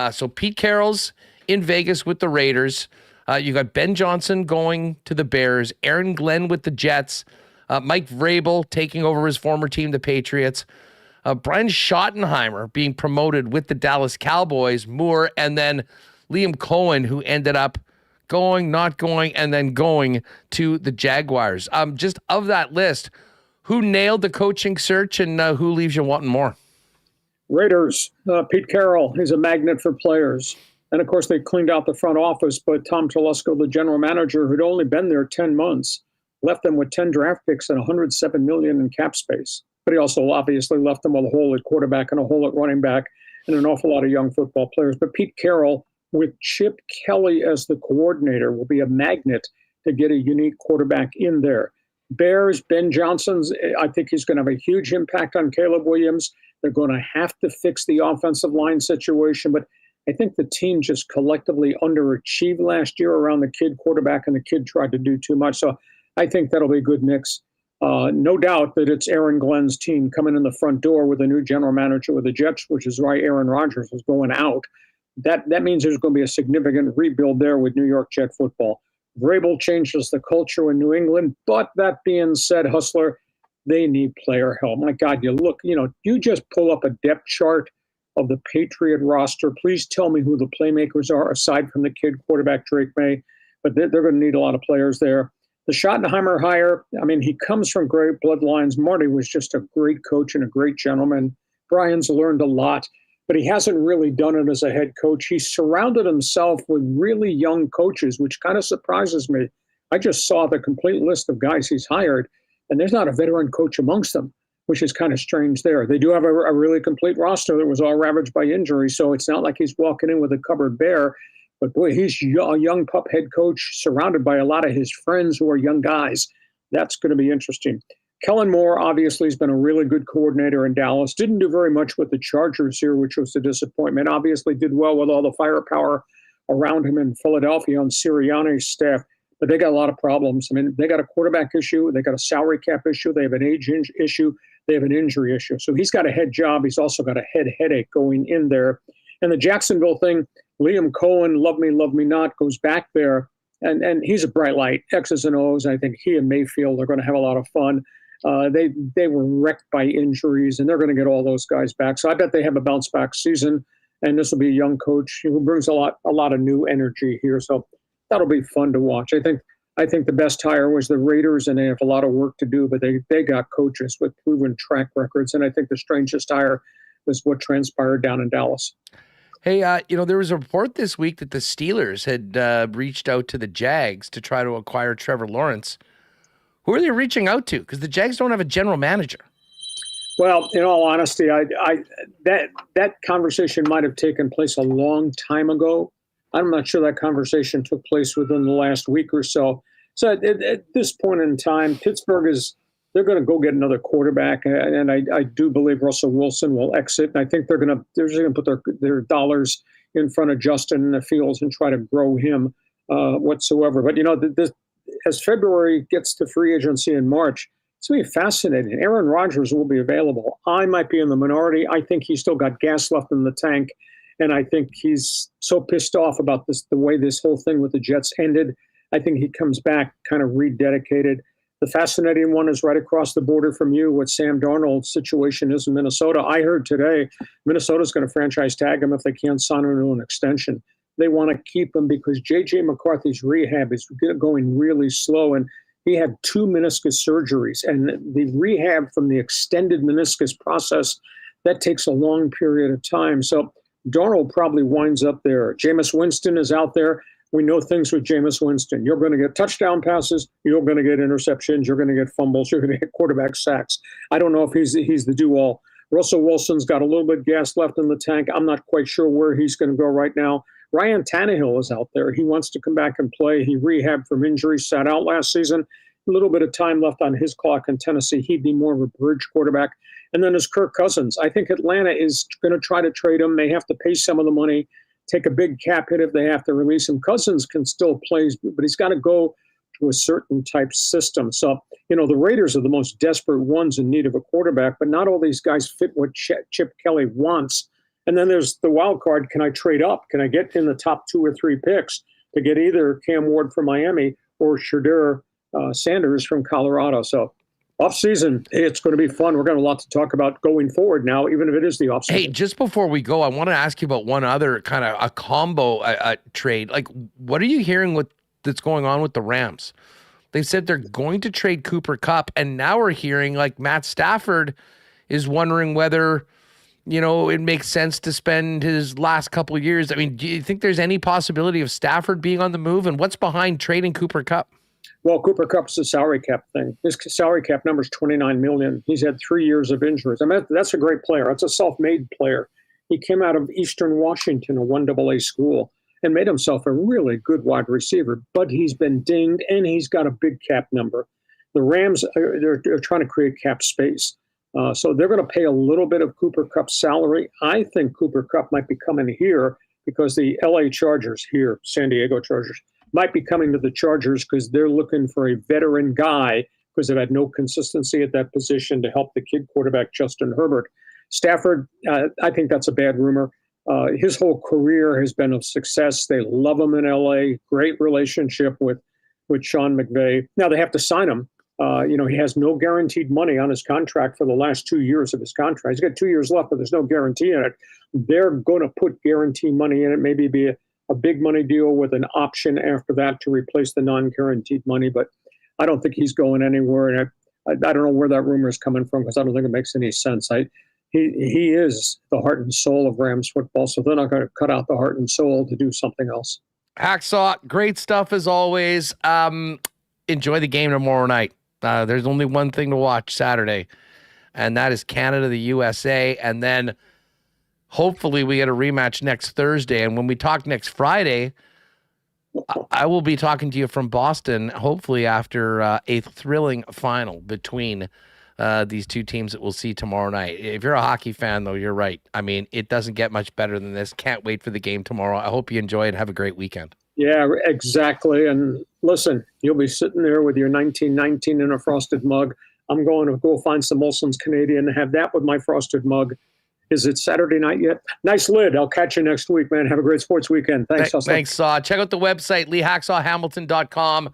So Pete Carroll's in Vegas with the Raiders. You got Ben Johnson going to the Bears, Aaron Glenn with the Jets, Mike Vrabel taking over his former team, the Patriots, Brian Schottenheimer being promoted with the Dallas Cowboys, Moore, and then Liam Cohen, who ended up going, not going, and then going to the Jaguars. Just of that list, who nailed the coaching search and who leaves you wanting more? Raiders, Pete Carroll, he's a magnet for players. And of course, they cleaned out the front office, but Tom Telesco, the general manager, who'd only been there 10 months, left them with 10 draft picks and $107 million in cap space. But he also obviously left them with a hole at quarterback and a hole at running back and an awful lot of young football players. But Pete Carroll, with Chip Kelly as the coordinator, will be a magnet to get a unique quarterback in there. Bears, Ben Johnson's, I think he's going to have a huge impact on Caleb Williams. They're going to have to fix the offensive line situation, but I think the team just collectively underachieved last year around the kid quarterback, and the kid tried to do too much. So I think that'll be a good mix. No doubt that it's Aaron Glenn's team coming in the front door with a new general manager with the Jets, which is why Aaron Rodgers is going out. That means there's going to be a significant rebuild there with New York Jet football. Vrabel changes the culture in New England, but that being said, Hustler, they need player help. My God, you just pull up a depth chart of the Patriot roster. Please tell me who the playmakers are, aside from the kid quarterback Drake May, but they're going to need a lot of players there. The Schottenheimer hire, I mean, he comes from great bloodlines. Marty was just a great coach and a great gentleman. Brian's learned a lot, but he hasn't really done it as a head coach. He's surrounded himself with really young coaches, which kind of surprises me. I just saw the complete list of guys he's hired, and there's not a veteran coach amongst them, which is kind of strange there. They do have a really complete roster that was all ravaged by injury, so it's not like he's walking in with a cupboard bare. But boy, he's a young pup head coach surrounded by a lot of his friends who are young guys. That's going to be interesting. Kellen Moore obviously has been a really good coordinator in Dallas. Didn't do very much with the Chargers here, which was a disappointment. Obviously did well with all the firepower around him in Philadelphia on Sirianni's staff. But they got a lot of problems. I mean, they got a quarterback issue. They got a salary cap issue. They have an age issue. They have an injury issue. So he's got a head job. He's also got a headache going in there. And the Jacksonville thing, Liam Cohen, love me not, goes back there. And he's a bright light, X's and O's. I think he and Mayfield are going to have a lot of fun. They were wrecked by injuries, and they're going to get all those guys back. So I bet they have a bounce back season. And this will be a young coach who brings a lot of new energy here. So that'll be fun to watch. I think the best hire was the Raiders, and they have a lot of work to do, but they got coaches with proven track records. And I think the strangest hire was what transpired down in Dallas. Hey, there was a report this week that the Steelers had reached out to the Jags to try to acquire Trevor Lawrence. Who are they reaching out to? Because the Jags don't have a general manager. Well, in all honesty, that conversation might have taken place a long time ago. I'm not sure that conversation took place within the last week or so. So at this point in time, Pittsburgh they're going to go get another quarterback, and I do believe Russell Wilson will exit. And I think they're going to put their dollars in front of Justin Fields and try to grow him whatsoever. But as February gets to free agency in March, it's going to be fascinating. Aaron Rodgers will be available. I might be in the minority. I think he's still got gas left in the tank, and I think he's so pissed off about the way this whole thing with the Jets ended. I think he comes back kind of rededicated. The fascinating one is right across the border from you, what Sam Darnold's situation is in Minnesota. I heard today Minnesota's going to franchise tag him if they can't sign him to an extension. They want to keep him because J.J. McCarthy's rehab is going really slow, and he had 2 meniscus surgeries. And the rehab from the extended meniscus process, that takes a long period of time. So Darnold probably winds up there. Jameis Winston is out there. We know things with Jameis Winston. You're going to get touchdown passes. You're going to get interceptions. You're going to get fumbles. You're going to get quarterback sacks. I don't know if he's the do-all. Russell Wilson's got a little bit of gas left in the tank. I'm not quite sure where he's going to go right now. Ryan Tannehill is out there. He wants to come back and play. He rehabbed from injury, sat out last season. A little bit of time left on his clock in Tennessee. He'd be more of a bridge quarterback. And then there's Kirk Cousins. I think Atlanta is going to try to trade him. They have to pay some of the money, take a big cap hit if they have to release him. Cousins can still play, but he's got to go to a certain type system. So, the Raiders are the most desperate ones in need of a quarterback, but not all these guys fit what Chip Kelly wants. And then there's the wild card. Can I trade up? Can I get in the top 2 or 3 picks to get either Cam Ward from Miami or Shadur Sanders from Colorado? So offseason, it's going to be fun. We're going to have a lot to talk about going forward now, even if it is the offseason. Hey, just before we go, I want to ask you about one other kind of a combo trade. Like, what are you hearing that's going on with the Rams? They said they're going to trade Cooper Kupp, and now we're hearing like Matt Stafford is wondering whether it makes sense to spend his last couple of years. I mean, do you think there's any possibility of Stafford being on the move? And what's behind trading Cooper Kupp? Well, Cooper Kupp's a salary cap thing. His salary cap number is $29 million. He's had 3 years of injuries. I mean, that's a great player. That's a self-made player. He came out of Eastern Washington, a 1AA school, and made himself a really good wide receiver. But he's been dinged, and he's got a big cap number. The Rams, they're trying to create cap space. So they're going to pay a little bit of Cooper Kupp's salary. I think Cooper Kupp might be coming here because the LA Chargers San Diego Chargers, might be coming to the Chargers because they're looking for a veteran guy because they've had no consistency at that position to help the kid quarterback, Justin Herbert. Stafford, I think that's a bad rumor. His whole career has been a success. They love him in LA. Great relationship with Sean McVay. Now they have to sign him. He has no guaranteed money on his contract for the last 2 years of his contract. He's got 2 years left, but there's no guarantee in it. They're going to put guarantee money in it, maybe be a big money deal with an option after that to replace the non-guaranteed money. But I don't think he's going anywhere. And I don't know where that rumor is coming from, because I don't think it makes any sense. He is the heart and soul of Rams football, so they're not going to cut out the heart and soul to do something else. Hacksaw, great stuff as always. Enjoy the game tomorrow night. There's only one thing to watch Saturday, and that is Canada, the USA. And then hopefully we get a rematch next Thursday. And when we talk next Friday, I will be talking to you from Boston, hopefully after a thrilling final between these two teams that we'll see tomorrow night. If you're a hockey fan, though, you're right. I mean, it doesn't get much better than this. Can't wait for the game tomorrow. I hope you enjoy it. Have a great weekend. Yeah, exactly. And listen, you'll be sitting there with your 1919 in a frosted mug. I'm going to go find some Molson's Canadian and have that with my frosted mug. Is it Saturday night yet? Nice lid. I'll catch you next week, man. Have a great sports weekend. Thanks. Thanks, Check out the website, LeeHacksawHamilton.com,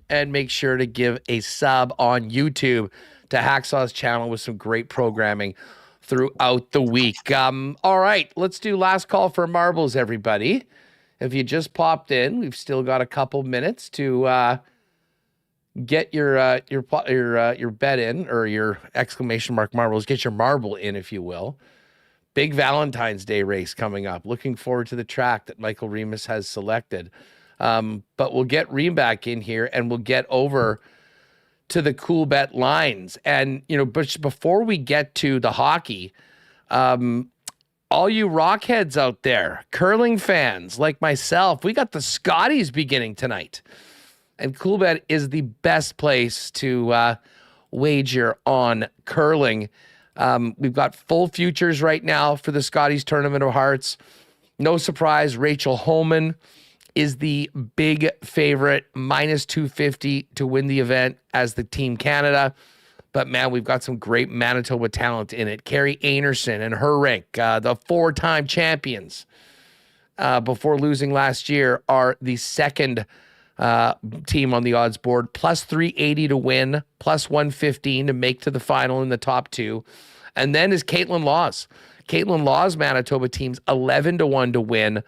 and make sure to give a sub on YouTube to Hacksaw's channel with some great programming throughout the week. All right, let's do last call for marbles, everybody. If you just popped in, we've still got a couple minutes to get your bet in, or your exclamation mark marbles. Get your marble in, if you will. Big Valentine's Day race coming up. Looking forward to the track that Michael Remis has selected. But we'll get Reem back in here, and we'll get over to the Coolbet lines. And, but before we get to the hockey, all you Rockheads out there, curling fans like myself, we got the Scotties beginning tonight. And Coolbet is the best place to wager on curling. We've got full futures right now for the Scotties Tournament of Hearts. No surprise, Rachel Homan is the big favorite, minus 250 to win the event as the Team Canada. But, man, we've got some great Manitoba talent in it. Carrie Anerson and her rink, the four-time champions before losing last year, are the second team on the odds board. Plus 380 to win, plus 115 to make to the final in the top two. And then is Caitlin Laws. Caitlin Laws' Manitoba team's 11-1 to win,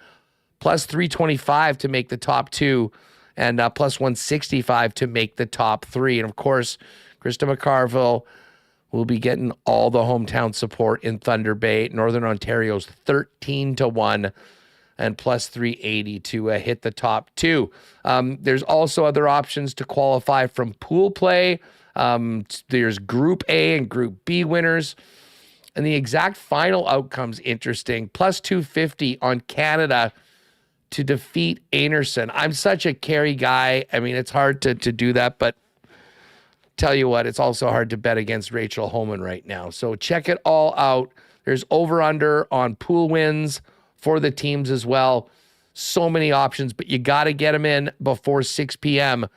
plus 325 to make the top two, and plus 165 to make the top three. And, of course, Krista McCarville will be getting all the hometown support in Thunder Bay. Northern Ontario's 13-1 and plus 380 to hit the top two. There's also other options to qualify from pool play. There's Group A and Group B winners. And the exact final outcome's interesting. Plus 250 on Canada to defeat Anerson. I'm such a Carrie guy. I mean, it's hard to do that, but tell you what, it's also hard to bet against Rachel Homan right now. So check it all out. There's over-under on pool wins for the teams as well. So many options, but you got to get them in before 6 p.m.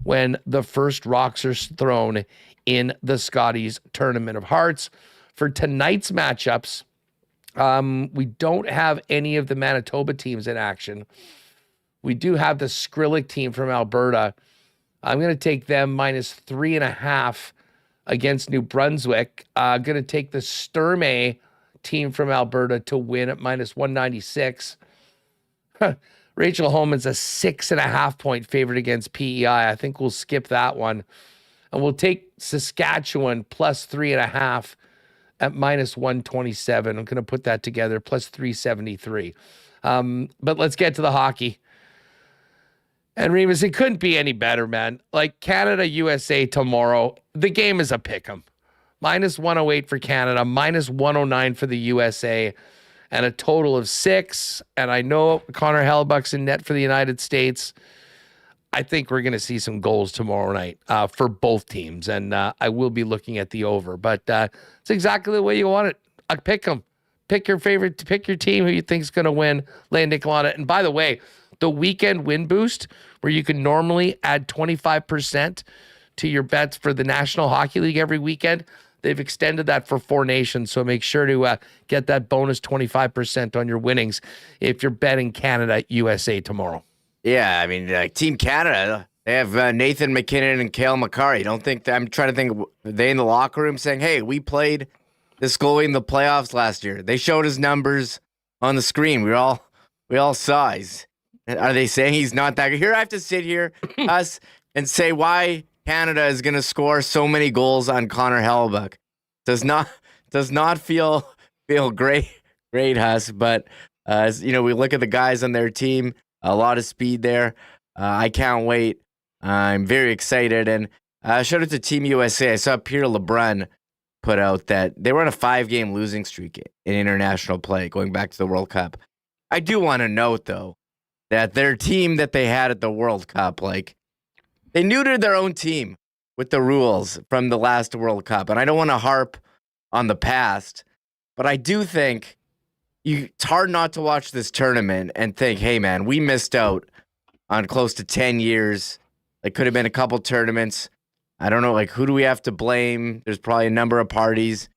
when the first rocks are thrown in the Scotties Tournament of Hearts. For tonight's matchups, we don't have any of the Manitoba teams in action. We do have the Skrillex team from Alberta. I'm going to take them minus 3.5 against New Brunswick. I'm going to take the Sturmey team from Alberta to win at minus 196. Rachel Homan's a 6.5 point favorite against PEI. I think we'll skip that one. And we'll take Saskatchewan plus 3.5 at minus 127. I'm going to put that together, plus 373. But let's get to the hockey. And Remis, it couldn't be any better, man. Like Canada, USA tomorrow, the game is a pick'em. Minus 108 for Canada, minus 109 for the USA, and a total of 6. And I know Connor Hellebuyck's in net for the United States. I think we're going to see some goals tomorrow night for both teams, and I will be looking at the over. But it's exactly the way you want it. Pick them. Pick your favorite. Pick your team who you think is going to win. Lay a nickel on it. And by the way, the weekend win boost, where you can normally add 25% to your bets for the National Hockey League every weekend. They've extended that for Four Nations, so make sure to get that bonus 25% on your winnings if you're betting Canada, USA tomorrow. Yeah, I mean, Team Canada, they have Nathan McKinnon and Cale Makar. Don't think I'm trying to think, are they in the locker room saying, hey, we played this goalie in the playoffs last year. They showed his numbers on the screen. We all saw. Are they saying he's not that good? Here I have to sit here, us, and say why Canada is going to score so many goals on Connor Hellebuyck. Does not feel great, Huss. But as we look at the guys on their team, a lot of speed there. I can't wait. I'm very excited. And shout out to Team USA. I saw Pierre LeBrun put out that they were on a 5-game losing streak in international play going back to the World Cup. I do want to note though that their team that they had at the World Cup, they neutered their own team with the rules from the last World Cup. And I don't want to harp on the past, but I do think it's hard not to watch this tournament and think, hey, man, we missed out on close to 10 years. It could have been a couple tournaments. I don't know, who do we have to blame? There's probably a number of parties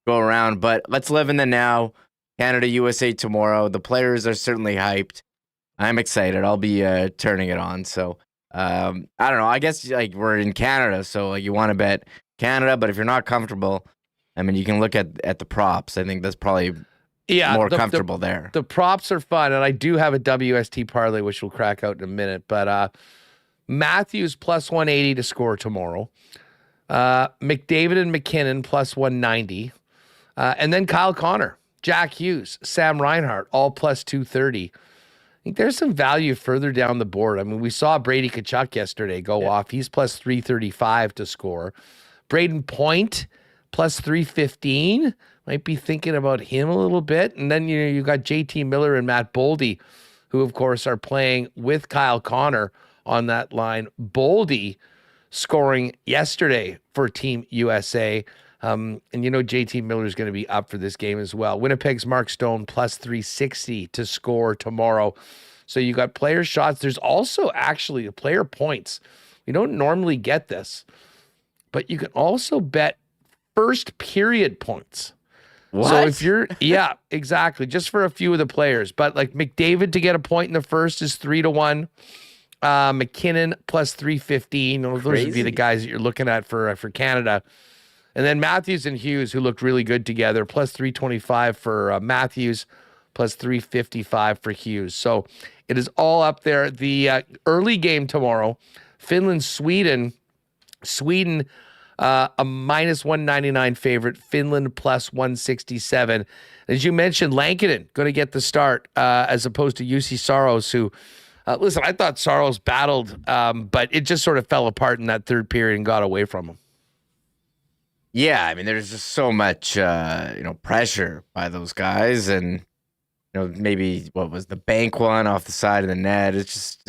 go around, but let's live in the now. Canada, USA tomorrow. The players are certainly hyped. I'm excited. I'll be turning it on. So, I don't know. I guess we're in Canada, so you want to bet Canada, but if you're not comfortable, I mean, you can look at the props. I think that's probably more comfortable there. The props are fun, and I do have a WST parlay, which we'll crack out in a minute. But Matthews plus 180 to score tomorrow. McDavid and McKinnon plus 190. And then Kyle Connor, Jack Hughes, Sam Reinhart, all plus 230. I think there's some value further down the board. I mean, we saw Brady Tkachuk yesterday go off. He's plus 335 to score. Braden Point plus 315. Might be thinking about him a little bit. And then, you got JT Miller and Matt Boldy, who, of course, are playing with Kyle Connor on that line. Boldy scoring yesterday for Team USA. And JT Miller is going to be up for this game as well. Winnipeg's Mark Stone plus 360 to score tomorrow. So you got player shots. There's also actually the player points. We don't normally get this, but you can also bet first period points. What? So if you're, yeah, exactly. Just for a few of the players, but McDavid to get a point in the first is 3-1. McKinnon plus 315. Those would be the guys that you're looking at for Canada. And then Matthews and Hughes, who looked really good together, plus 325 for Matthews, plus 355 for Hughes. So it is all up there. The early game tomorrow, Finland-Sweden. Sweden, a minus 199 favorite. Finland plus 167. As you mentioned, Lankinen going to get the start as opposed to UC Saros, who, listen, I thought Saros battled, but it just sort of fell apart in that third period and got away from him. Yeah, I mean, there's just so much, pressure by those guys, and maybe what was the bank one off the side of the net. It's just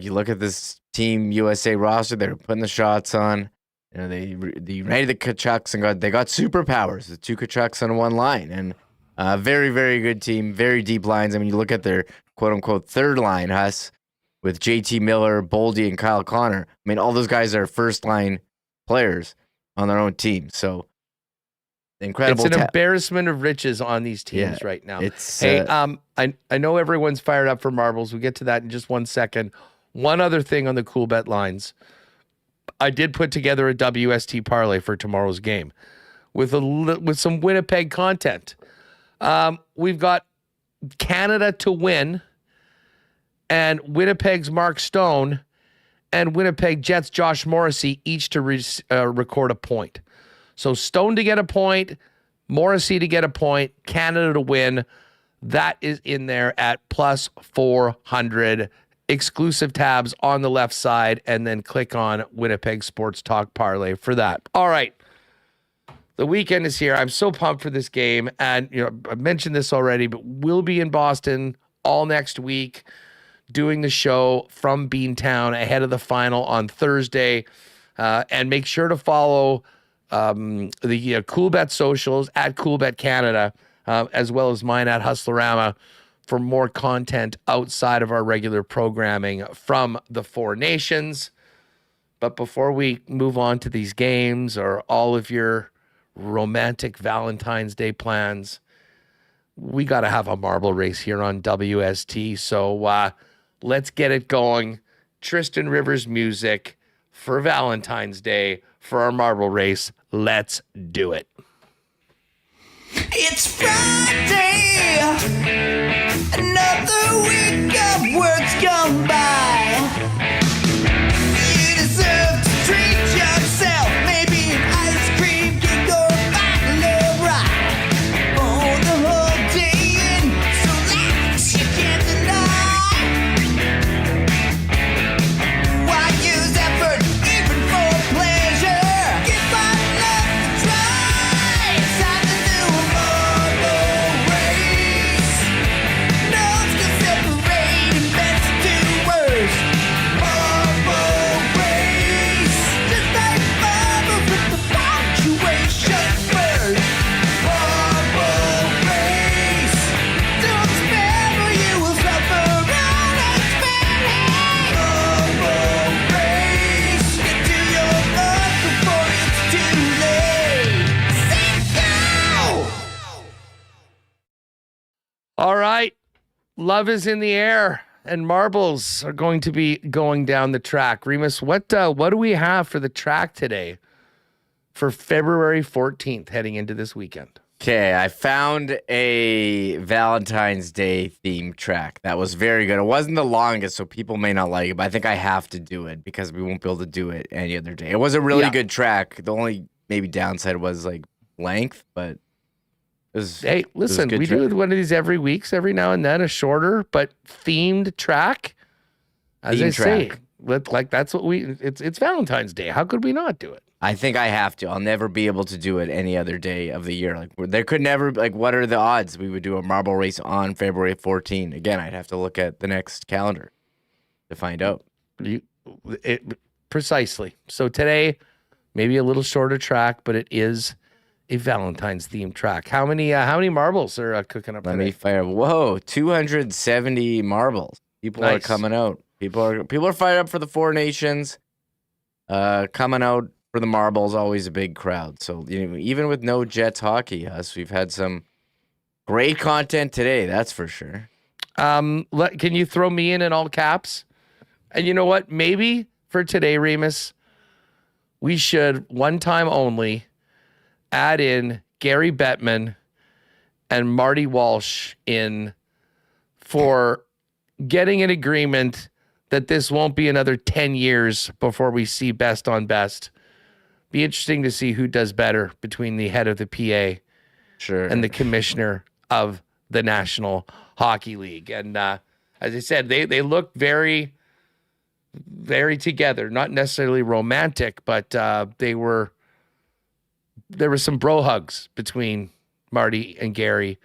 you look at this Team USA roster; they're putting the shots on. They united the Tkachuks and they got superpowers. The two Tkachuks on one line, and very, very good team, very deep lines. I mean, you look at their quote unquote third line, Huss, with JT Miller, Boldy, and Kyle Connor. I mean, all those guys are first line players on their own team. So incredible. It's an embarrassment of riches on these teams right now. I know everyone's fired up for marbles. We'll get to that in just 1 second. One other thing on the Coolbet lines. I did put together a WST parlay for tomorrow's game with some Winnipeg content. We've got Canada to win and Winnipeg's Mark Stone and Winnipeg Jets Josh Morrissey each to record a point. So Stone to get a point, Morrissey to get a point, Canada to win. That is in there at plus 400. Exclusive tabs on the left side, and then click on Winnipeg Sports Talk Parlay for that. All right. The weekend is here. I'm so pumped for this game. And, I mentioned this already, but we'll be in Boston all next week doing the show from Beantown ahead of the final on Thursday. And make sure to follow the Coolbet socials at Coolbet Canada, as well as mine at Hustlerama for more content outside of our regular programming from the Four Nations. But before we move on to these games or all of your romantic Valentine's Day plans, we got to have a marble race here on WST. So let's get it going. Tristan Rivers music for Valentine's Day for our marble race. Let's do it. It's Friday, another week of work's gone by. You deserve to treat yourself, maybe an ice cream cake or a bottle of rye. For the whole day and so lax you can't deny. Why use effort even for pleasure? Give my love a try. It's time to do a marble race. No one's gonna separate and bend to do worse. Marble race. Just like marble with the punctuation first. Marble race. Don't spare you will suffer unexpected. Marble race. Get to your mark before it's too late. Set go! All right. Love is in the air, and marbles are going to be going down the track. Remis, what do we have for the track today for February 14th heading into this weekend? Okay, I found a Valentine's Day themed track that was very good. It wasn't the longest, so people may not like it, but I think I have to do it because we won't be able to do it any other day. It was a really good track. The only maybe downside was like length, but it was. Hey, listen, good we track. do one of these every week, every now and then, a shorter but themed track. As I Themed say, track. like that's what it's Valentine's Day. How could we not do it? I think I have to. I'll never be able to do it any other day of the year. Like there could never what are the odds we would do a marble race on February 14? Again, I'd have to look at the next calendar to find out. Precisely. So today, maybe a little shorter track, but it is a Valentine's themed track. How many marbles are cooking up Let today? me fire. Whoa, 270 marbles. People are Nice. coming out. People are fired up for the Four Nations. Coming out for the marbles, always a big crowd. So even with no Jets hockey, we've had some great content today. That's for sure. Can you throw me in all caps? And you know what? Maybe for today, Remis, we should one time only add in Gary Bettman and Marty Walsh in for getting an agreement that this won't be another 10 years before we see best on best. Be interesting to see who does better between the head of the PA and the commissioner of the National Hockey League. And as I said, they look very, very together. Not necessarily romantic, but there were some bro hugs between Marty and Gary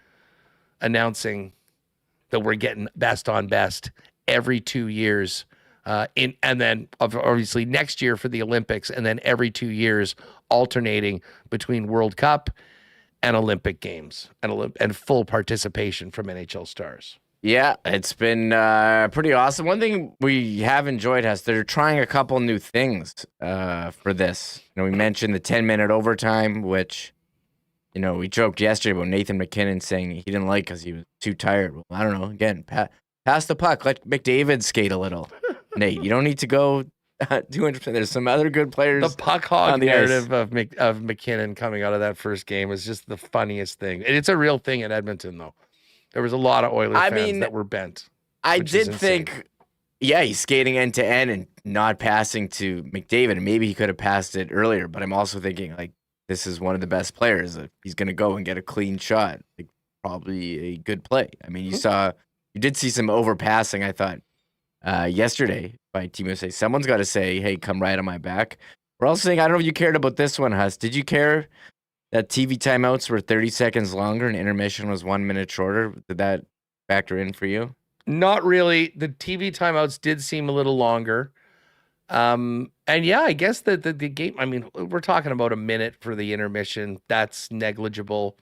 announcing that we're getting best on best every 2 years. And then obviously next year for the Olympics, and then every 2 years alternating between World Cup and Olympic Games and full participation from NHL stars. Yeah, it's been pretty awesome. One thing we have enjoyed they're trying a couple new things for this. We mentioned the 10-minute overtime, which we joked yesterday about Nathan McKinnon saying he didn't like because he was too tired. Well, I don't know. Again, pass the puck. Let McDavid skate a little. Nate, you don't need to go 200%. There's some other good players. The puck hog narrative of McKinnon coming out of that first game was just the funniest thing. And it's a real thing in Edmonton, though. There was a lot of Oilers fans that were bent. I did think, he's skating end to end and not passing to McDavid. And maybe he could have passed it earlier. But I'm also thinking, this is one of the best players. He's going to go and get a clean shot. Probably a good play. I mean, you did see some overpassing, I thought. Yesterday by Team USA. Someone's got to say, hey, come right on my back. We're also saying, I don't know if you cared about this one, Huss. Did you care that TV timeouts were 30 seconds longer and intermission was 1 minute shorter? Did that factor in for you? Not really. The TV timeouts did seem a little longer. And yeah, I guess the game, I mean, we're talking about a minute for the intermission. That's negligible.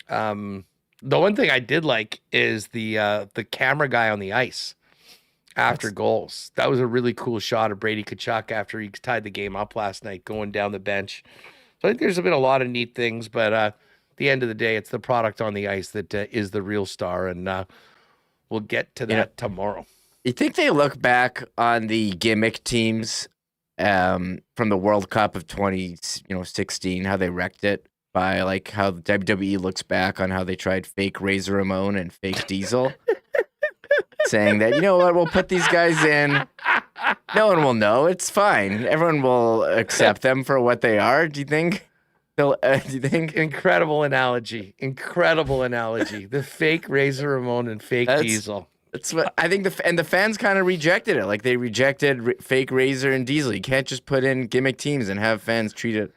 The one thing I did like is the camera guy on the ice. after goals. That was a really cool shot of Brady Tkachuk after he tied the game up last night, going down the bench. So I think there's been a lot of neat things, but at the end of the day, it's the product on the ice that is the real star, and we'll get to that tomorrow. You think they look back on the gimmick teams from the World Cup of 2016, how they wrecked it, by like how the WWE looks back on how they tried fake Razor Ramon and fake Diesel, saying that, you know what, we'll put these guys in. No one will know. It's fine. Everyone will accept them for what they are. Do you think? Do you think? Incredible analogy. Incredible analogy. The fake Razor Ramon and fake Diesel. That's what I think. The fans kind of rejected it. Like they rejected fake Razor and Diesel. You can't just put in gimmick teams and have fans treat it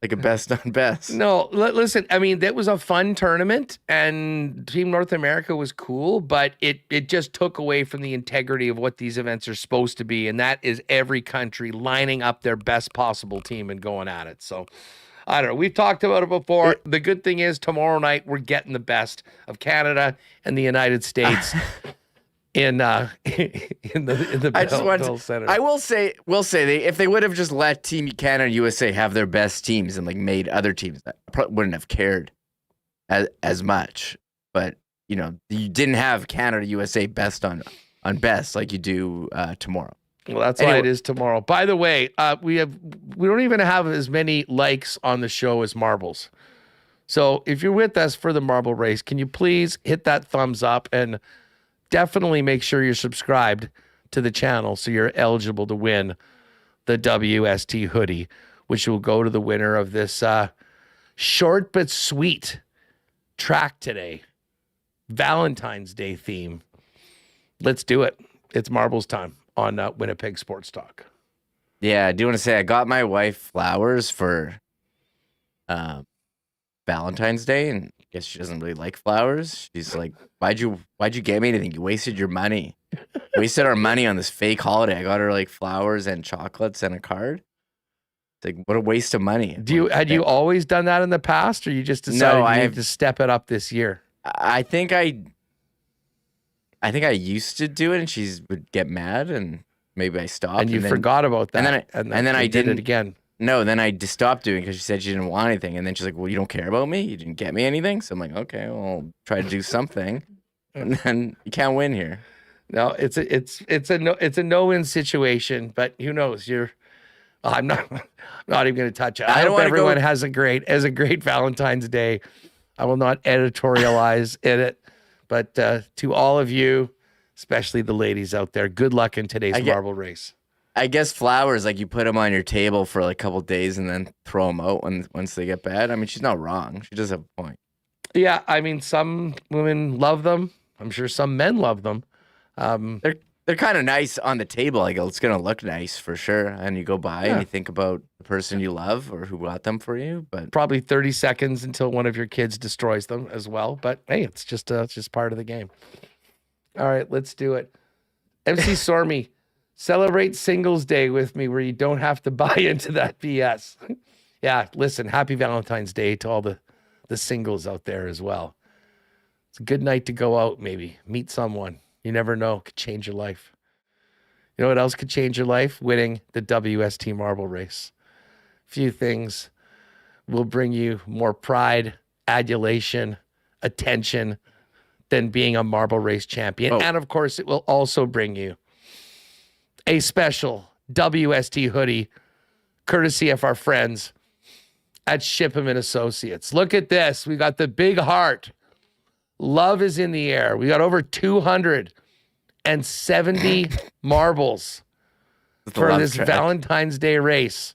like a best on best. No, listen, I mean, that was a fun tournament and Team North America was cool, but it just took away from the integrity of what these events are supposed to be. And that is every country lining up their best possible team and going at it. So I don't know. We've talked about it before. The good thing is tomorrow night, we're getting the best of Canada and the United States. In the Bell Center. I will say if they would have just let Team Canada and USA have their best teams and like made other teams, that probably wouldn't have cared as much. But you know, you didn't have Canada USA best on best like you do tomorrow. Well, that's why it is tomorrow. By the way, we don't even have as many likes on the show as marbles. So if you're with us for the marble race, can you please hit that thumbs up and definitely make sure you're subscribed to the channel so you're eligible to win the WST hoodie, which will go to the winner of this short but sweet track today. Valentine's Day theme. Let's do it. It's marbles time on Winnipeg Sports Talk. Yeah, I do want to say I got my wife flowers for Valentine's Day, and I guess she doesn't really like flowers. She's like, why'd you get me anything? You wasted your money. Wasted our money on this fake holiday. I got her like flowers and chocolates and a card. It's like, what a waste of money. Had you always done that in the past, or you just decided you need to step it up this year? I think I used to do it, and she would get mad, and maybe I stopped. And you forgot about that, and then I did it again. No, then I just stopped doing it because she said she didn't want anything. And then she's like, well, you don't care about me? You didn't get me anything? So I'm like, okay, well, I'll try to do something. And then you can't win here. No, it's a no-win situation, but who knows? I'm not even going to touch it. I hope everyone has a great Valentine's Day. I will not editorialize in it, but to all of you, especially the ladies out there, good luck in today's marble race. I guess flowers, like you put them on your table for like a couple of days and then throw them out once they get bad. I mean, she's not wrong. She does have a point. Yeah, I mean, some women love them. I'm sure some men love them. They're kind of nice on the table. Like it's gonna look nice for sure. And you go by and you think about the person you love or who got them for you. But probably 30 seconds until one of your kids destroys them as well. But hey, it's just part of the game. All right, let's do it. MC Sormy. Celebrate Singles Day with me where you don't have to buy into that BS. Yeah, listen, happy Valentine's Day to all the singles out there as well. It's a good night to go out, maybe. Meet someone. You never know. Could change your life. You know what else could change your life? Winning the WST marble race. Few things will bring you more pride, adulation, attention than being a marble race champion. And of course, it will also bring you a special WST hoodie, courtesy of our friends at Shipham & Associates. Look at this. We got the big heart. Love is in the air. We got over 270 marbles for this Valentine's Day race.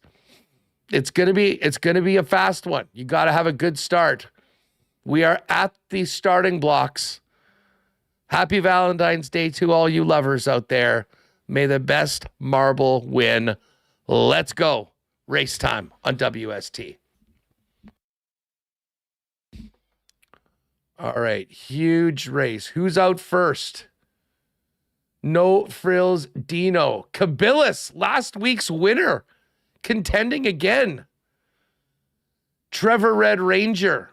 It's gonna be a fast one. You got to have a good start. We are at the starting blocks. Happy Valentine's Day to all you lovers out there. May the best marble win. Let's go. Race time on WST. All right. Huge race. Who's out first? No Frills Dino. Kabilis, last week's winner, contending again. Trevor Red Ranger,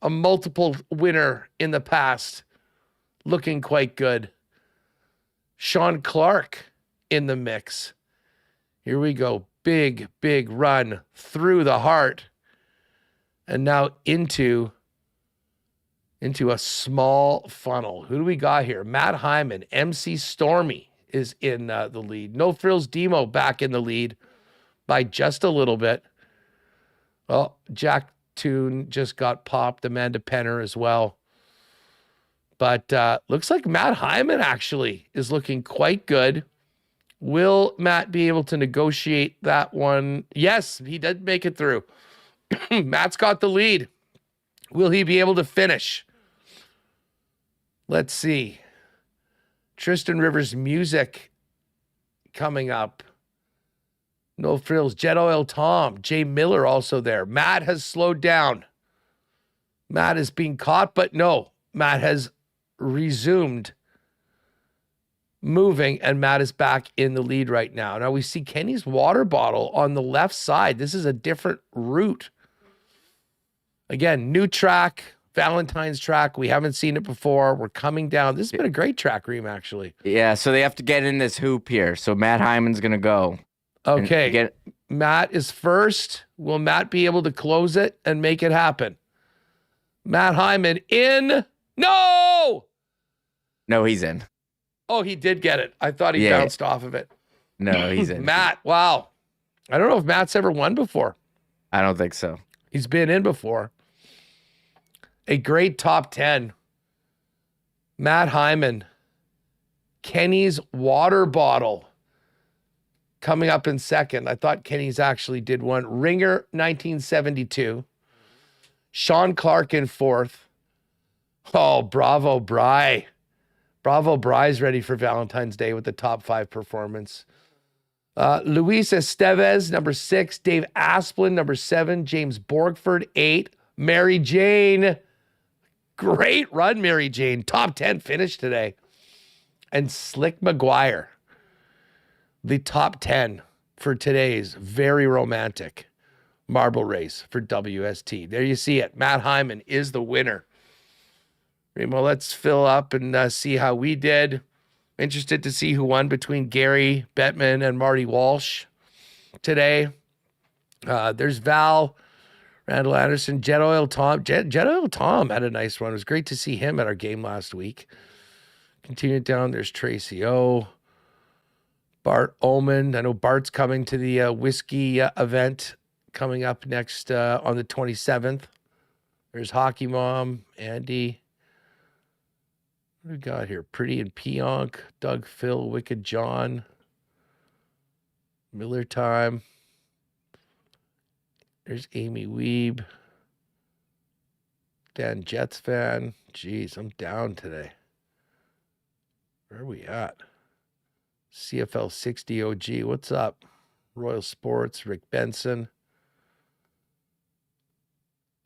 a multiple winner in the past, looking quite good. Sean Clark in the mix. Here we go. Big, big run through the heart. And now into a small funnel. Who do we got here? Matt Hyman, MC Stormy is in the lead. No Frills Demo back in the lead by just a little bit. Well, Jack Toon just got popped. Amanda Penner as well. But looks like Matt Hyman actually is looking quite good. Will Matt be able to negotiate that one? Yes, he did make it through. Matt's got the lead. Will he be able to finish? Let's see. Tristan Rivers music coming up. No Frills. Jet Oil Tom. Jay Miller also there. Matt has slowed down. Matt is being caught, but no. Matt has resumed moving, and Matt is back in the lead right now. Now we see Kenny's water bottle on the left side. This is a different route. Again, new track, Valentine's track. We haven't seen it before. We're coming down. This has been a great track, Reem, actually. Yeah, so they have to get in this hoop here. So Matt Hyman's going to go. Okay. Matt is first. Will Matt be able to close it and make it happen? Matt Hyman in. No! No, he's in. Oh, he did get it. I thought he bounced off of it. No, he's in. Matt, wow. I don't know if Matt's ever won before. I don't think so. He's been in before. A great top 10. Matt Hyman. Kenny's water bottle coming up in second. I thought Kenny's actually did one. Ringer 1972. Sean Clark in fourth. Oh, bravo, Bry. Bravo, Bry's ready for Valentine's Day with the top 5 performance. Luis Estevez, number 6. Dave Asplin, number 7. James Borgford, 8. Mary Jane. Great run, Mary Jane. Top 10 finish today. And Slick McGuire. The top 10 for today's very romantic marble race for WST. There you see it. Matt Hyman is the winner. Well, let's fill up and see how we did. Interested to see who won between Gary Bettman and Marty Walsh today. There's Val, Randall Anderson, Jet Oil Tom. Jet Oil Tom had a nice run. It was great to see him at our game last week. Continue down. There's Tracy O. Bart Oman. I know Bart's coming to the whiskey event coming up next on the 27th. There's Hockey Mom, Andy. What do we got here? Pretty and Pionk, Doug Phil, Wicked John, Miller Time. There's Amy Wiebe. Dan Jets fan. Jeez, I'm down today. Where are we at? CFL 60 OG. What's up? Royal Sports, Rick Benson.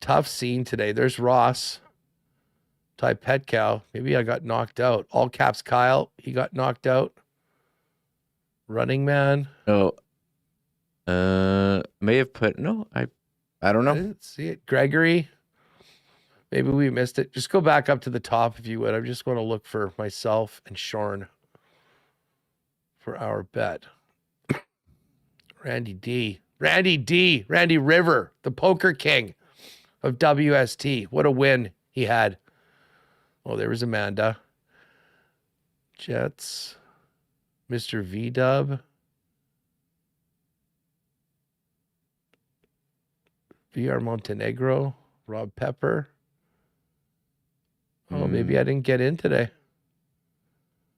Tough scene today. There's Ross. Ty Petcow. Maybe I got knocked out. All caps Kyle. He got knocked out. Running Man. Oh. May have put I don't know. I didn't see it. Gregory. Maybe we missed it. Just go back up to the top if you would. I just want to look for myself and Shorn for our bet. Randy D. Randy River, the poker king of WST. What a win he had. Oh, there was Amanda. Jets. Mr. V-Dub. VR Montenegro. Rob Pepper. Oh, maybe I didn't get in today.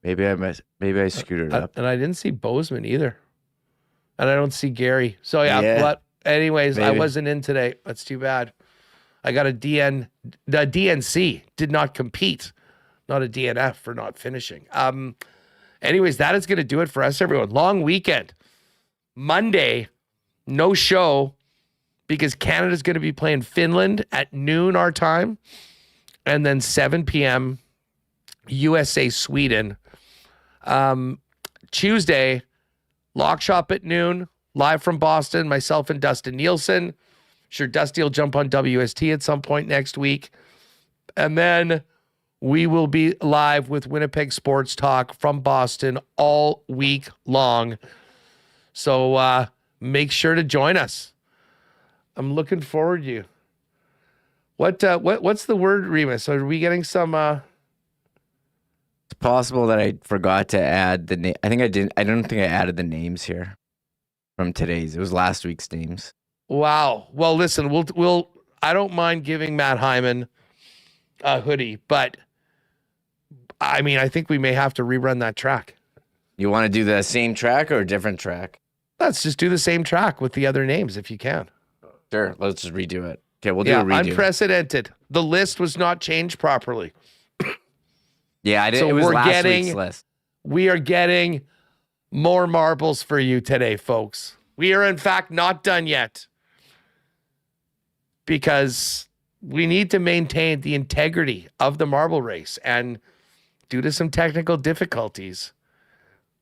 Maybe I screwed it up. And I didn't see Bozeman either. And I don't see Gary. So, but anyways, I wasn't in today. That's too bad. I got the DNC did not compete, not a DNF for not finishing. Anyways, that is going to do it for us, everyone. Long weekend. Monday, no show because Canada's going to be playing Finland at noon our time. And then 7 p.m., USA, Sweden. Tuesday, Lock Shop at noon, live from Boston, myself and Dustin Nielsen. Sure, Dusty will jump on WST at some point next week. And then We will be live with Winnipeg Sports Talk from Boston all week long. So make sure to join us. I'm looking forward to you. What's the word, Remis? Are we getting some? It's possible that I forgot to add the name. I think I didn't. I don't think I added the names here from today's. It was last week's names. Wow. Well, listen, we'll. I don't mind giving Matt Hyman a hoodie, but I mean, I think we may have to rerun that track. You want to do the same track or a different track? Let's just do the same track with the other names if you can. Sure. Let's just redo it. Okay, we'll do a redo. Unprecedented. The list was not changed properly. Yeah, I did. So it was we're last getting- week's list. We are getting more marbles for you today, folks. We are, in fact, not done yet because we need to maintain the integrity of the marble race. And due to some technical difficulties,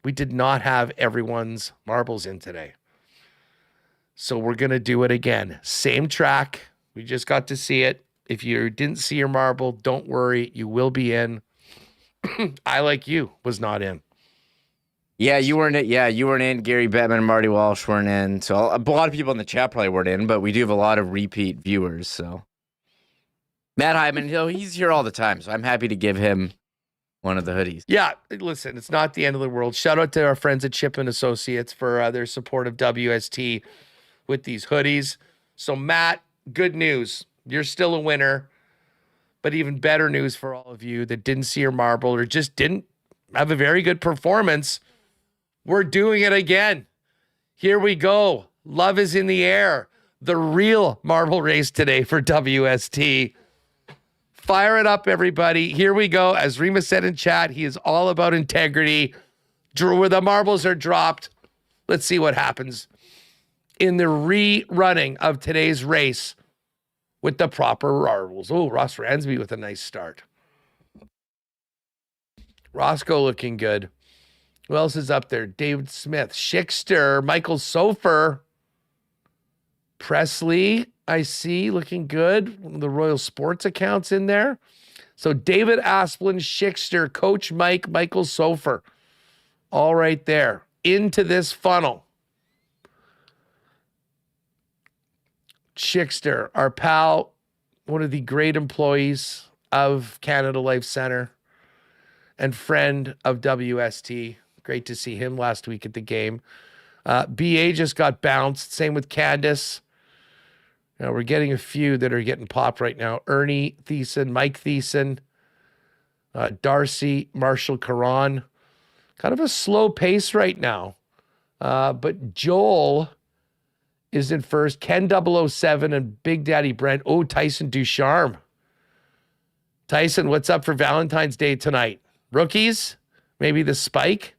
we did not have everyone's marbles in today. So we're going to do it again. Same track. We just got to see it. If you didn't see your marble, don't worry. You will be in. I, like you, was not in. Yeah, you weren't in. Yeah, you weren't in. Gary Bettman and Marty Walsh weren't in. So a lot of people in the chat probably weren't in, but we do have a lot of repeat viewers. So Matt Hyman, he's here all the time, so I'm happy to give him one of the hoodies. Yeah, listen, it's not the end of the world. Shout out to our friends at Chipman Associates for their support of WST with these hoodies. So Matt, good news. You're still a winner. But even better news for all of you that didn't see your marble or just didn't have a very good performance. We're doing it again. Here we go. Love is in the air. The real marble race today for WST. Fire it up, everybody. Here we go. As Remis said in chat, he is all about integrity. Where the marbles are dropped. Let's see what happens in the rerunning of today's race with the proper marbles. Oh, Ross Ransby with a nice start. Roscoe looking good. Who else is up there? David Smith, Schickster, Michael Sofer, Presley, I see, looking good. One of the Royal Sports accounts in there. So David Asplin, Schickster, Coach Mike, Michael Sofer, all right there into this funnel. Schickster, our pal, one of the great employees of Canada Life Center and friend of WST. Great to see him last week at the game. BA just got bounced. Same with Candace. Now we're getting a few that are getting popped right now. Ernie Thiessen, Mike Thiessen, Darcy, Marshall Caron. Kind of a slow pace right now. But Joel is in first. Ken 007 and Big Daddy Brent. Oh, Tyson Ducharme. Tyson, what's up for Valentine's Day tonight? Rookies? Maybe the Spike?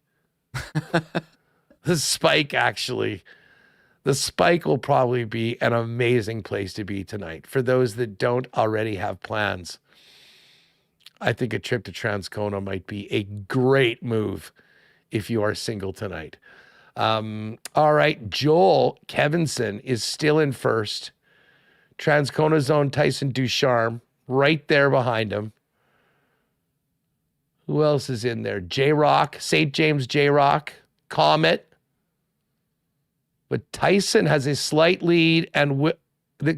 The Spike, actually. The Spike will probably be an amazing place to be tonight. For those that don't already have plans, I think a trip to Transcona might be a great move if you are single tonight. All right, Joel Kevinson is still in first. Transcona Zone Tyson Ducharme right there behind him. Who else is in there? J-Rock, St. James J-Rock, Comet. But Tyson has a slight lead, and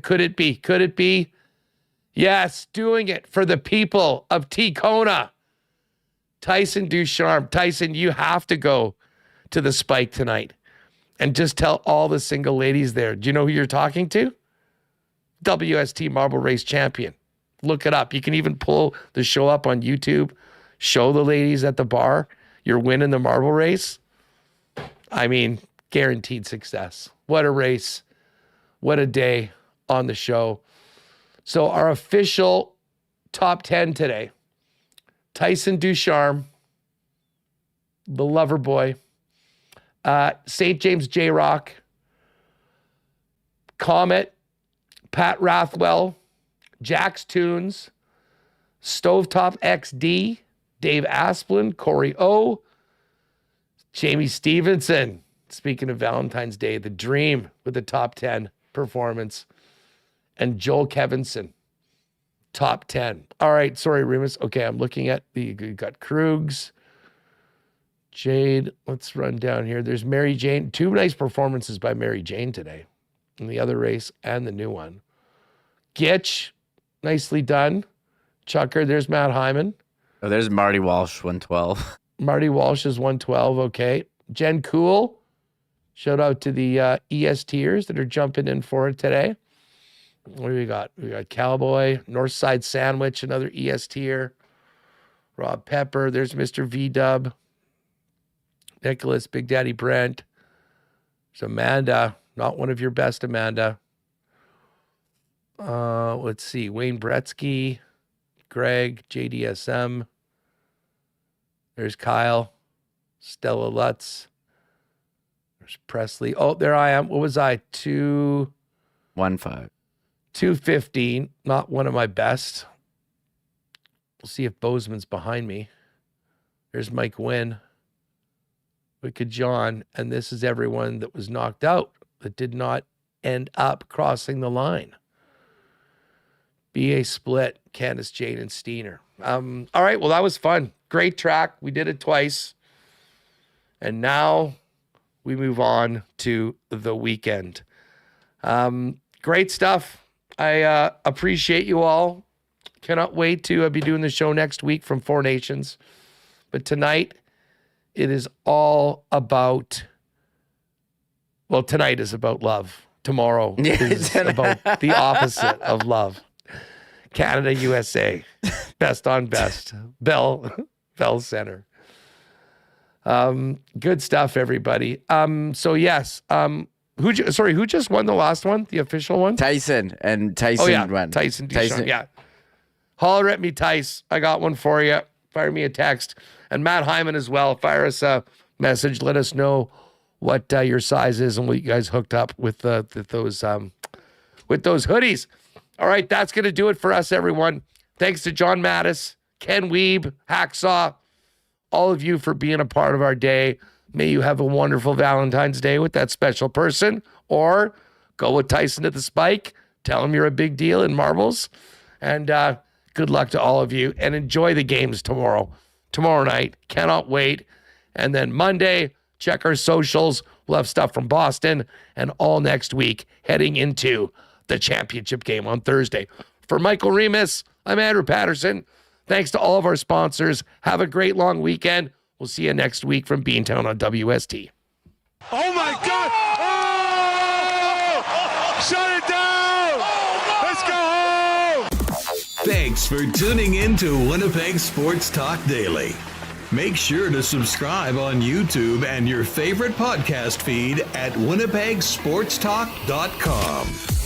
could it be? Could it be? Yes, doing it for the people of T-Kona. Tyson Ducharme. Tyson, you have to go to the Spike tonight and just tell all the single ladies there. Do you know who you're talking to? WST Marble Race Champion. Look it up. You can even pull the show up on YouTube. Show the ladies at the bar you're winning the marble race. I mean, guaranteed success. What a race. What a day on the show. So our official top 10 today. Tyson Ducharme, the lover boy. St. James J-Rock, Comet, Pat Rathwell, Jax Tunes, Stovetop XD, Dave Asplin, Corey O, Jamie Stevenson. Speaking of Valentine's Day, the dream with the top 10 performance, and Joel Kevinson. top 10. All right. Sorry, Remis. Okay. I'm looking at you got Krugs, Jade. Let's run down here. There's Mary Jane. 2 nice performances by Mary Jane today in the other race and the new one. Gitch, nicely done. Chucker, there's Matt Hyman. Oh, there's Marty Walsh, 112. Marty Walsh is 112. Okay. Jen Cool. Shout out to the ESTers that are jumping in for it today. What do we got? We got Cowboy, Northside Sandwich, another ESTer. Rob Pepper. There's Mr. V-Dub. Nicholas, Big Daddy Brent. There's Amanda. Not one of your best, Amanda. Let's see. Wayne Bretsky. Greg, JDSM. There's Kyle. Stella Lutz. There's Presley. Oh, there I am. What was I? 215. Not one of my best. We'll see if Bozeman's behind me. There's Mike Wynn. Wicked John. And this is everyone that was knocked out that did not end up crossing the line. BA Split, Candace, Jane, and Steiner. All right, well, that was fun. Great track. We did it twice. And now we move on to the weekend. Great stuff. I appreciate you all. Cannot wait to be doing the show next week from Four Nations. But tonight, it is all about, well, tonight is about love. Tomorrow is about the opposite of love. Canada, USA. Best on best. Bell Center. Good stuff, everybody. So yes. Who just won the last one? The official one? Tyson won. Tyson Duchamp. Yeah. Holler at me, Tice. I got one for you. Fire me a text. And Matt Hyman as well. Fire us a message. Let us know what your size is and what you guys hooked up with those hoodies. All right, that's going to do it for us, everyone. Thanks to John Matisz, Ken Wiebe, Hacksaw, all of you for being a part of our day. May you have a wonderful Valentine's Day with that special person, or go with Tyson at the Spike. Tell him you're a big deal in marbles. And good luck to all of you, and enjoy the games tomorrow night. Cannot wait. And then Monday, check our socials. We'll have stuff from Boston, and all next week heading into the championship game on Thursday. For Michael Remis, I'm Andrew Paterson. Thanks to all of our sponsors. Have a great long weekend. We'll see you next week from Beantown on WST. Oh my God! Oh! Shut it down! Let's go home! Thanks for tuning in to Winnipeg Sports Talk Daily. Make sure to subscribe on YouTube and your favorite podcast feed at winnipegsportstalk.com.